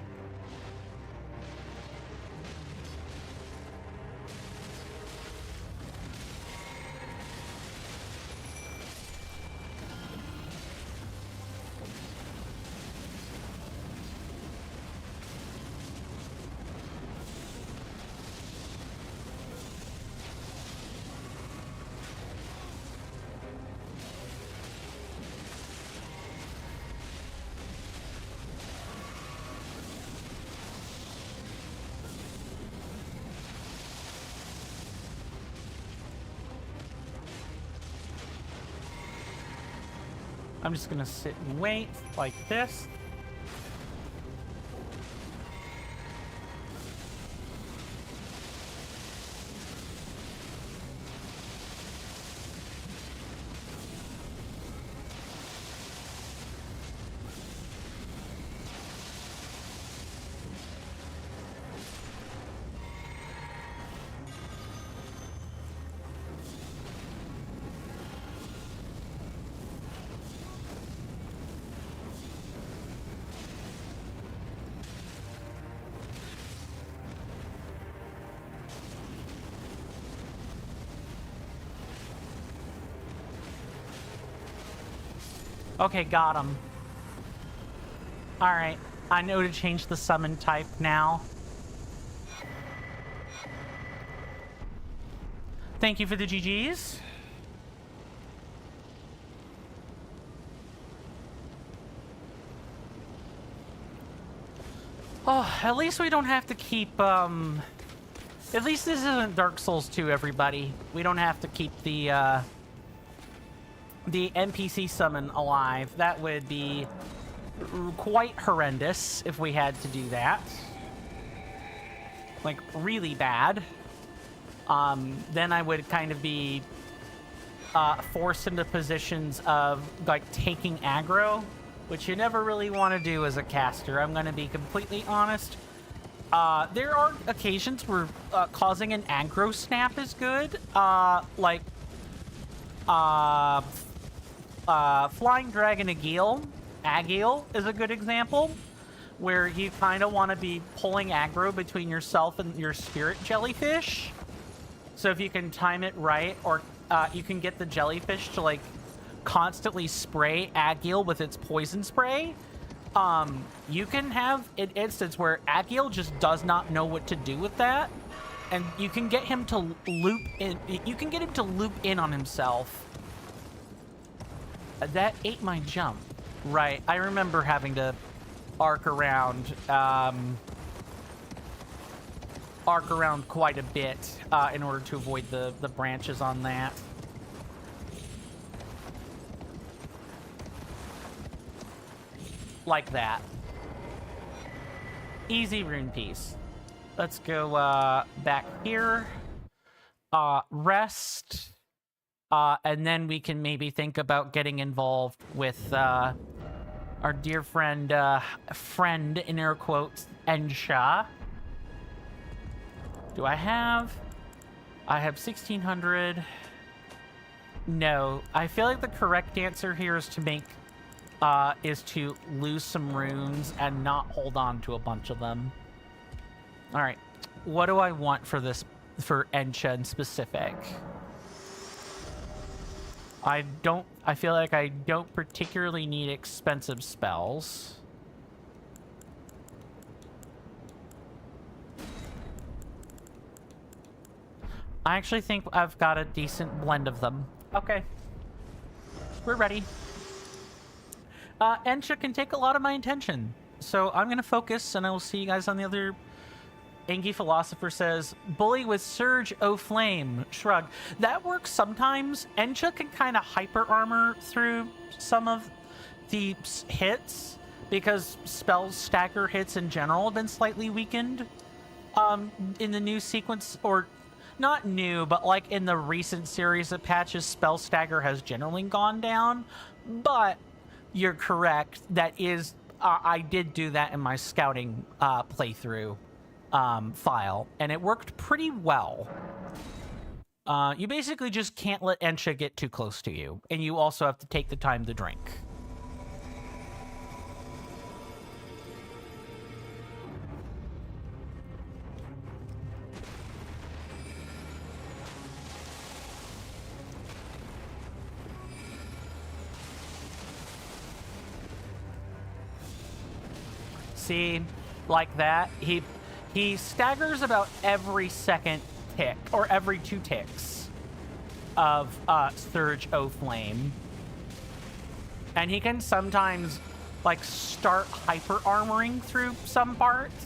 I'm just gonna sit and wait like this. Okay, got him. Alright, I know to change the summon type now. Thank you for the GGs. Oh, at least we don't have to keep, at least this isn't Dark Souls 2, everybody. We don't have to keep the NPC summon alive. That would be quite horrendous if we had to do that. Like, really bad. Then I would kind of be forced into positions of, like, taking aggro, which you never really want to do as a caster. I'm going to be completely honest. There are occasions where causing an aggro snap is good. Like, Flying Dragon Agil is a good example, where you kind of want to be pulling aggro between yourself and your spirit jellyfish. So if you can time it right, or you can get the jellyfish to, like, constantly spray Agil with its poison spray, you can have an instance where Agil just does not know what to do with that, and you can get him to loop in. You can get him to loop in on himself. That ate my jump. Right, I remember having to arc around quite a bit in order to avoid the branches on that. Like that. Easy rune piece. Let's go back here. Rest. And then we can maybe think about getting involved with our dear friend, friend in air quotes, Ensha. Do I have 1600. No, I feel like the correct answer here is to make is to lose some runes and not hold on to a bunch of them. All right, what do I want for this, for Ensha in specific? I feel like I don't particularly need expensive spells. I actually think I've got a decent blend of them. Okay. We're ready. Ensha can take a lot of my attention. So I'm going to focus, and I will see you guys on the other. Angie Philosopher says, bully with Surge O Flame. Shrug. That works sometimes. Ensha can kind of hyper armor through some of the hits, because spell stagger hits in general have been slightly weakened in the new sequence, or not new, but like in the recent series of patches, spell stagger has generally gone down. But you're correct. That is, I did do that in my scouting playthrough file, and it worked pretty well. You basically just can't let Ensha get too close to you, and you also have to take the time to drink. See, like that, he staggers about every second tick, or every 2 ticks of Surge O Flame. And he can sometimes, like, start hyper armoring through some parts.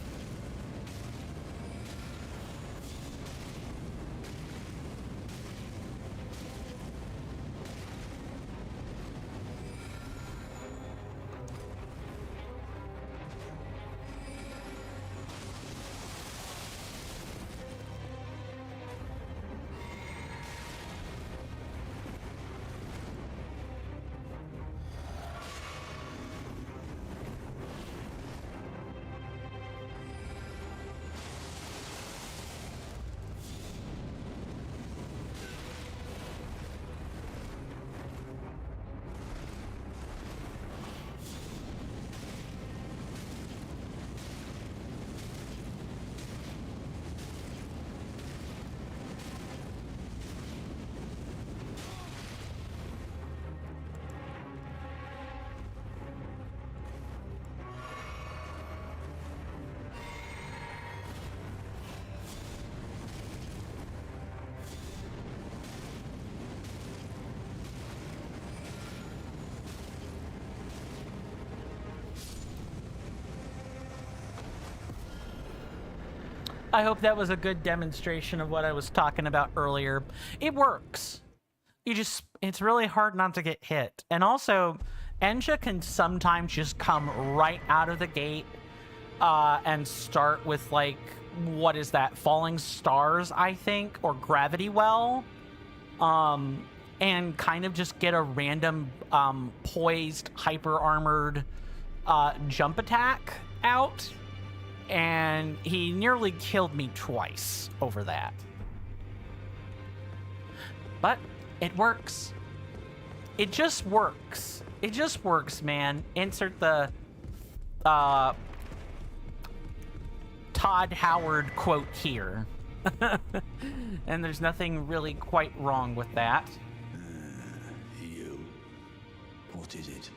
I hope that was a good demonstration of what I was talking about earlier. It works. It's really hard not to get hit. And also, Ensha can sometimes just come right out of the gate and start with, like, what is that? Falling Stars, I think, or Gravity Well. And kind of just get a random poised, hyper-armored jump attack out. And he nearly killed me twice over that. But it works. It just works. It just works, man. Insert the Todd Howard quote here. And there's nothing really quite wrong with that. You. What is it?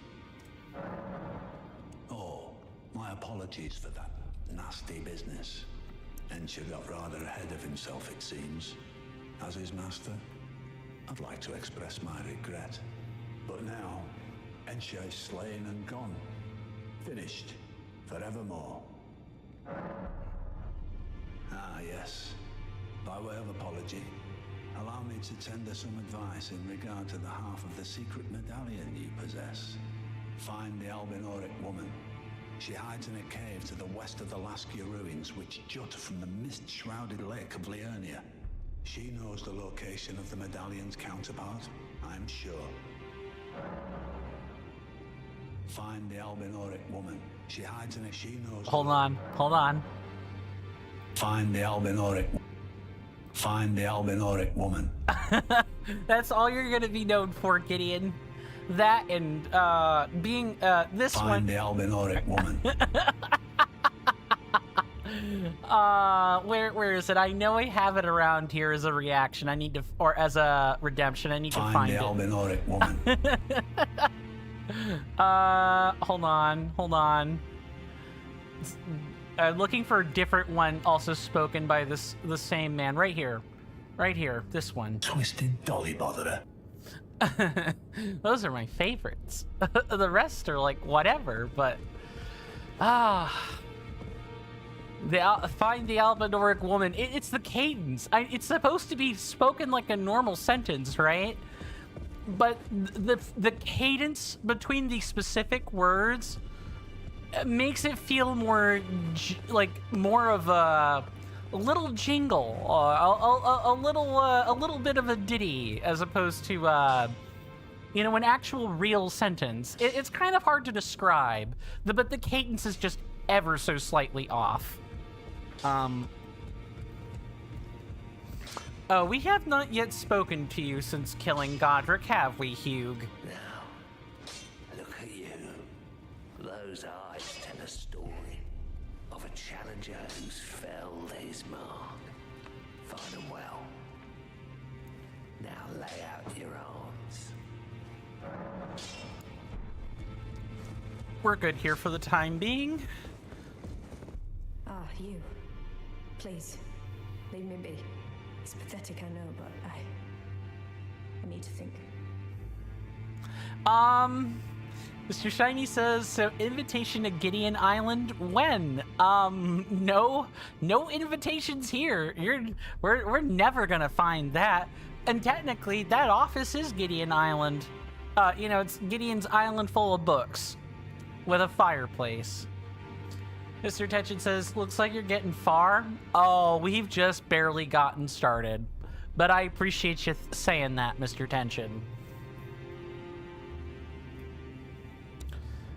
Oh, my apologies for that nasty business. Ensha got rather ahead of himself, it seems. As his master, I'd like to express my regret. But now, Ensha is slain and gone. Finished. Forevermore. Ah, yes. By way of apology, allow me to tender some advice in regard to the half of the secret medallion you possess. Find the Albinoric woman. She hides in a cave to the west of the Laskia ruins, which jut from the mist-shrouded lake of Liurnia. She knows the location of the medallion's counterpart, I'm sure. Find the Albinoric woman. She hides in a... She knows... Hold on. Find the Albinoric... Find the Albinoric woman. That's all you're gonna be known for, Gideon. That and being this one. Find the Albinoric woman. Where is it? I know I have it around here as a reaction. I need to, or as a redemption. I need to find it. Find the Albinoric woman. Hold on. Looking for a different one, also spoken by the same man. Right here, this one. Twisted dolly botherer. Those are my favorites. The rest are like whatever, but find the Albinoric woman. It's the cadence. It's supposed to be spoken like a normal sentence, right? But the cadence between the specific words makes it feel more like more of a little jingle, a little bit of a ditty, as opposed to an actual real sentence. It's kind of hard to describe, but the cadence is just ever so slightly off. Oh, we have not yet spoken to you since killing Godric, have we, Hugh? Now, look at you. Those eyes tell a story of a challenger who's felled his mark. Find them well. Now lay out your arms. We're good here for the time being. Ah, you. Please, leave me be. It's pathetic, I know, but I need to think. Mr. Shiny says, so invitation to Gideon Island, when? No invitations here. We're never gonna find that. And technically, that office is Gideon Island. It's Gideon's Island full of books with a fireplace. Mr. Tension says, looks like you're getting far. Oh, we've just barely gotten started. But I appreciate you saying that, Mr. Tension.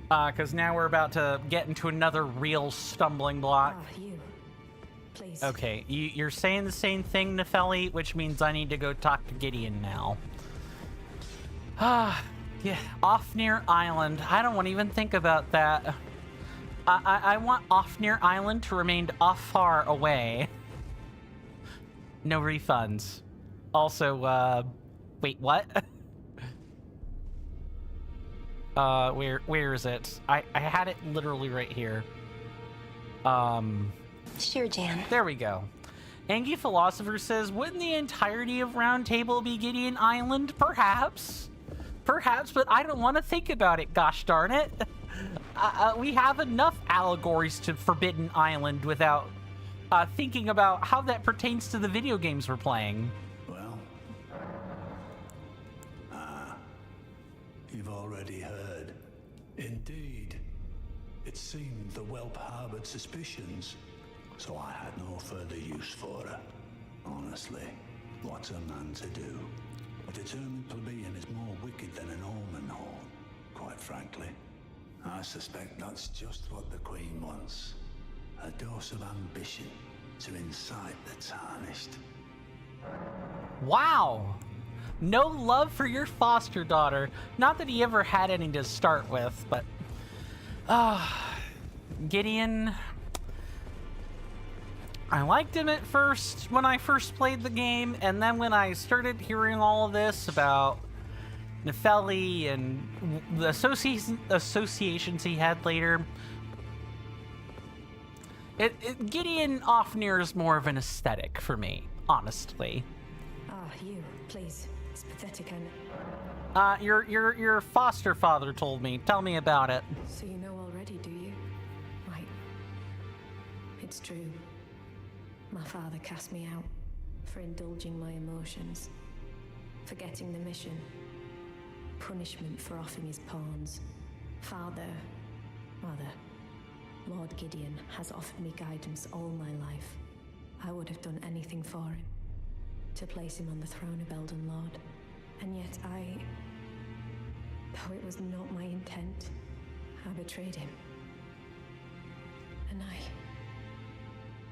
Because now we're about to get into another real stumbling block. Ah, you. Please. Okay, you're saying the same thing, Nefeli, which means I need to go talk to Gideon now. Yeah, Ofnir Island. I don't want to even think about that. I want Ofnir Island to remain off far away. No refunds. Also, wait, what? Where is it? I had it literally right here. Sure, Jan. There we go. Angie Philosopher says, wouldn't the entirety of Round Table be Gideon Island? Perhaps, but I don't want to think about it, gosh darn it. We have enough allegories to Forbidden Island without thinking about how that pertains to the video games we're playing. Well, you've already heard. Indeed. It seemed the whelp harbored suspicions, so I had no further use for her. Honestly, what's a man to do? A determined plebeian is more wicked than an almond horn, quite frankly. I suspect that's just what the Queen wants. A dose of ambition to incite the tarnished. Wow. No love for your foster daughter. Not that he ever had any to start with, but... Gideon... I liked him at first when I first played the game, and then when I started hearing all of this about Nepheli and the associations he had later, Gideon Ofnir is more of an aesthetic for me, honestly. Ah, you, please. It's pathetic, I know. Your foster father told me. Tell me about it. So you know already, do you? Right. It's true. My father cast me out for indulging my emotions, forgetting the mission, punishment for offing his pawns. Lord Gideon has offered me guidance all my life. I would have done anything for him, to place him on the throne of Elden Lord. And yet though it was not my intent, I betrayed him. And I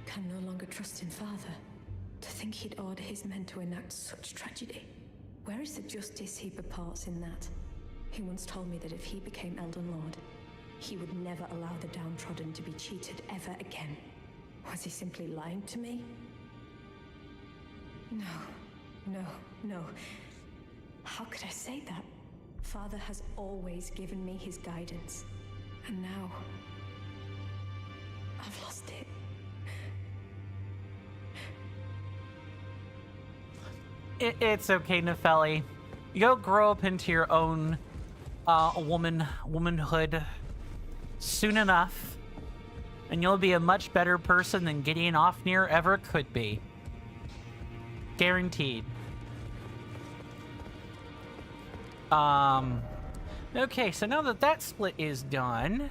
can no longer trust in Father. To think he'd order his men to enact such tragedy. Where is the justice he purports in that? He once told me that if he became Elden Lord, he would never allow the downtrodden to be cheated ever again. Was he simply lying to me? No. How could I say that? Father has always given me his guidance. And now... I've lost it. It's okay, Nepheli. You'll grow up into your own womanhood soon enough, and you'll be a much better person than Gideon Ofnir ever could be. Guaranteed. Okay, so now that split is done,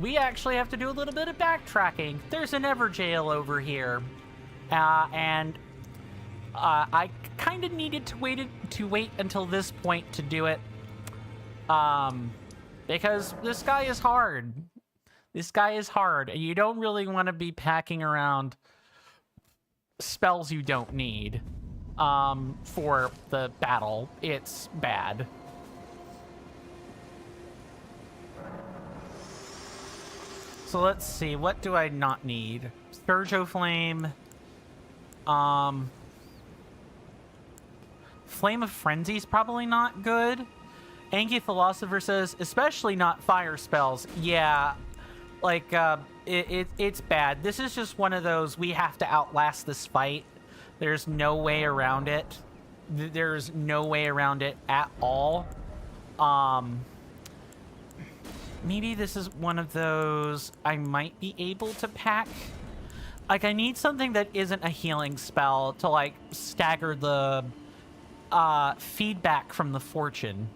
we actually have to do a little bit of backtracking. There's an Everjail over here, and I kind of needed to wait until this point to do it, because this guy is hard. This guy is hard, and you don't really want to be packing around spells you don't need for the battle. It's bad. So let's see, what do I not need? Scourge Flame. Flame of Frenzy is probably not good. Anki Philosopher says, especially not fire spells. Yeah, like, it's bad. This is just one of those, we have to outlast this fight. There's no way around it. There's no way around it at all. Maybe this is one of those I might be able to pack. Like, I need something that isn't a healing spell to, like, stagger the feedback from the fortune.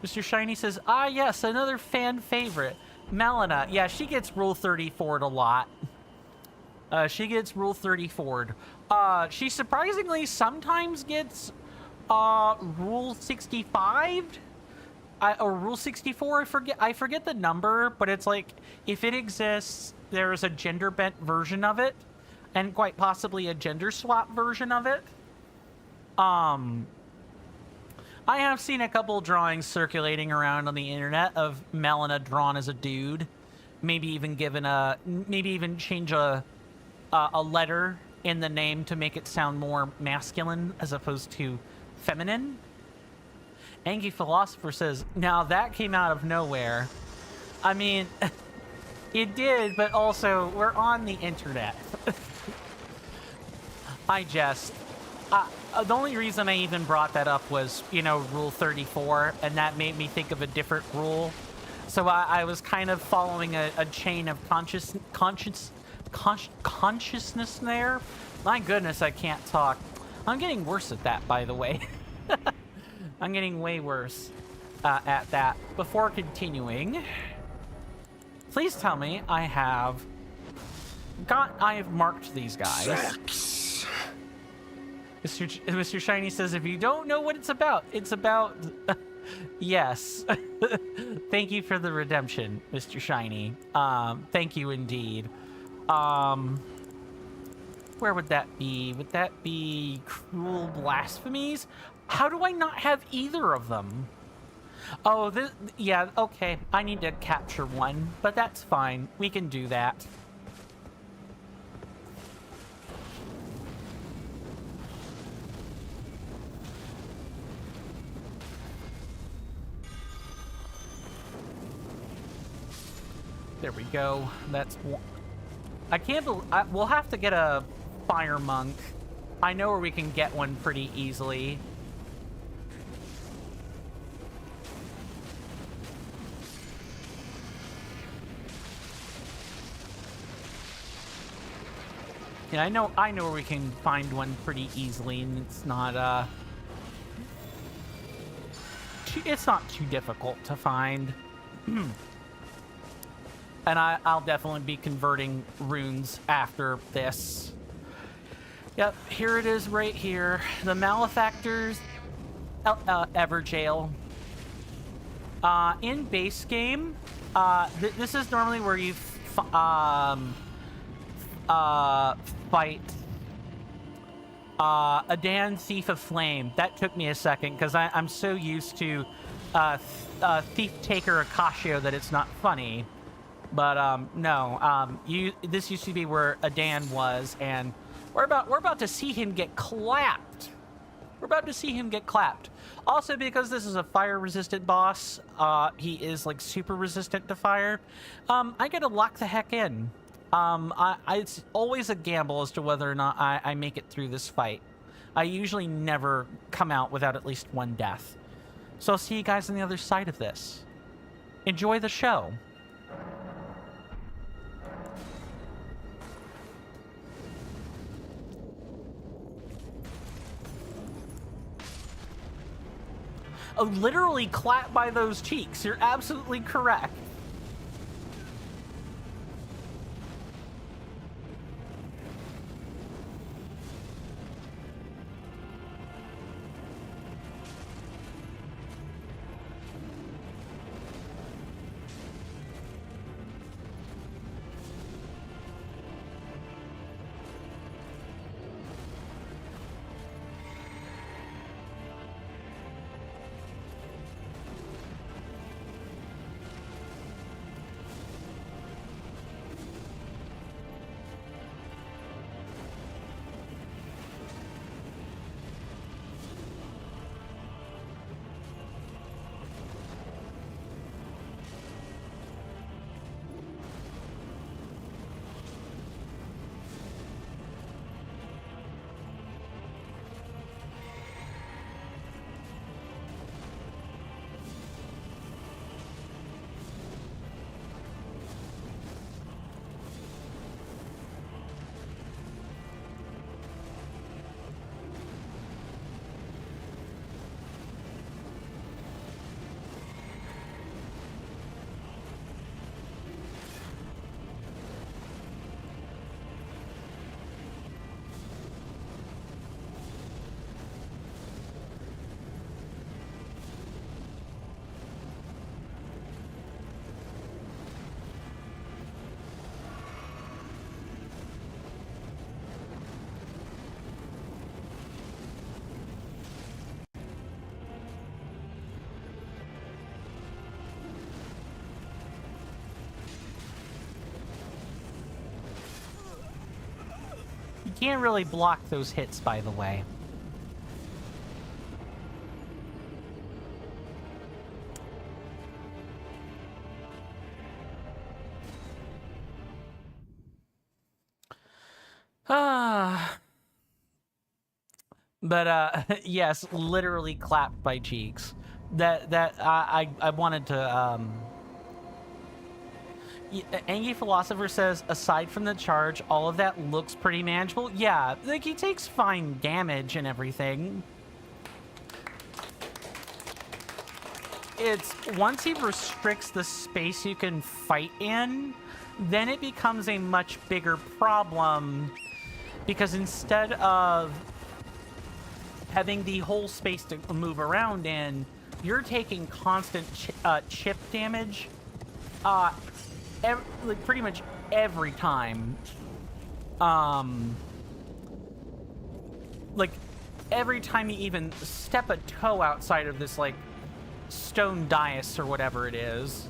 Mr. Shiny says, ah, yes, another fan favorite. Melina. Yeah, she gets Rule 34'd a lot. She gets Rule 34'd. She surprisingly sometimes gets Rule 65'd. Or Rule 64, I forget the number, but it's like, if it exists, there's a gender-bent version of it, and quite possibly a gender swap version of it. I have seen a couple drawings circulating around on the internet of Melina drawn as a dude. Maybe even change a letter in the name to make it sound more masculine as opposed to feminine. Angie Philosopher says, now that came out of nowhere. I mean, it did, but also, we're on the internet. I jest. The only reason I even brought that up was, you know, Rule 34, and that made me think of a different rule. So I was kind of following a chain of consciousness there. My goodness, I can't talk. I'm getting worse at that, by the way. I'm getting way worse. at that. Before continuing, please tell me I have marked these guys. Sex. Mr. Shiny says, if you don't know what it's about yes. Thank you for the redemption, Mr. Shiny. Thank you indeed. Where would that be? Would that be cruel blasphemies? How do I not have either of them? Oh, yeah, okay. I need to capture one, but that's fine. We can do that. There we go. That's one. I can't believe we'll have to get a fire monk. I know where we can get one pretty easily. Yeah, I know where we can find one pretty easily, and it's not too difficult to find. And I'll definitely be converting runes after this. Yep, here it is right here. The Malefactors Everjail. In base game, this is normally where you fight Adan, Thief of Flame. That took me a second because I'm so used to Thief Taker Akashio that it's not funny. But no, this used to be where Adan was, and we're about to see him get clapped. We're about to see him get clapped. Also, because this is a fire-resistant boss, he is like super resistant to fire. I gotta lock the heck in. It's always a gamble as to whether or not I make it through this fight. I usually never come out without at least one death. So I'll see you guys on the other side of this. Enjoy the show. Oh, literally clap by those cheeks. You're absolutely correct. You can't really block those hits, by the way. But yes, literally clapped by cheeks. I wanted to Angie Philosopher says, aside from the charge, all of that looks pretty manageable. Yeah, like he takes fine damage and everything. it's once he restricts the space you can fight in, then it becomes a much bigger problem, because instead of having the whole space to move around in, you're taking constant chip damage, like pretty much every time. Like every time you even step a toe outside of this like stone dais or whatever it is.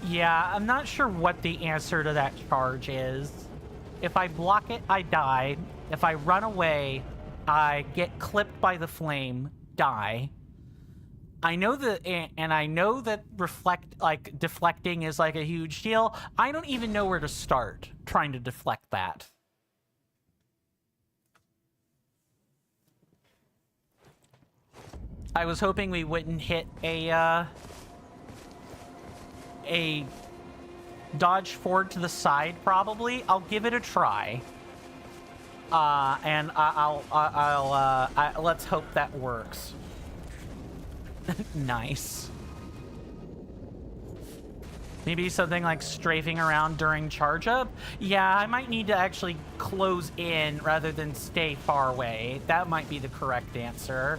Yeah, I'm not sure what the answer to that charge is. If I block it, I die. If I run away, I get clipped by the flame, die. I know that, and I know that deflecting is like a huge deal. I don't even know where to start trying to deflect that. I was hoping we wouldn't hit a dodge forward to the side, probably. I'll give it a try. And let's hope that works. Nice. Maybe something like strafing around during charge up? Yeah, I might need to actually close in rather than stay far away. That might be the correct answer.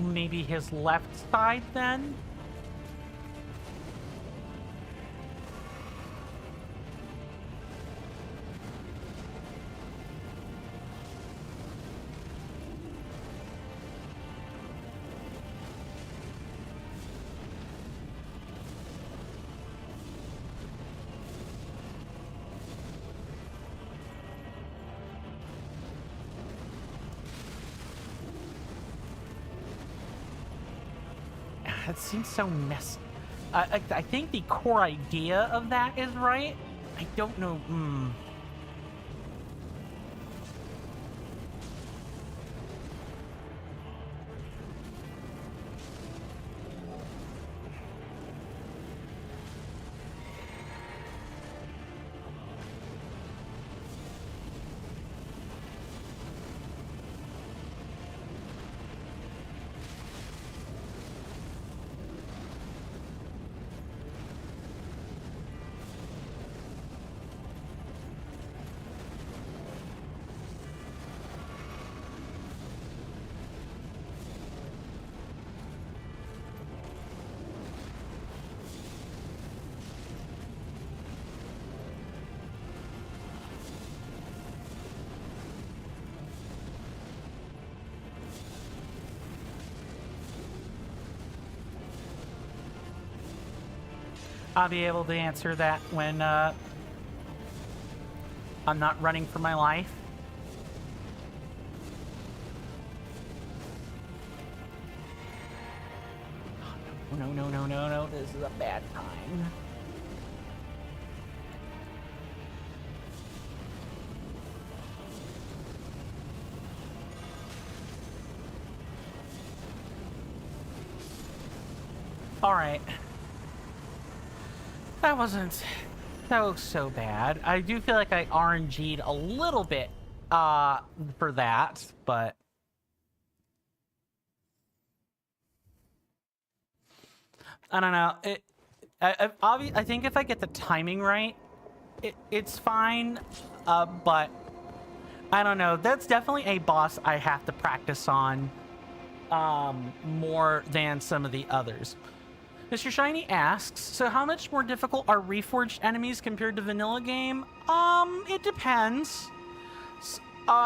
Maybe his left side, then? That seems so messy. I think the core idea of that is right. I don't know. I'll be able to answer that when I'm not running for my life. No, no, no, no, no. This is a bad time. All right. That wasn't so bad. I do feel like I RNG'd a little bit for that, but I don't know. I think if I get the timing right, it's fine. But I don't know. That's definitely a boss I have to practice on more than some of the others. Mr. Shiny asks, so how much more difficult are Reforged enemies compared to vanilla game? It depends.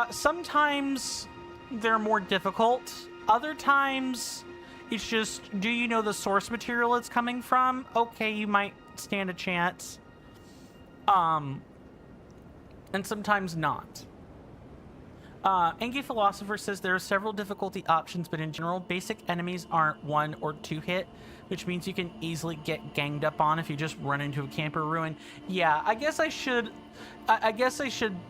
Sometimes they're more difficult. Other times, it's just, do you know the source material it's coming from? Okay, you might stand a chance. And sometimes not. Angie Philosopher says there are several difficulty options, but in general, basic enemies aren't 1 or 2 hit, which means you can easily get ganged up on if you just run into a camper ruin. Yeah, I guess I should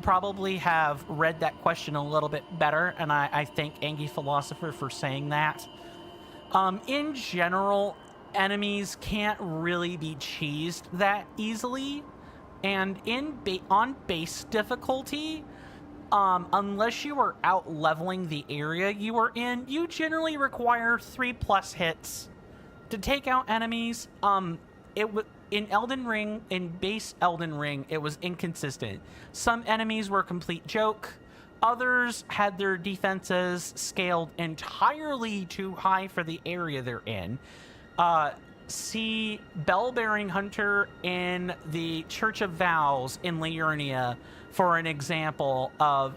probably have read that question a little bit better, and I thank Angie Philosopher for saying that. In general, enemies can't really be cheesed that easily, and on base difficulty, unless you are out leveling the area you are in, you generally require 3+ hits to take out enemies. In Elden Ring, in base Elden Ring, it was inconsistent. Some enemies were a complete joke. Others had their defenses scaled entirely too high for the area they're in. See Bell-Bearing Hunter in the Church of Vows in Liurnia for an example of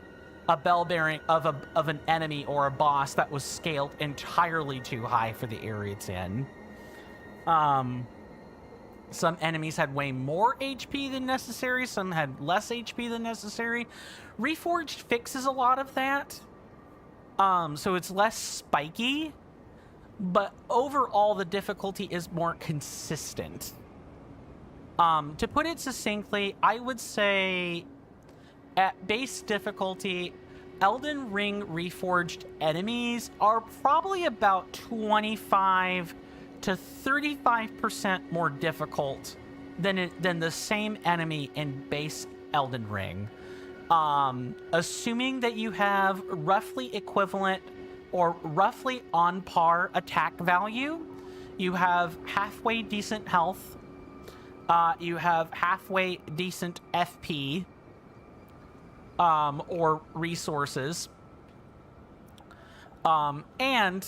a bell-bearing of an enemy or a boss that was scaled entirely too high for the area it's in. Some enemies had way more HP than necessary. Some had less HP than necessary. Reforged fixes a lot of that. So it's less spiky. But overall, the difficulty is more consistent. To put it succinctly, I would say at base difficulty, Elden Ring Reforged enemies are probably about 25 to 35% more difficult than the same enemy in base Elden Ring. Assuming that you have roughly equivalent or roughly on par attack value, you have halfway decent health, you have halfway decent FP, or resources, and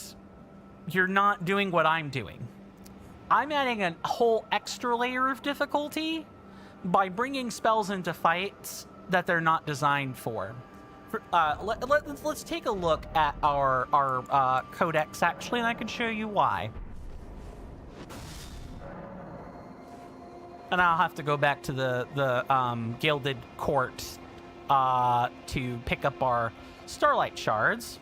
you're not doing what I'm doing. I'm adding a whole extra layer of difficulty by bringing spells into fights that they're not designed for. Let's take a look at our codex, actually, and I can show you why. And I'll have to go back to the Gilded Court to pick up our Starlight Shards.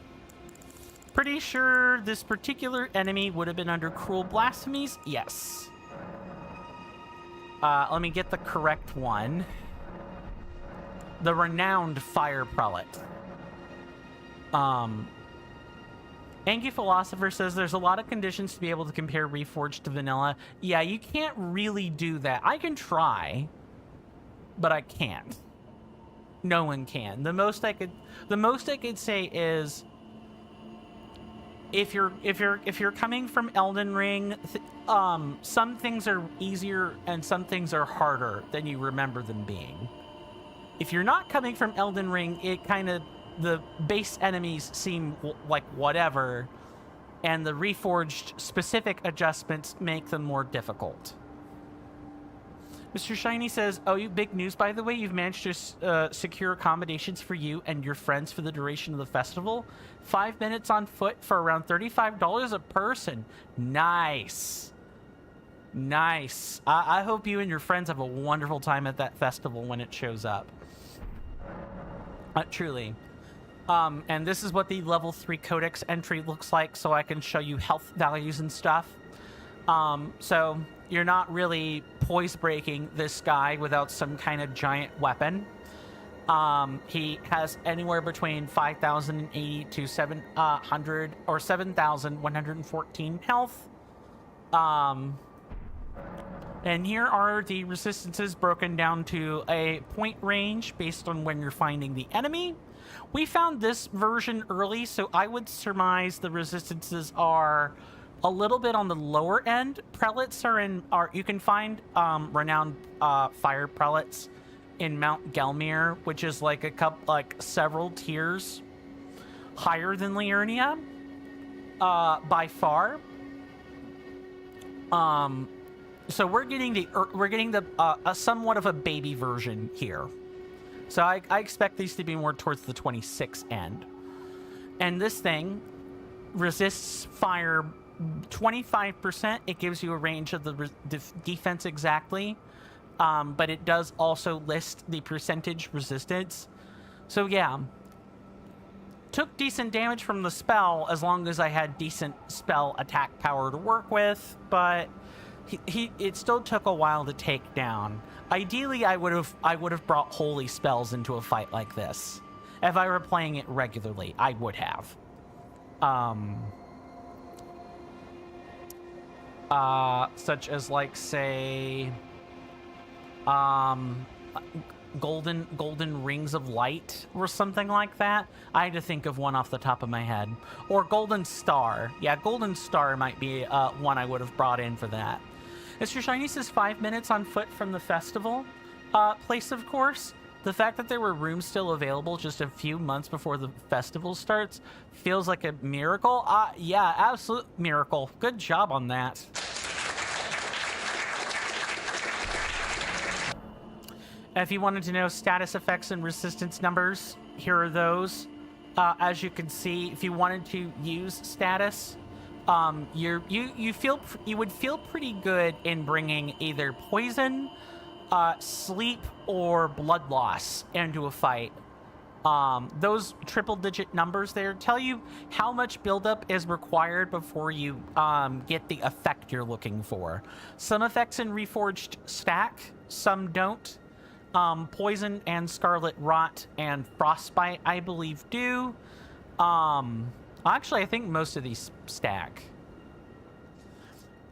Pretty sure this particular enemy would have been under cruel blasphemies. Yes. Let me get the correct one. The renowned fire prelate. Angie Philosopher says there's a lot of conditions to be able to compare Reforged to vanilla. Yeah, you can't really do that. I can try, but I can't. No one can. The most I could say is if you're coming from Elden Ring, some things are easier and some things are harder than you remember them being. If you're not coming from Elden Ring, it kind of, the base enemies seem like whatever, and the Reforged specific adjustments make them more difficult. Mr. Shiny says, oh, you big news, by the way. You've managed to secure accommodations for you and your friends for the duration of the festival. 5 minutes on foot for around $35 a person. Nice. Nice. I hope you and your friends have a wonderful time at that festival when it shows up. Truly. And this is what the level 3 codex entry looks like, so I can show you health values and stuff. So you're not really poise breaking this guy without some kind of giant weapon. He has anywhere between 5,080 to 700 or 7,114 health. And here are the resistances broken down to a point range based on when you're finding the enemy. We found this version early, so I would surmise the resistances are a little bit on the lower end. Prelates are you can find renowned fire prelates in Mount Gelmir, which is like several tiers higher than Liurnia, by far. So we're getting the somewhat of a baby version here. So I expect these to be more towards the 26 end. And this thing resists fire 25%. It gives you a range of the defense exactly. But it does also list the percentage resistance. So yeah. Took decent damage from the spell as long as I had decent spell attack power to work with, but it still took a while to take down. Ideally, I would have brought holy spells into a fight like this. If I were playing it regularly, I would have. Such as, like, say, golden rings of light or something like that. I had to think of one off the top of my head. Or golden star. Yeah, golden star might be one I would have brought in for that. Mr. Shiny says 5 minutes on foot from the festival place, of course. The fact that there were rooms still available just a few months before the festival starts feels like a miracle. Yeah, absolute miracle. Good job on that. If you wanted to know status effects and resistance numbers, here are those. As you can see, if you wanted to use status, you would feel pretty good in bringing either poison, sleep, or blood loss into a fight. Those triple-digit numbers there tell you how much buildup is required before you get the effect you're looking for. Some effects in Reforged stack, some don't. Poison and Scarlet Rot and Frostbite, I believe, do. Actually, I think most of these stack.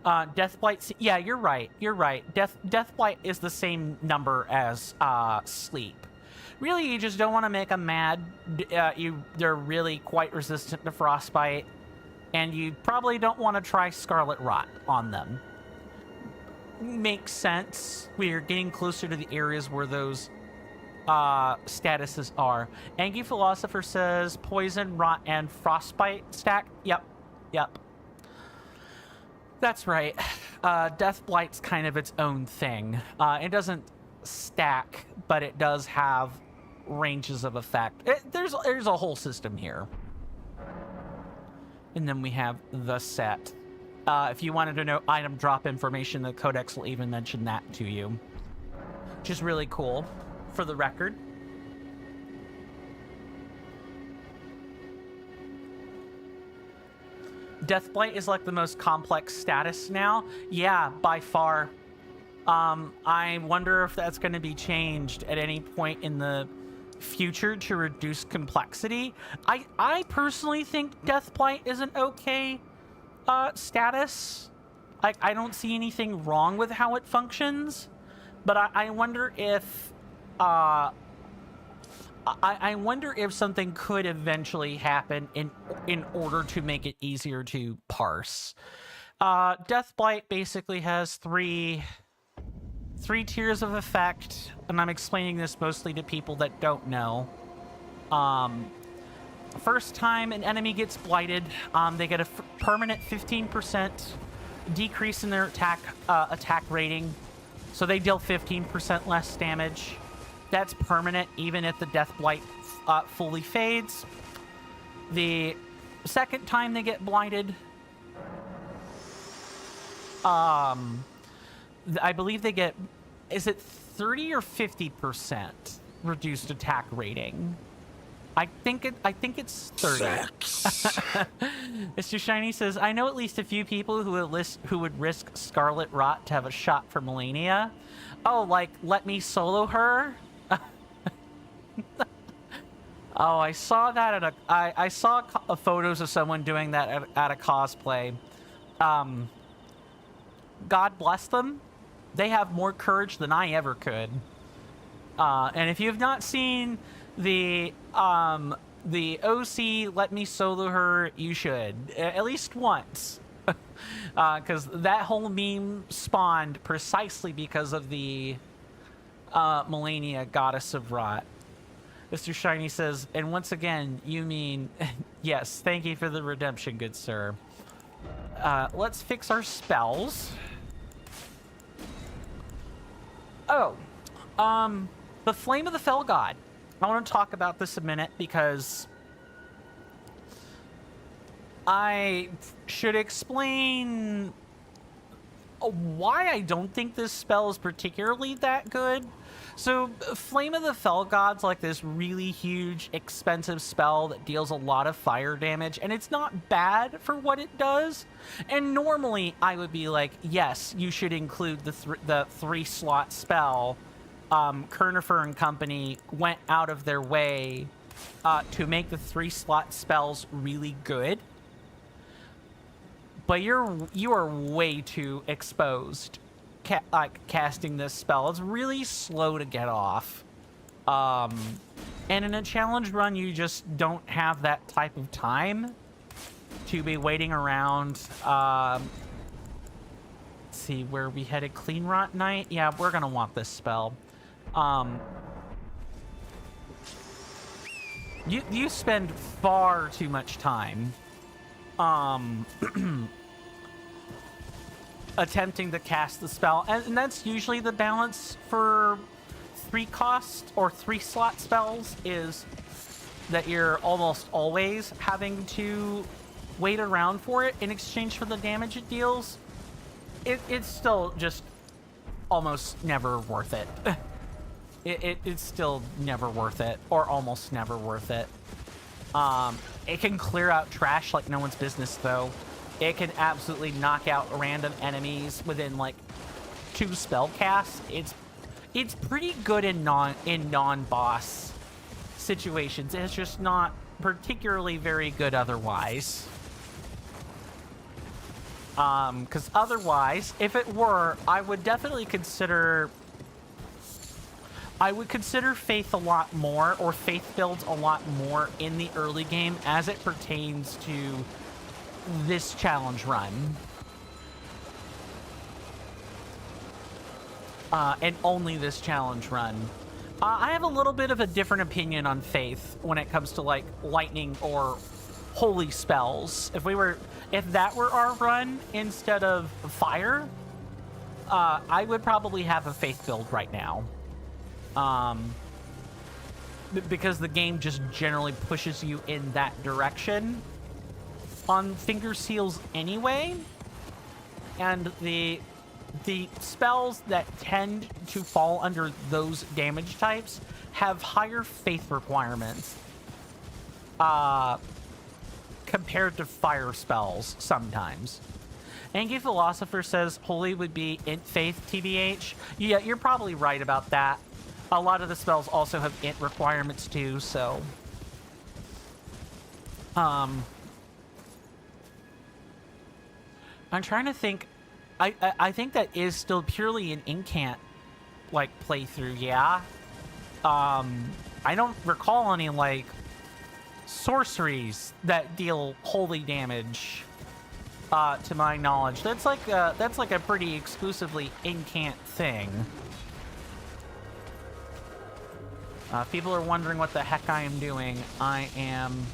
Deathblight, yeah, you're right. Deathblight is the same number as Sleep. Really, you just don't want to make them mad. They're really quite resistant to Frostbite, and you probably don't want to try Scarlet Rot on them. Makes sense. We're getting closer to the areas where those statuses are. Angie Philosopher says poison, rot, and frostbite stack. Yep. That's right. Deathblight's kind of its own thing. It doesn't stack, but it does have ranges of effect. There's a whole system here. And then we have the set. If you wanted to know item drop information, the codex will even mention that to you. Which is really cool, for the record. Deathblight is like the most complex status now. Yeah, by far. I wonder if that's going to be changed at any point in the future to reduce complexity. I personally think Deathblight is an okay status. I don't see anything wrong with how it functions, but I wonder if I wonder if something could eventually happen in order to make it easier to parse. Deathblight basically has three tiers of effect, and I'm explaining this mostly to people that don't know. First time an enemy gets blighted, they get a permanent 15% decrease in their attack rating, so they deal 15% less damage. That's permanent even if the Deathblight fully fades. The second time they get blighted, I believe they get, is it 30 or 50% reduced attack rating? I think it's 30. Mr. Shiny says, I know at least a few people who would risk Scarlet Rot to have a shot for Melania. Oh, like, let me solo her? Oh, I saw that at I saw photos of someone doing that at a cosplay. God bless them. They have more courage than I ever could. And if you have not seen the OC Let Me Solo Her, you should. At least once. Because that whole meme spawned precisely because of the Melania, Goddess of Rot. Mr. Shiny says, and once again, you mean... Yes, thank you for the redemption, good sir. Let's fix our spells. Oh, the Flame of the Fell God. I want to talk about this a minute because I should explain why I don't think this spell is particularly that good. So, Flame of the Fell God's like this really huge, expensive spell that deals a lot of fire damage, and it's not bad for what it does. And normally, I would be like, yes, you should include the 3-slot spell. Kernifer and company went out of their way to make the 3-slot spells really good. But you are way too exposed casting this spell. It's really slow to get off. And in a challenge run, you just don't have that type of time to be waiting around. Let's see, where we headed? Clean Rot Night? Yeah, we're gonna want this spell. You spend far too much time attempting to cast the spell, and that's usually the balance for 3-cost or 3-slot spells, is that you're almost always having to wait around for it in exchange for the damage it deals. It's still just almost never worth it. It's still never worth it, or almost never worth it. It can clear out trash like no one's business, though. It can absolutely knock out random enemies within like 2 spell casts. It's pretty good in non-boss situations. It's just not particularly very good otherwise. Because otherwise, if it were, I would definitely consider... I would consider Faith a lot more, or Faith builds a lot more in the early game as it pertains to this challenge run. And only this challenge run. I have a little bit of a different opinion on Faith when it comes to like lightning or holy spells. If that were our run instead of fire, I would probably have a Faith build right now. Because the game just generally pushes you in that direction on finger seals anyway, and the spells that tend to fall under those damage types have higher faith requirements, compared to fire spells sometimes. Angie Philosopher says holy would be int faith TBH. Yeah, you're probably right about that. A lot of the spells also have int requirements too, so... I'm trying to think. I think that is still purely an incant, like, playthrough, yeah? I don't recall any, like, sorceries that deal holy damage, to my knowledge. That's like a pretty exclusively incant thing. People are wondering what the heck I am doing. I am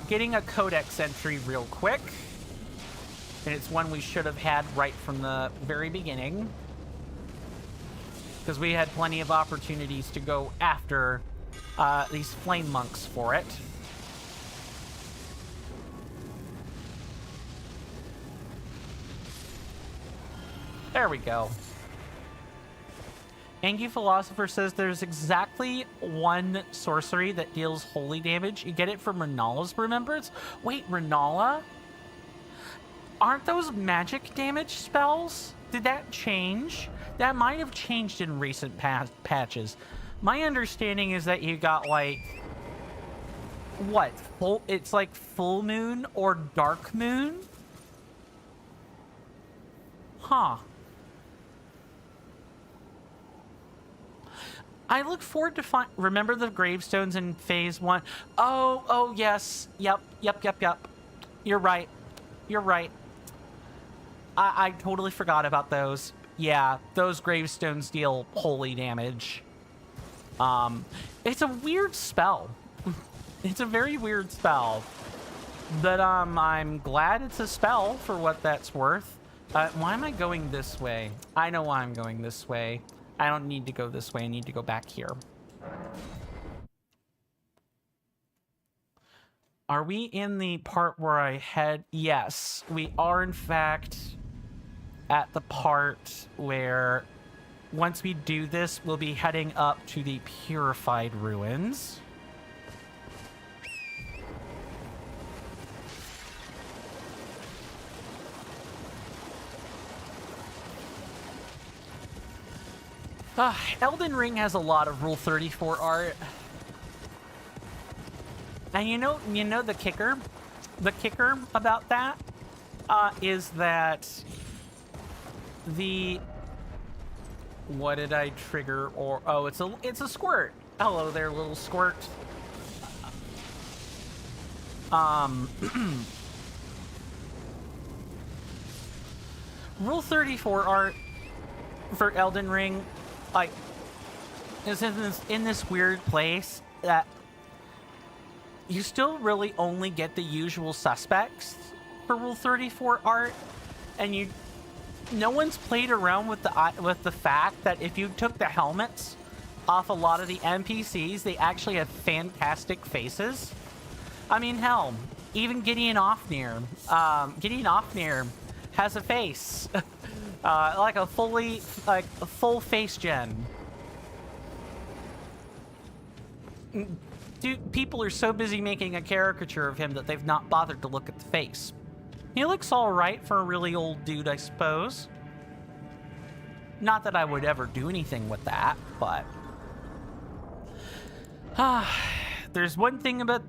getting a codex entry real quick. And it's one we should have had right from the very beginning. Because we had plenty of opportunities to go after these flame monks for it. There we go. Angie Philosopher says there's exactly one sorcery that deals holy damage. You get it from Renala's Remembrance. Wait, Renala? Aren't those magic damage spells? Did that change? That might have changed in recent patches. My understanding is that you got, like... What? It's like full moon or dark moon? Huh. I look forward to remember the gravestones in phase 1. Oh, yes. Yep. You're right. I totally forgot about those. Yeah, those gravestones deal holy damage. It's a weird spell. It's a very weird spell. But, I'm glad it's a spell for what that's worth. Why am I going this way? I know why I'm going this way. I don't need to go this way. I need to go back here. Are we in the part where I head? Yes, we are, in fact, at the part where once we do this, we'll be heading up to the Purified Ruins. Elden Ring has a lot of Rule 34 art. And you know the kicker? The kicker about that is that the... What did I trigger? Or oh, it's a squirt. Hello there, little squirt. Rule 34 art for Elden Ring, like, is in this weird place that you still really only get the usual suspects for Rule 34 art, and no one's played around with the fact that if you took the helmets off a lot of the NPCs, they actually have fantastic faces. I mean, hell, even Gideon Ofnir has a face, like a full face gen. Dude, people are so busy making a caricature of him that they've not bothered to look at the face. He looks all right for a really old dude, I suppose. Not that I would ever do anything with that, but... There's one thing about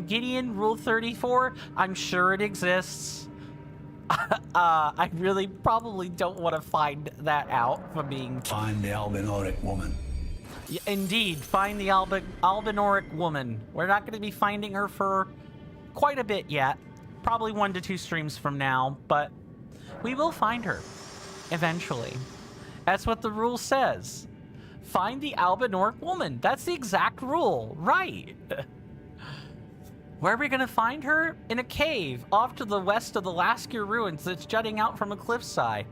Gideon Rule 34. I'm sure it exists. I really probably don't want to find that out from being... Find the Albinoric woman. Yeah, indeed, find the Albinoric woman. We're not going to be finding her for quite a bit yet. Probably 1 to 2 streams from now, but we will find her eventually. That's what the rule says. Find the Albinoric woman. That's the exact rule, right? Where are we going to find her? In a cave off to the west of the Laskir ruins that's jutting out from a cliffside.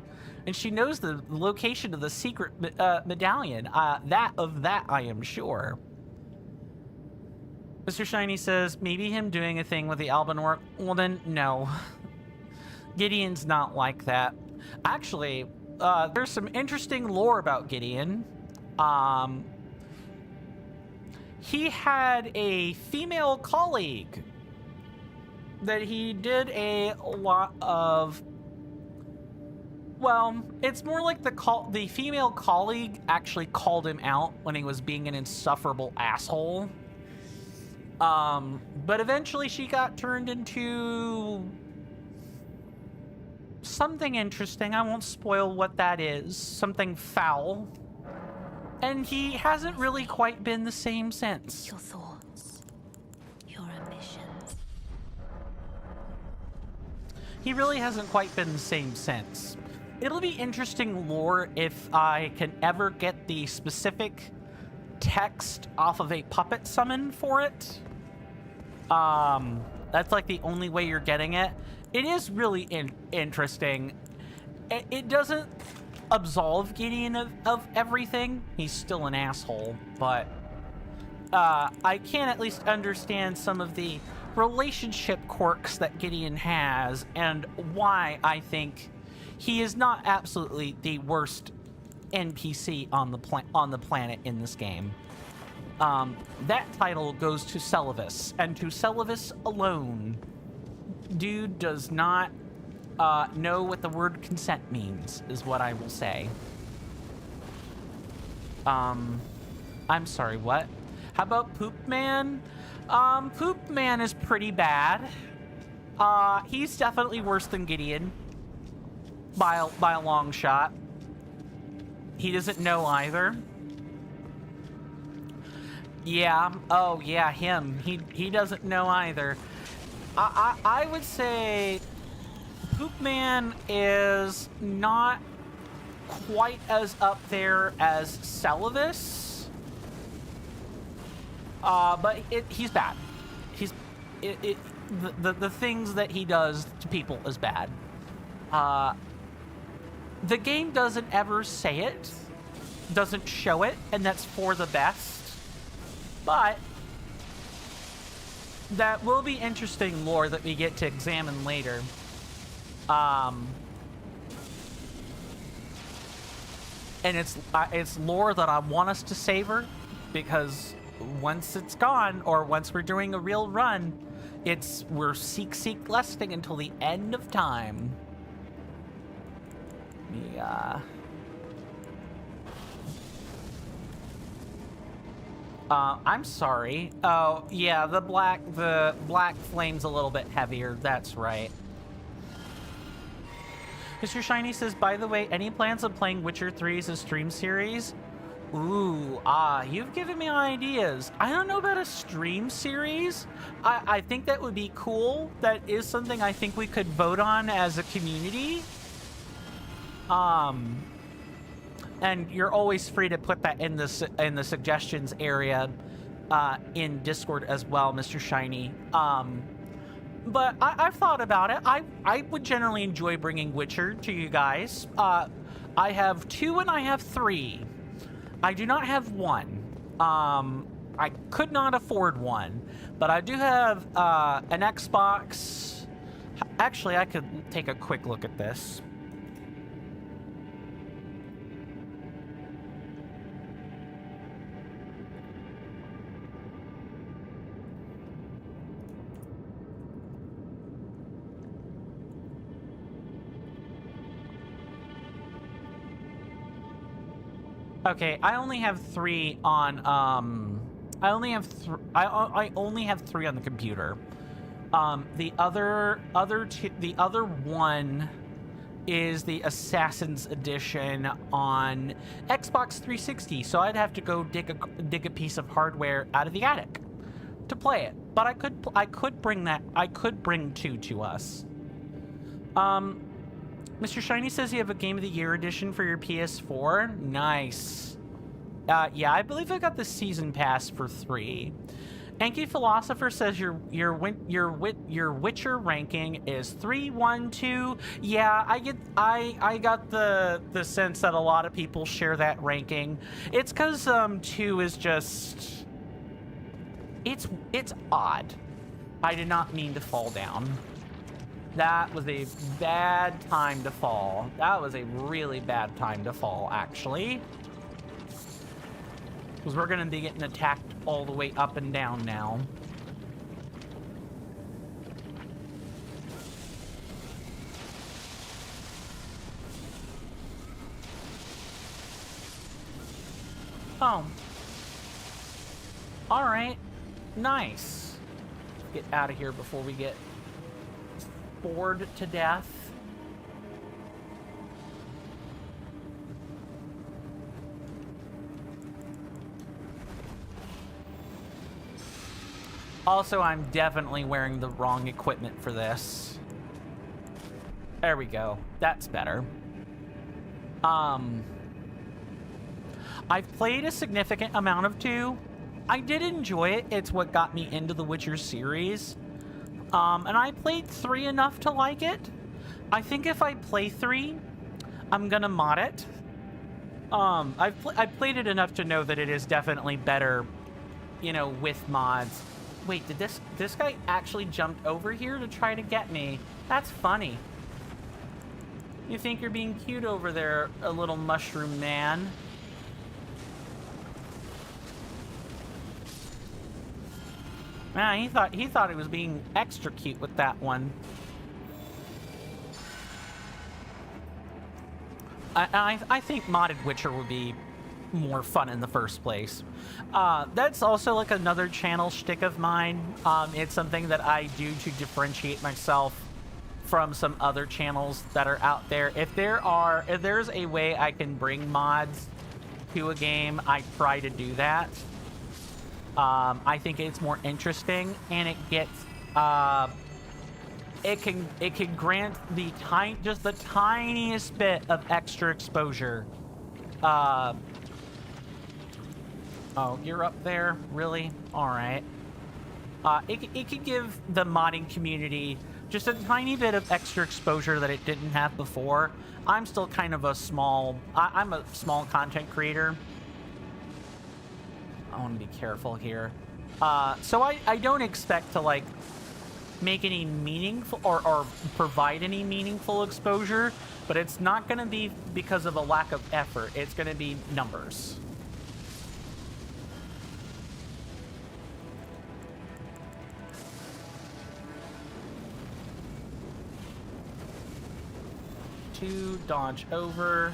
And she knows the location of the secret medallion. That I am sure. Mr. Shiny says, maybe him doing a thing with the Albinoric woman? No. Gideon's not like that. Actually, there's some interesting lore about Gideon. he had a female colleague that he did a lot of. Well, it's more like the female colleague actually called him out when he was being an insufferable asshole. But eventually she got turned into something interesting. I won't spoil what that is. Something foul. And he hasn't really quite been the same since. Your thoughts, your ambitions. He really hasn't quite been the same since. It'll be interesting lore if I can ever get the specific text off of a puppet summon for it. That's like the only way you're getting it. It is really interesting. It doesn't absolve Gideon of everything. He's still an asshole, but I can at least understand some of the relationship quirks that Gideon has and why I think he is not absolutely the worst NPC on the planet in this game. That title goes to Celavis, and to Celavis alone. Dude does not know what the word consent means, is what I will say. I'm sorry, what? How about Poop Man? Poop Man is pretty bad. He's definitely worse than Gideon. By a long shot. He doesn't know either. Yeah. Oh, yeah, him. He doesn't know either. I would say Poop Man is not quite as up there as Celavis. But he's bad. The things that he does to people is bad. The game doesn't ever say it, doesn't show it, and that's for the best. But that will be interesting lore that we get to examine later. And it's lore that I want us to savor, because once it's gone, or once we're doing a real run, we're seek lusting until the end of time. Yeah. I'm sorry. Oh, yeah, the black flame's a little bit heavier. That's right. Mr. Shiny says, by the way, any plans of playing Witcher 3 as a stream series? Ooh, you've given me ideas. I don't know about a stream series. I think that would be cool. That is something I think we could vote on as a community. And you're always free to put that in the suggestions area in Discord as well, Mr. Shiny. But I've thought about it. I would generally enjoy bringing Witcher to you guys. I have 2 and I have 3. I do not have 1. I could not afford 1, but I do have an Xbox. Actually, I could take a quick look at this. Okay, I only have 3 on I only have 3 on the computer. The other one is the Assassin's Edition on Xbox 360, so I'd have to go dig a piece of hardware out of the attic to play it. But I could bring 2 to us. Mr. Shiny says you have a Game of the Year edition for your PS4. Nice. Yeah, I believe I got the season pass for 3. Anki Philosopher says your Witcher ranking is 3-1-2. Yeah, I got the sense that a lot of people share that ranking. It's because 2 is just it's odd. I did not mean to fall down. That was a bad time to fall. That was a really bad time to fall, actually. Because we're going to be getting attacked all the way up and down now. Oh. Alright. Nice. Get out of here before we get bored to death. Also, I'm definitely wearing the wrong equipment for this. There we go. That's better. I've played a significant amount of 2. I did enjoy it. It's what got me into the Witcher series. And I played 3 enough to like it. I think if I play 3, I'm gonna mod it. I've played it enough to know that it is definitely better, you know, with mods. Wait, did this guy actually jumped over here to try to get me? That's funny. You think you're being cute over there, a little mushroom man. Ah, he thought he was being extra cute with that one. I think modded Witcher would be more fun in the first place. That's also like another channel shtick of mine. It's something that I do to differentiate myself from some other channels that are out there. If there's a way I can bring mods to a game, I try to do that. I think it's more interesting, and it gets it can grant just the tiniest bit of extra exposure. Oh, you're up there? Really? All right. It could give the modding community just a tiny bit of extra exposure that it didn't have before. I'm still kind of I'm a small content creator. I want to be careful here. So I don't expect to, like, make any meaningful or provide any meaningful exposure, but it's not going to be because of a lack of effort. It's going to be numbers. To dodge over.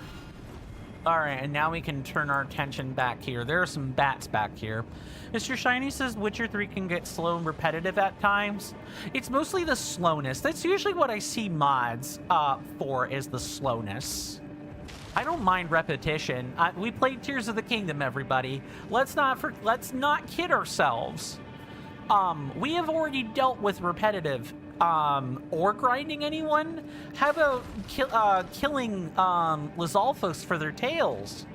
Alright, and now we can turn our attention back here. There are some bats back here. Mr. Shiny says Witcher 3 can get slow and repetitive at times. It's mostly the slowness. That's usually what I see mods for, is the slowness. I don't mind repetition. We played Tears of the Kingdom, everybody. Let's not kid ourselves. We have already dealt with repetitive or grinding anyone. How about killing Lizalfos for their tails?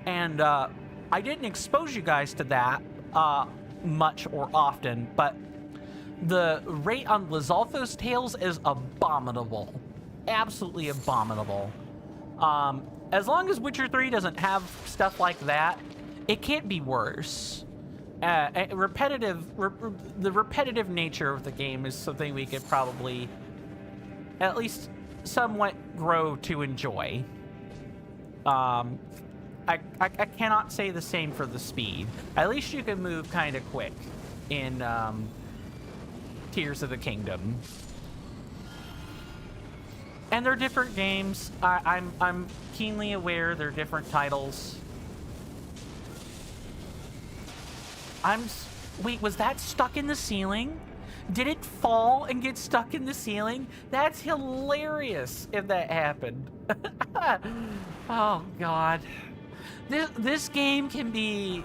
And I didn't expose you guys to that much or often, but the rate on Lizalfos tails is abominable. Absolutely abominable. As long as Witcher 3 doesn't have stuff like that, it can't be worse. The repetitive nature of the game is something we could probably at least somewhat grow to enjoy. I cannot say the same for the speed. At least you can move kind of quick in Tears of the Kingdom. And they're different games. I'm keenly aware they're different titles. Wait, was that stuck in the ceiling? Did it fall and get stuck in the ceiling? That's hilarious if that happened. Oh, God. This game can be,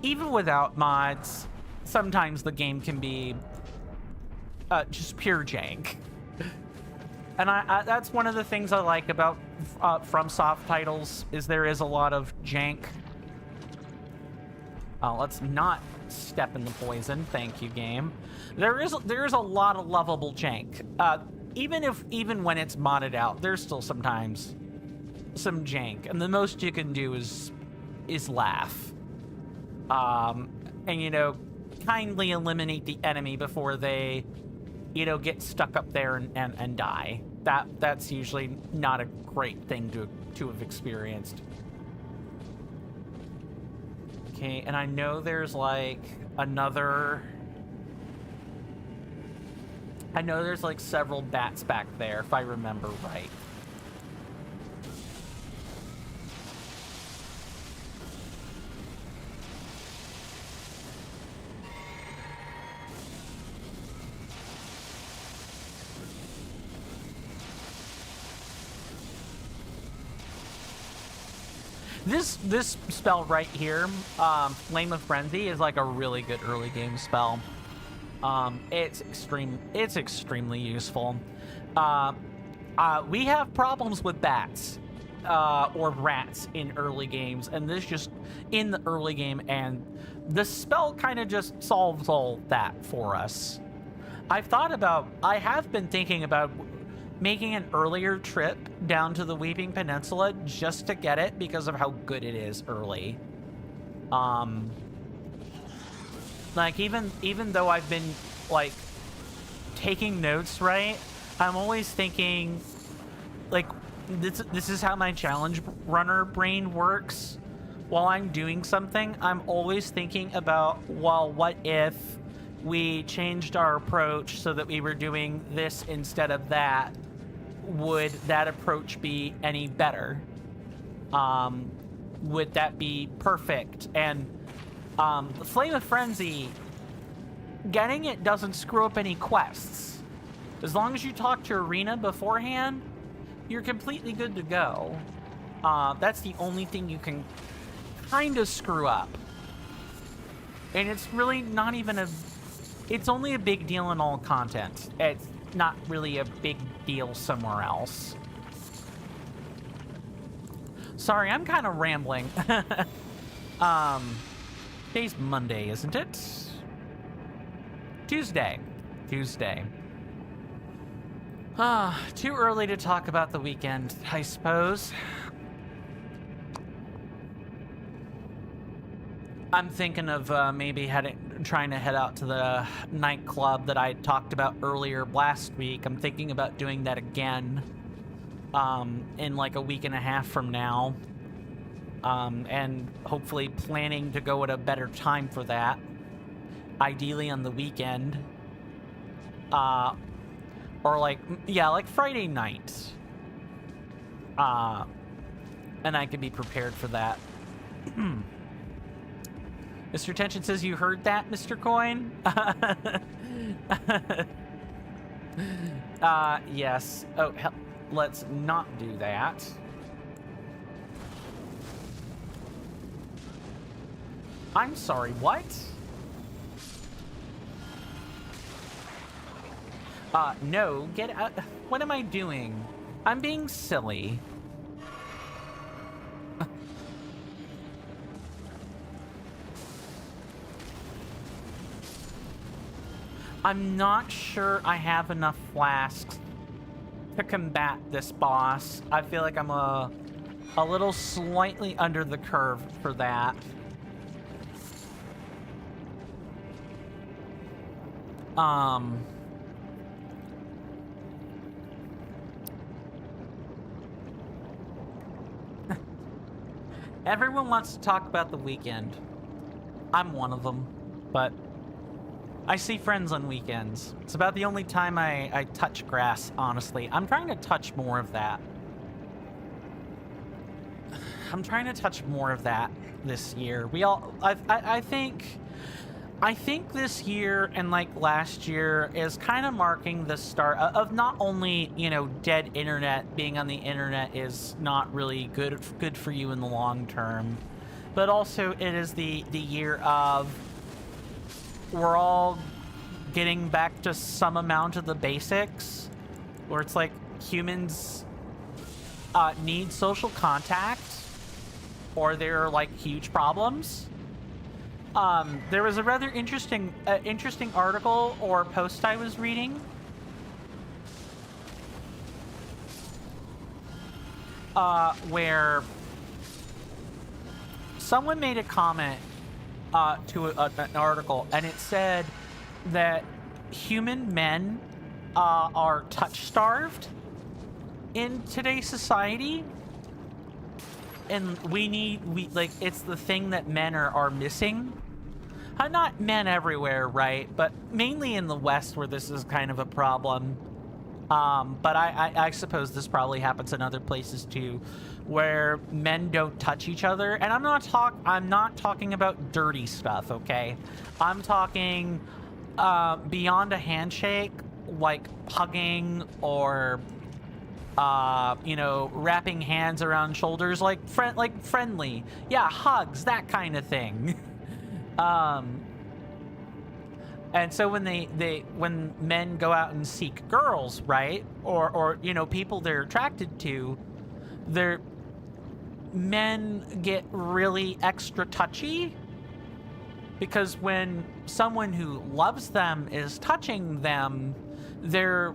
even without mods, sometimes the game can be just pure jank. And that's one of the things I like about FromSoft titles, is there is a lot of jank. Let's not step in the poison. Thank you, game. There is a lot of lovable jank. Even when it's modded out, there's still sometimes some jank, and the most you can do is laugh. And, you know, kindly eliminate the enemy before they, you know, get stuck up there and die. That's usually not a great thing to have experienced. Okay, and I know there's like another... I know there's like several bats back there, if I remember right. This spell right here, Flame of Frenzy, is like a really good early game spell. It's extremely useful. We have problems with bats or rats in early games, and this just in the early game, and the spell kind of just solves all that for us. I have been thinking about making an earlier trip down to the Weeping Peninsula just to get it because of how good it is early. Like even though I've been like taking notes, right? I'm always thinking like this is how my challenge runner brain works. While I'm doing something, I'm always thinking about, well, what if we changed our approach so that we were doing this instead of that? Would that approach be any better? Would that be perfect? And the Flame of Frenzy, getting it doesn't screw up any quests. As long as you talk to Arena beforehand, you're completely good to go. That's the only thing you can kind of screw up. And it's really not even it's only a big deal in all content. It's not really a big deal somewhere else. Sorry, I'm kind of rambling. Today's Monday, isn't it? Tuesday. Too early to talk about the weekend, I suppose. I'm thinking of maybe trying to head out to the nightclub that I talked about earlier last week. I'm thinking about doing that again in like a week and a half from now. And hopefully planning to go at a better time for that. Ideally on the weekend. Or like Friday night. And I could be prepared for that. Mr. Tension says, you heard that, Mr. Coin? Yes. Oh, hell, let's not do that. I'm sorry, what? No, get out. What am I doing? I'm being silly. I'm not sure I have enough flasks to combat this boss. I feel like I'm a little slightly under the curve for that. Everyone wants to talk about the weekend. I'm one of them, but I see friends on weekends. It's about the only time I touch grass, honestly. I'm trying to touch more of that. I'm trying to touch more of that this year. I think this year and like last year is kind of marking the start of not only, you know, dead internet. Being on the internet is not really good for you in the long term, but also it is the year of we're all getting back to some amount of the basics, where it's like humans need social contact, or there are like huge problems. There was a rather interesting article or post I was reading. Where someone made a comment to an article, and it said that human men are touch-starved in today's society. and we like, it's the thing that men are missing. Not men everywhere, right? But mainly in the West where this is kind of a problem. But I suppose this probably happens in other places too, where men don't touch each other. And I'm not talking about dirty stuff, okay? I'm talking beyond a handshake, like hugging or you know, wrapping hands around shoulders, like friendly. Yeah, hugs, that kind of thing. And so when when men go out and seek girls, right, or you know, people they're attracted to, men get really extra touchy, because when someone who loves them is touching them, they've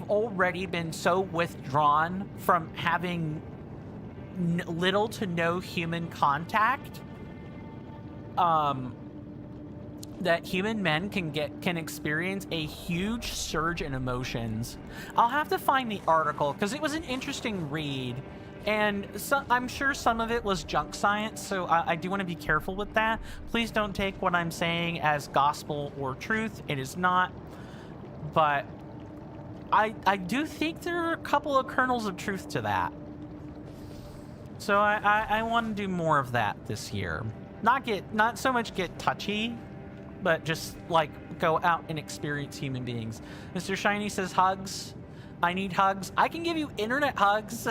already been so withdrawn from having little to no human contact, that human men can experience a huge surge in emotions. I'll have to find the article because it was an interesting read, and I'm sure some of it was junk science, so I do want to be careful with that. Please don't take what I'm saying as gospel or truth. It is not, but I do think there are a couple of kernels of truth to that. So I want to do more of that this year. Not so much get touchy, but just like go out and experience human beings. Mr. Shiny says hugs. I need hugs. I can give you internet hugs.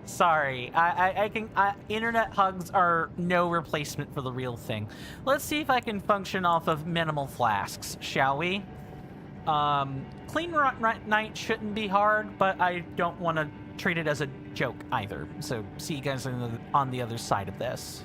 Sorry, internet hugs are no replacement for the real thing. Let's see if I can function off of minimal flasks, shall we? Clean night shouldn't be hard, but I don't want to treat it as a joke either. So see you guys on the other side of this.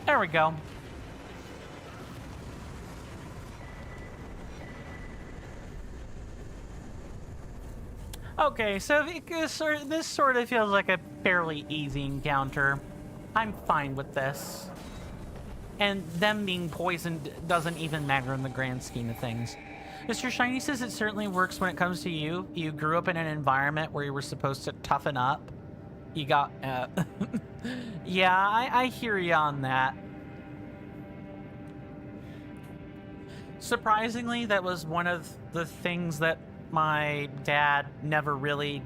There we go. Okay, so this sort of feels like a fairly easy encounter. I'm fine with this. And them being poisoned doesn't even matter in the grand scheme of things. Mr. Shiny says it certainly works when it comes to you. You grew up in an environment where you were supposed to toughen up. You got, yeah, I hear you on that. Surprisingly, that was one of the things that my dad never really,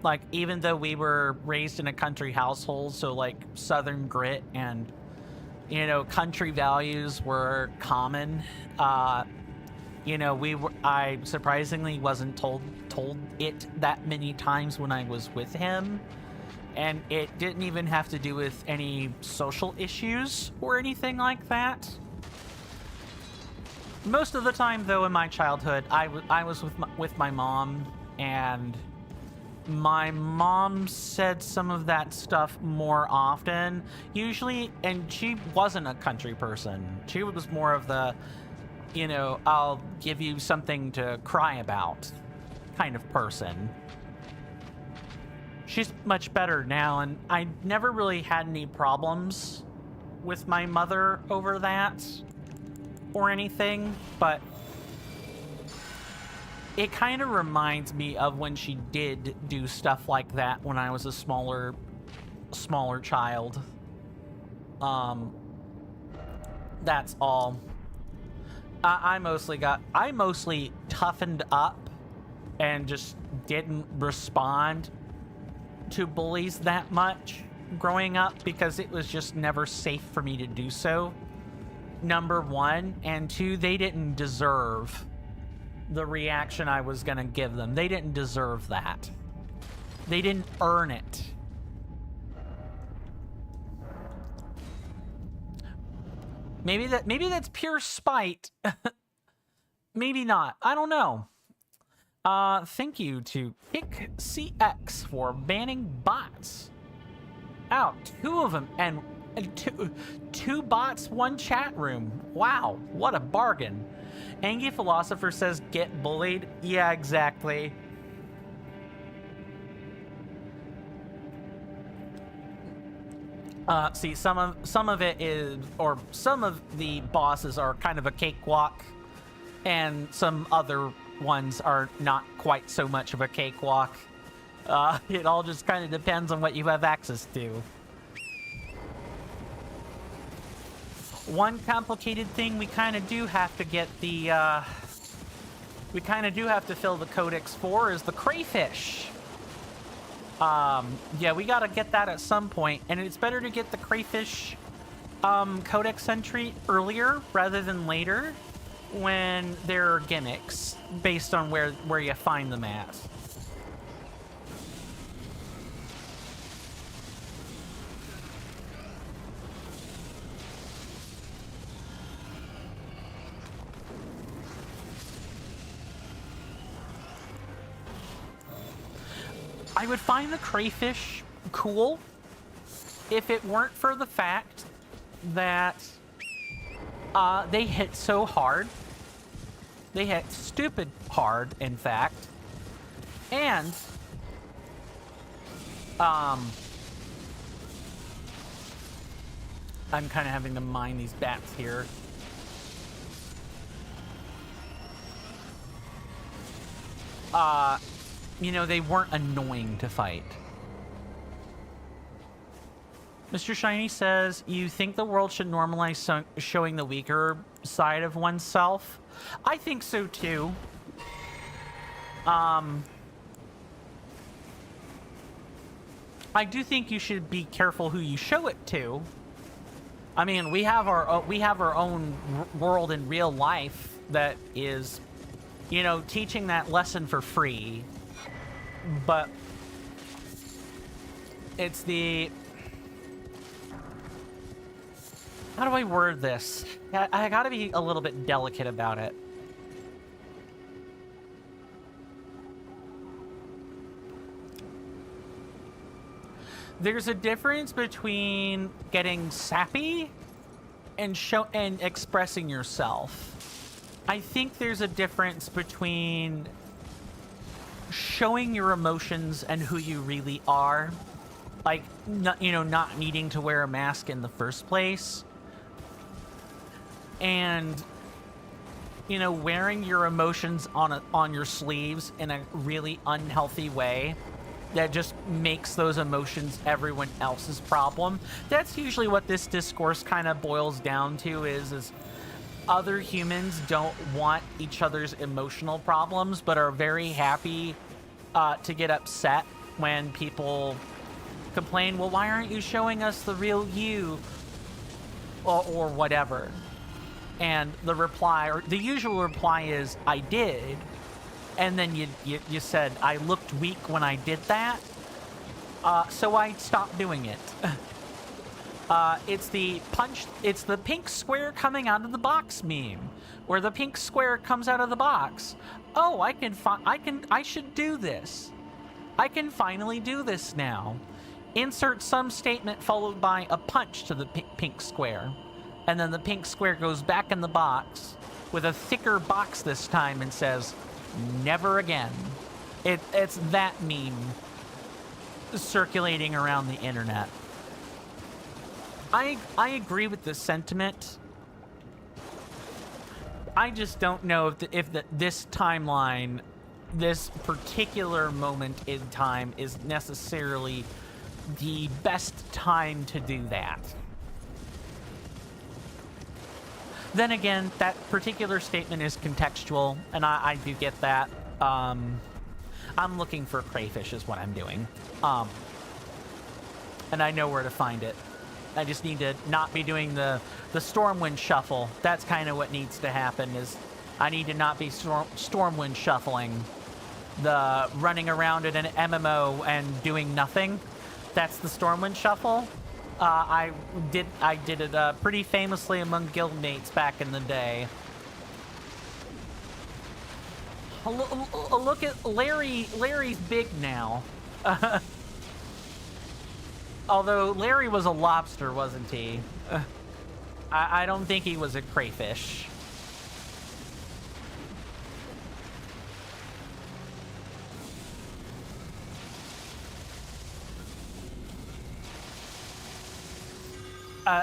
like, even though we were raised in a country household, so like Southern grit and, you know, country values were common. You know, I surprisingly wasn't told it that many times when I was with him, and it didn't even have to do with any social issues or anything like that. Most of the time, though, in my childhood, I was with my mom, and my mom said some of that stuff more often. Usually, and she wasn't a country person. She was more of the, you know, I'll give you something to cry about kind of person. She's much better now, and I never really had any problems with my mother over that or anything, but it kind of reminds me of when she did do stuff like that when I was a smaller child. That's all. I mostly toughened up and just didn't respond to bullies that much. growing up because it was just never safe for me to do so. Number one. And two, they didn't deserve the reaction I was gonna give them. They didn't deserve that. They didn't earn it. Maybe that's pure spite. Maybe not. I don't know. Thank you to Kick CX for banning bots. Out, 2 of them, and two bots, 1 chat room. Wow, what a bargain. Angie Philosopher says, get bullied. Yeah, exactly. See, some of it is, or some of the bosses are kind of a cakewalk, and some other ones are not quite so much of a cakewalk. It all just kind of depends on what you have access to. One complicated thing we kind of do have to get the, we kind of do have to fill the codex for is the crayfish. Yeah, we gotta get that at some point, and it's better to get the crayfish, codex entry earlier rather than later when there are gimmicks based on where you find them at. I would find the crayfish cool if it weren't for the fact that they hit so hard. They hit stupid hard, in fact. And I'm kind of having to mine these bats here. You know, they weren't annoying to fight. Mr. Shiny says, you think the world should normalize showing the weaker side of oneself? I think so too. I do think you should be careful who you show it to. I mean, we have our own world in real life that is, you know, teaching that lesson for free. But it's the... How do I word this? I gotta be a little bit delicate about it. There's a difference between getting sappy and expressing yourself. I think there's a difference between showing your emotions and who you really are, like, not needing to wear a mask in the first place, and wearing your emotions on your sleeves in a really unhealthy way that just makes those emotions everyone else's problem. That's usually what this discourse kind of boils down to, is other humans don't want each other's emotional problems, but are very happy to get upset when people complain, well, why aren't you showing us the real you? Or whatever. And the reply, or the usual reply is, I did. And then you said, I looked weak when I did that. So I stopped doing it. It's the pink square coming out of the box meme, where the pink square comes out of the box. Oh, I should do this. I can finally do this now. Insert some statement followed by a punch to the pink square. And then the pink square goes back in the box with a thicker box this time and says, never again. It's that meme circulating around the internet. I agree with the sentiment. I just don't know if this timeline, this particular moment in time, is necessarily the best time to do that. Then again, that particular statement is contextual, and I do get that. I'm looking for crayfish is what I'm doing. and I know where to find it. I just need to not be doing the Stormwind shuffle. That's kind of what needs to happen, is I need to not be Stormwind shuffling. The running around in an MMO and doing nothing. That's the Stormwind shuffle. I did it pretty famously among guildmates back in the day. Look at Larry. Larry's big now. Although Larry was a lobster, wasn't he? I don't think he was a crayfish.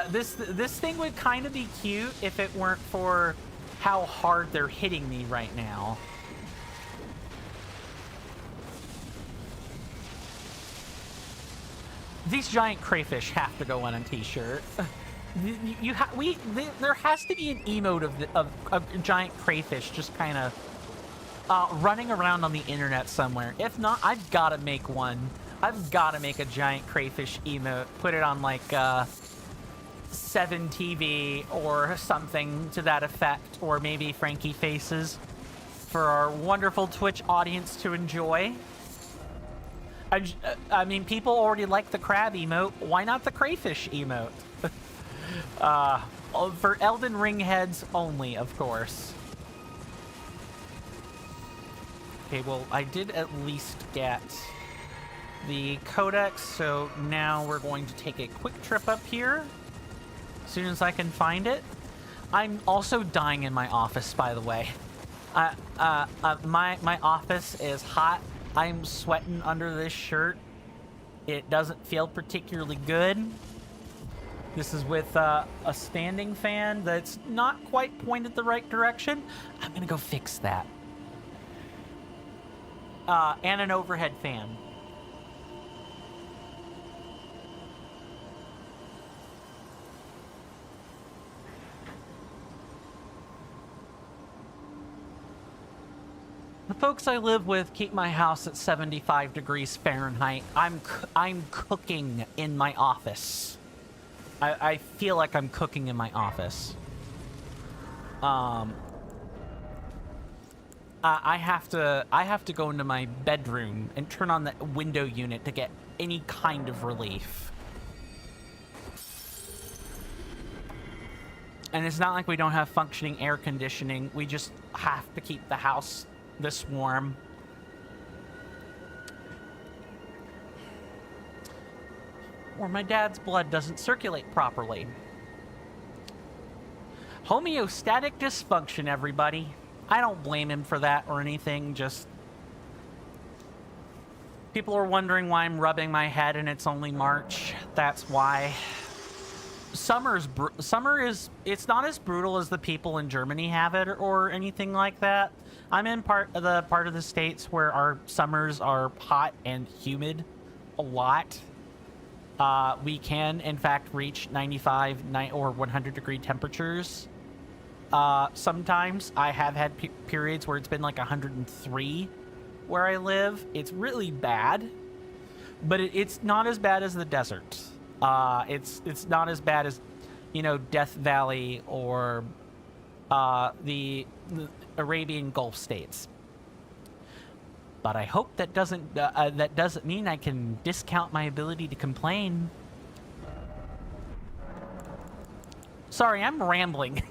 This thing would kind of be cute if it weren't for how hard they're hitting me right now. These giant crayfish have to go on a t-shirt. There has to be an emote of a giant crayfish just kind of running around on the internet somewhere. If not, I've got to make one. I've got to make a giant crayfish emote. Put it on like 7TV or something to that effect, or maybe Frankie Faces for our wonderful Twitch audience to enjoy. I mean, people already like the crab emote. Why not the crayfish emote? For Elden Ring heads only, of course. Okay, well, I did at least get the codex, so now we're going to take a quick trip up here as soon as I can find it. I'm also dying in my office, by the way. My office is hot. I'm sweating under this shirt. It doesn't feel particularly good. This is with a standing fan that's not quite pointed the right direction. I'm gonna go fix that. And an overhead fan. The folks I live with keep my house at 75 degrees Fahrenheit. I'm cooking in my office. I feel like I'm cooking in my office. I have to go into my bedroom and turn on the window unit to get any kind of relief. And it's not like we don't have functioning air conditioning. We just have to keep the house this warm. Or my dad's blood doesn't circulate properly. Homeostatic dysfunction, everybody. I don't blame him for that or anything, just... People are wondering why I'm rubbing my head and it's only March. That's why. Summer is... It's not as brutal as the people in Germany have it or anything like that. I'm in part of the states where our summers are hot and humid a lot. We can, in fact, reach 95 or 100 degree temperatures. Sometimes I have had periods where it's been like 103 where I live. It's really bad, but it's not as bad as the desert. It's not as bad as, you know, Death Valley or the Arabian Gulf states. But I hope that doesn't mean I can discount my ability to complain. Sorry, I'm rambling.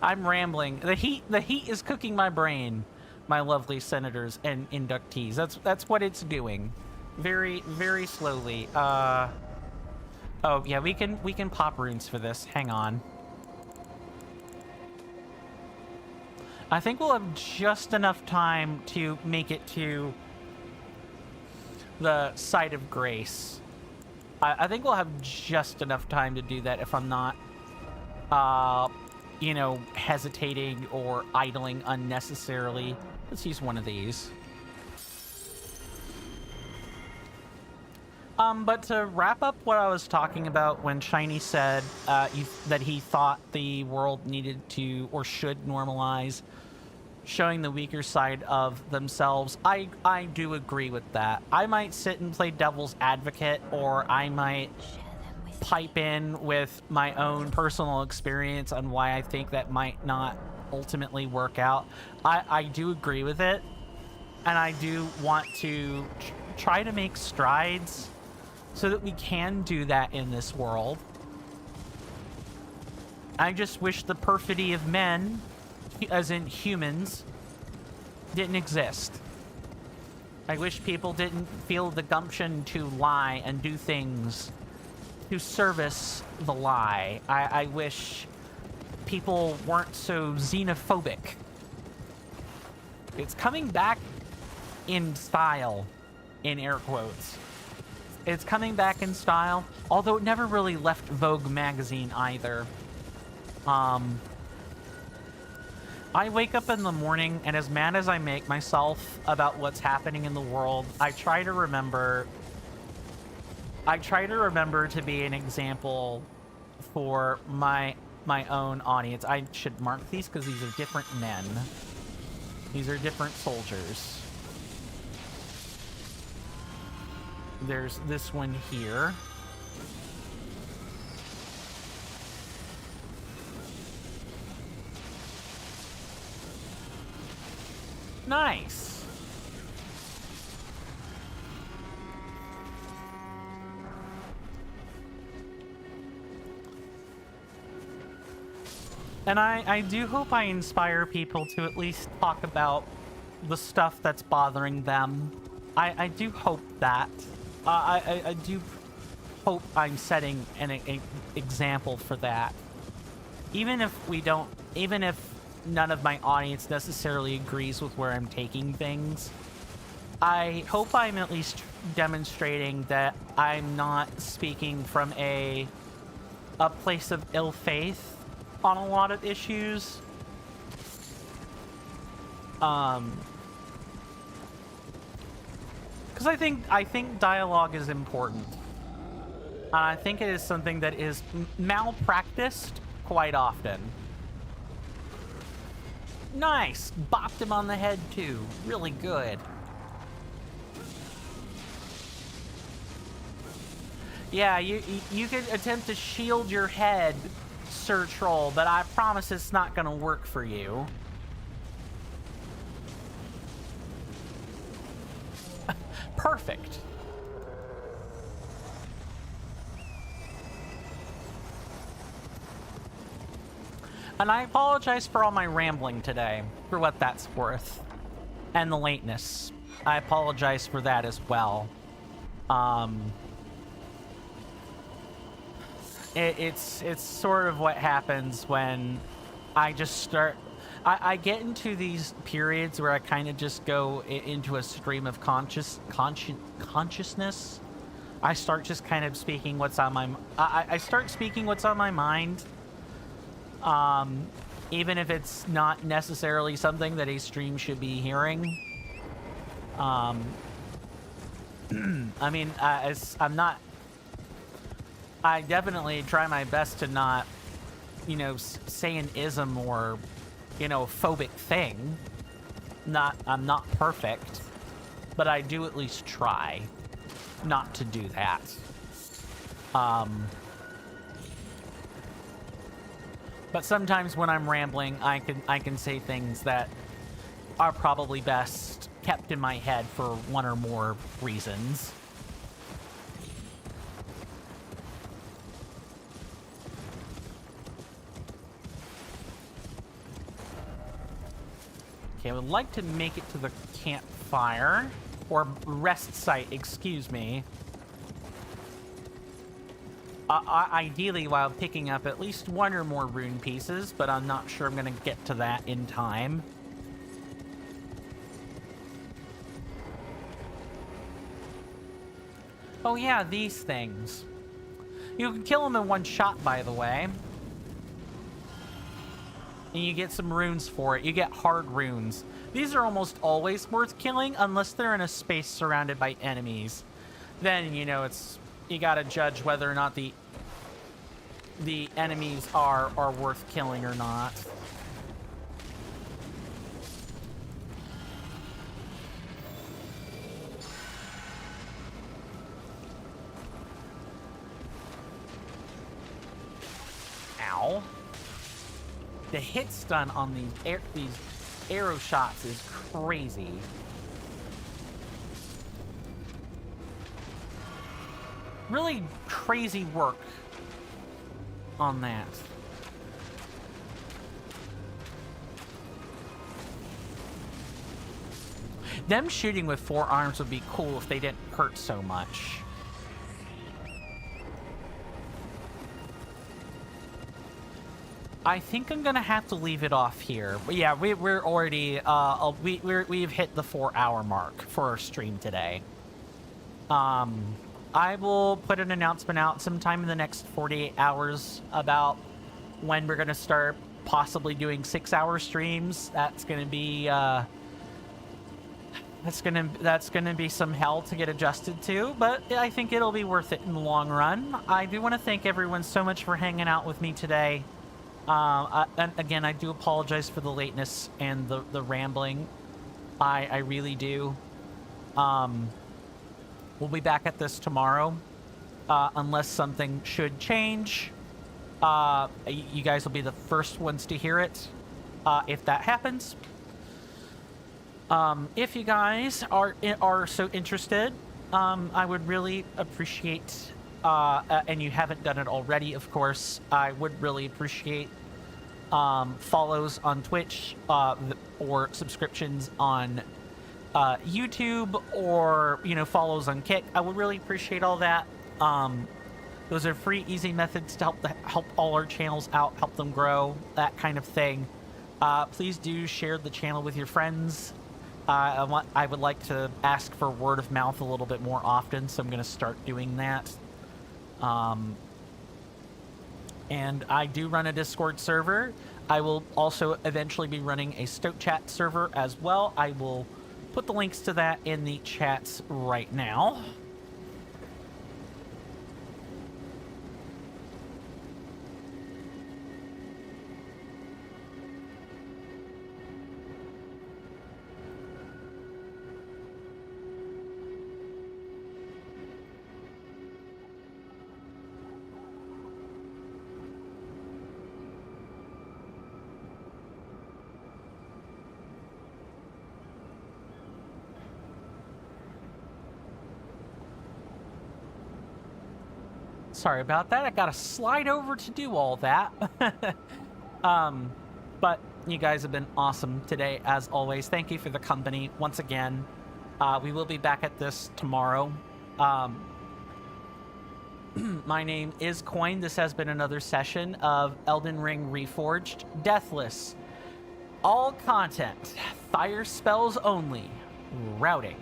I'm rambling. The heat is cooking my brain, my lovely senators and inductees. That's what it's doing. Very, very slowly. Oh yeah, we can pop runes for this. Hang on. I think we'll have just enough time to make it to the site of grace. I think we'll have just enough time to do that if I'm not, you know, hesitating or idling unnecessarily. Let's use one of these. But to wrap up what I was talking about when Shiny said that he thought the world needed to or should normalize showing the weaker side of themselves. I do agree with that. I might sit and play devil's advocate, or I might pipe in with my own personal experience on why I think that might not ultimately work out. I do agree with it, and I do want to try to make strides so that we can do that in this world. I just wish the perfidy of men, as in humans, didn't exist. I wish people didn't feel the gumption to lie and do things to service the lie. I wish people weren't so xenophobic. It's coming back in style, in air quotes. It's coming back in style, although it never really left Vogue magazine either. I wake up in the morning, and as mad as I make myself about what's happening in the world, I try to remember to be an example for my own audience. I should mark these because these are different men. These are different soldiers. There's this one here. Nice. And I do hope I inspire people to at least talk about the stuff that's bothering them. I do hope that. I do hope I'm setting an example for that. Even if none of my audience necessarily agrees with where I'm taking things, I hope I'm at least demonstrating that I'm not speaking from a place of ill faith on a lot of issues. Because I think dialogue is important. I think it is something that is malpracticed quite often. Nice! Bopped him on the head, too. Really good. Yeah, you could attempt to shield your head, Sir Troll, but I promise it's not gonna work for you. Perfect. And I apologize for all my rambling today, for what that's worth. And the lateness. I apologize for that as well. It's sort of what happens when I just start... I get into these periods where I kind of just go into a stream of consciousness. I start just kind of speaking what's on my... I start speaking what's on my mind. Even if it's not necessarily something that a stream should be hearing. I mean, I'm not... I definitely try my best to not, say an ism or, phobic thing. I'm not perfect, but I do at least try not to do that. But sometimes when I'm rambling, I can say things that are probably best kept in my head for one or more reasons. Okay, I would like to make it to the campfire, or rest site, excuse me. Ideally while picking up at least one or more rune pieces, but I'm not sure I'm going to get to that in time. Oh yeah, these things. You can kill them in one shot, by the way. And you get some runes for it. You get hard runes. These are almost always worth killing unless they're in a space surrounded by enemies. Then, you gotta judge whether or not the enemies are worth killing or not. the hit stun on these arrow shots is crazy. Really crazy work on that. Them shooting with 4 arms would be cool if they didn't hurt so much. I think I'm gonna have to leave it off here. But yeah, we're already we've hit the 4-hour mark for our stream today. I will put an announcement out sometime in the next 48 hours about when we're gonna start possibly doing 6-hour streams. That's gonna be that's gonna be some hell to get adjusted to, but I think it'll be worth it in the long run. I do want to thank everyone so much for hanging out with me today. And again, I do apologize for the lateness and the rambling. I really do. We'll be back at this tomorrow, unless something should change. You guys will be the first ones to hear it, if that happens. If you guys are so interested, I would really appreciate, and you haven't done it already, of course, I would really appreciate follows on Twitch, or subscriptions on YouTube, or, you know, follows on Kick. I would really appreciate all that. Those are free, easy methods to help all our channels out, help them grow, that kind of thing. Please do share the channel with your friends. I would like to ask for word of mouth a little bit more often, so I'm going to start doing that. And I do run a Discord server. I will also eventually be running a Stoke Chat server as well. I will put the links to that in the chats right now. Sorry about that. I gotta slide over to do all that. But you guys have been awesome today, as always. Thank you for the company once again. We will be back at this tomorrow. My name is Coin. This has been another session of Elden Ring Reforged Deathless. All content, fire spells only, routing.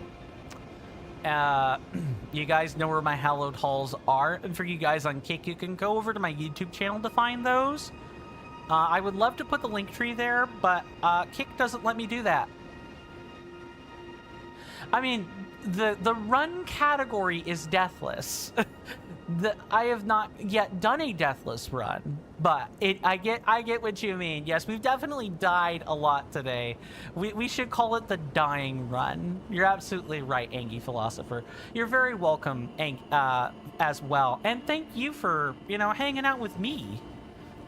You guys know where my hallowed halls are, and for you guys on Kick, you can go over to my YouTube channel to find those. I would love to put the link tree there, but Kick doesn't let me do that. I mean, the run category is Deathless. I have not yet done a Deathless run, but I get what you mean. Yes, we've definitely died a lot today. We should call it the dying run. You're absolutely right, Angie Philosopher. You're very welcome, as well. And thank you for, you know, hanging out with me.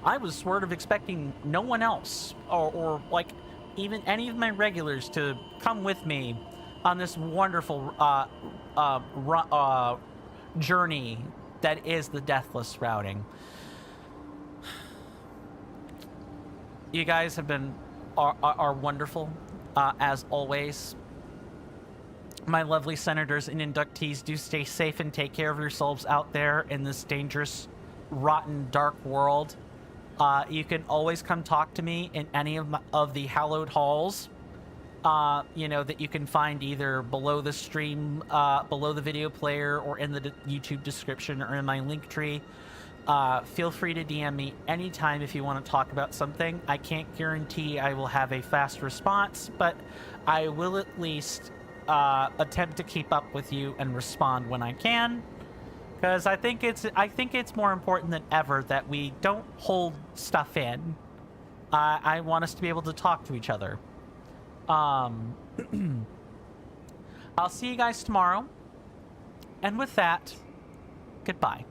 I was sort of expecting no one else, or like even any of my regulars to come with me on this wonderful journey that is the Deathless routing. You guys have been are wonderful, as always. My lovely senators and inductees, do stay safe and take care of yourselves out there in this dangerous, rotten, dark world. You can always come talk to me in any of the hallowed halls. You know, that you can find either below the stream, below the video player, or in the YouTube description, or in my link tree. Feel free to DM me anytime if you want to talk about something. I can't guarantee I will have a fast response, but I will at least attempt to keep up with you and respond when I can, because I think it's more important than ever that we don't hold stuff in. I want us to be able to talk to each other. I'll see you guys tomorrow. And with that, goodbye.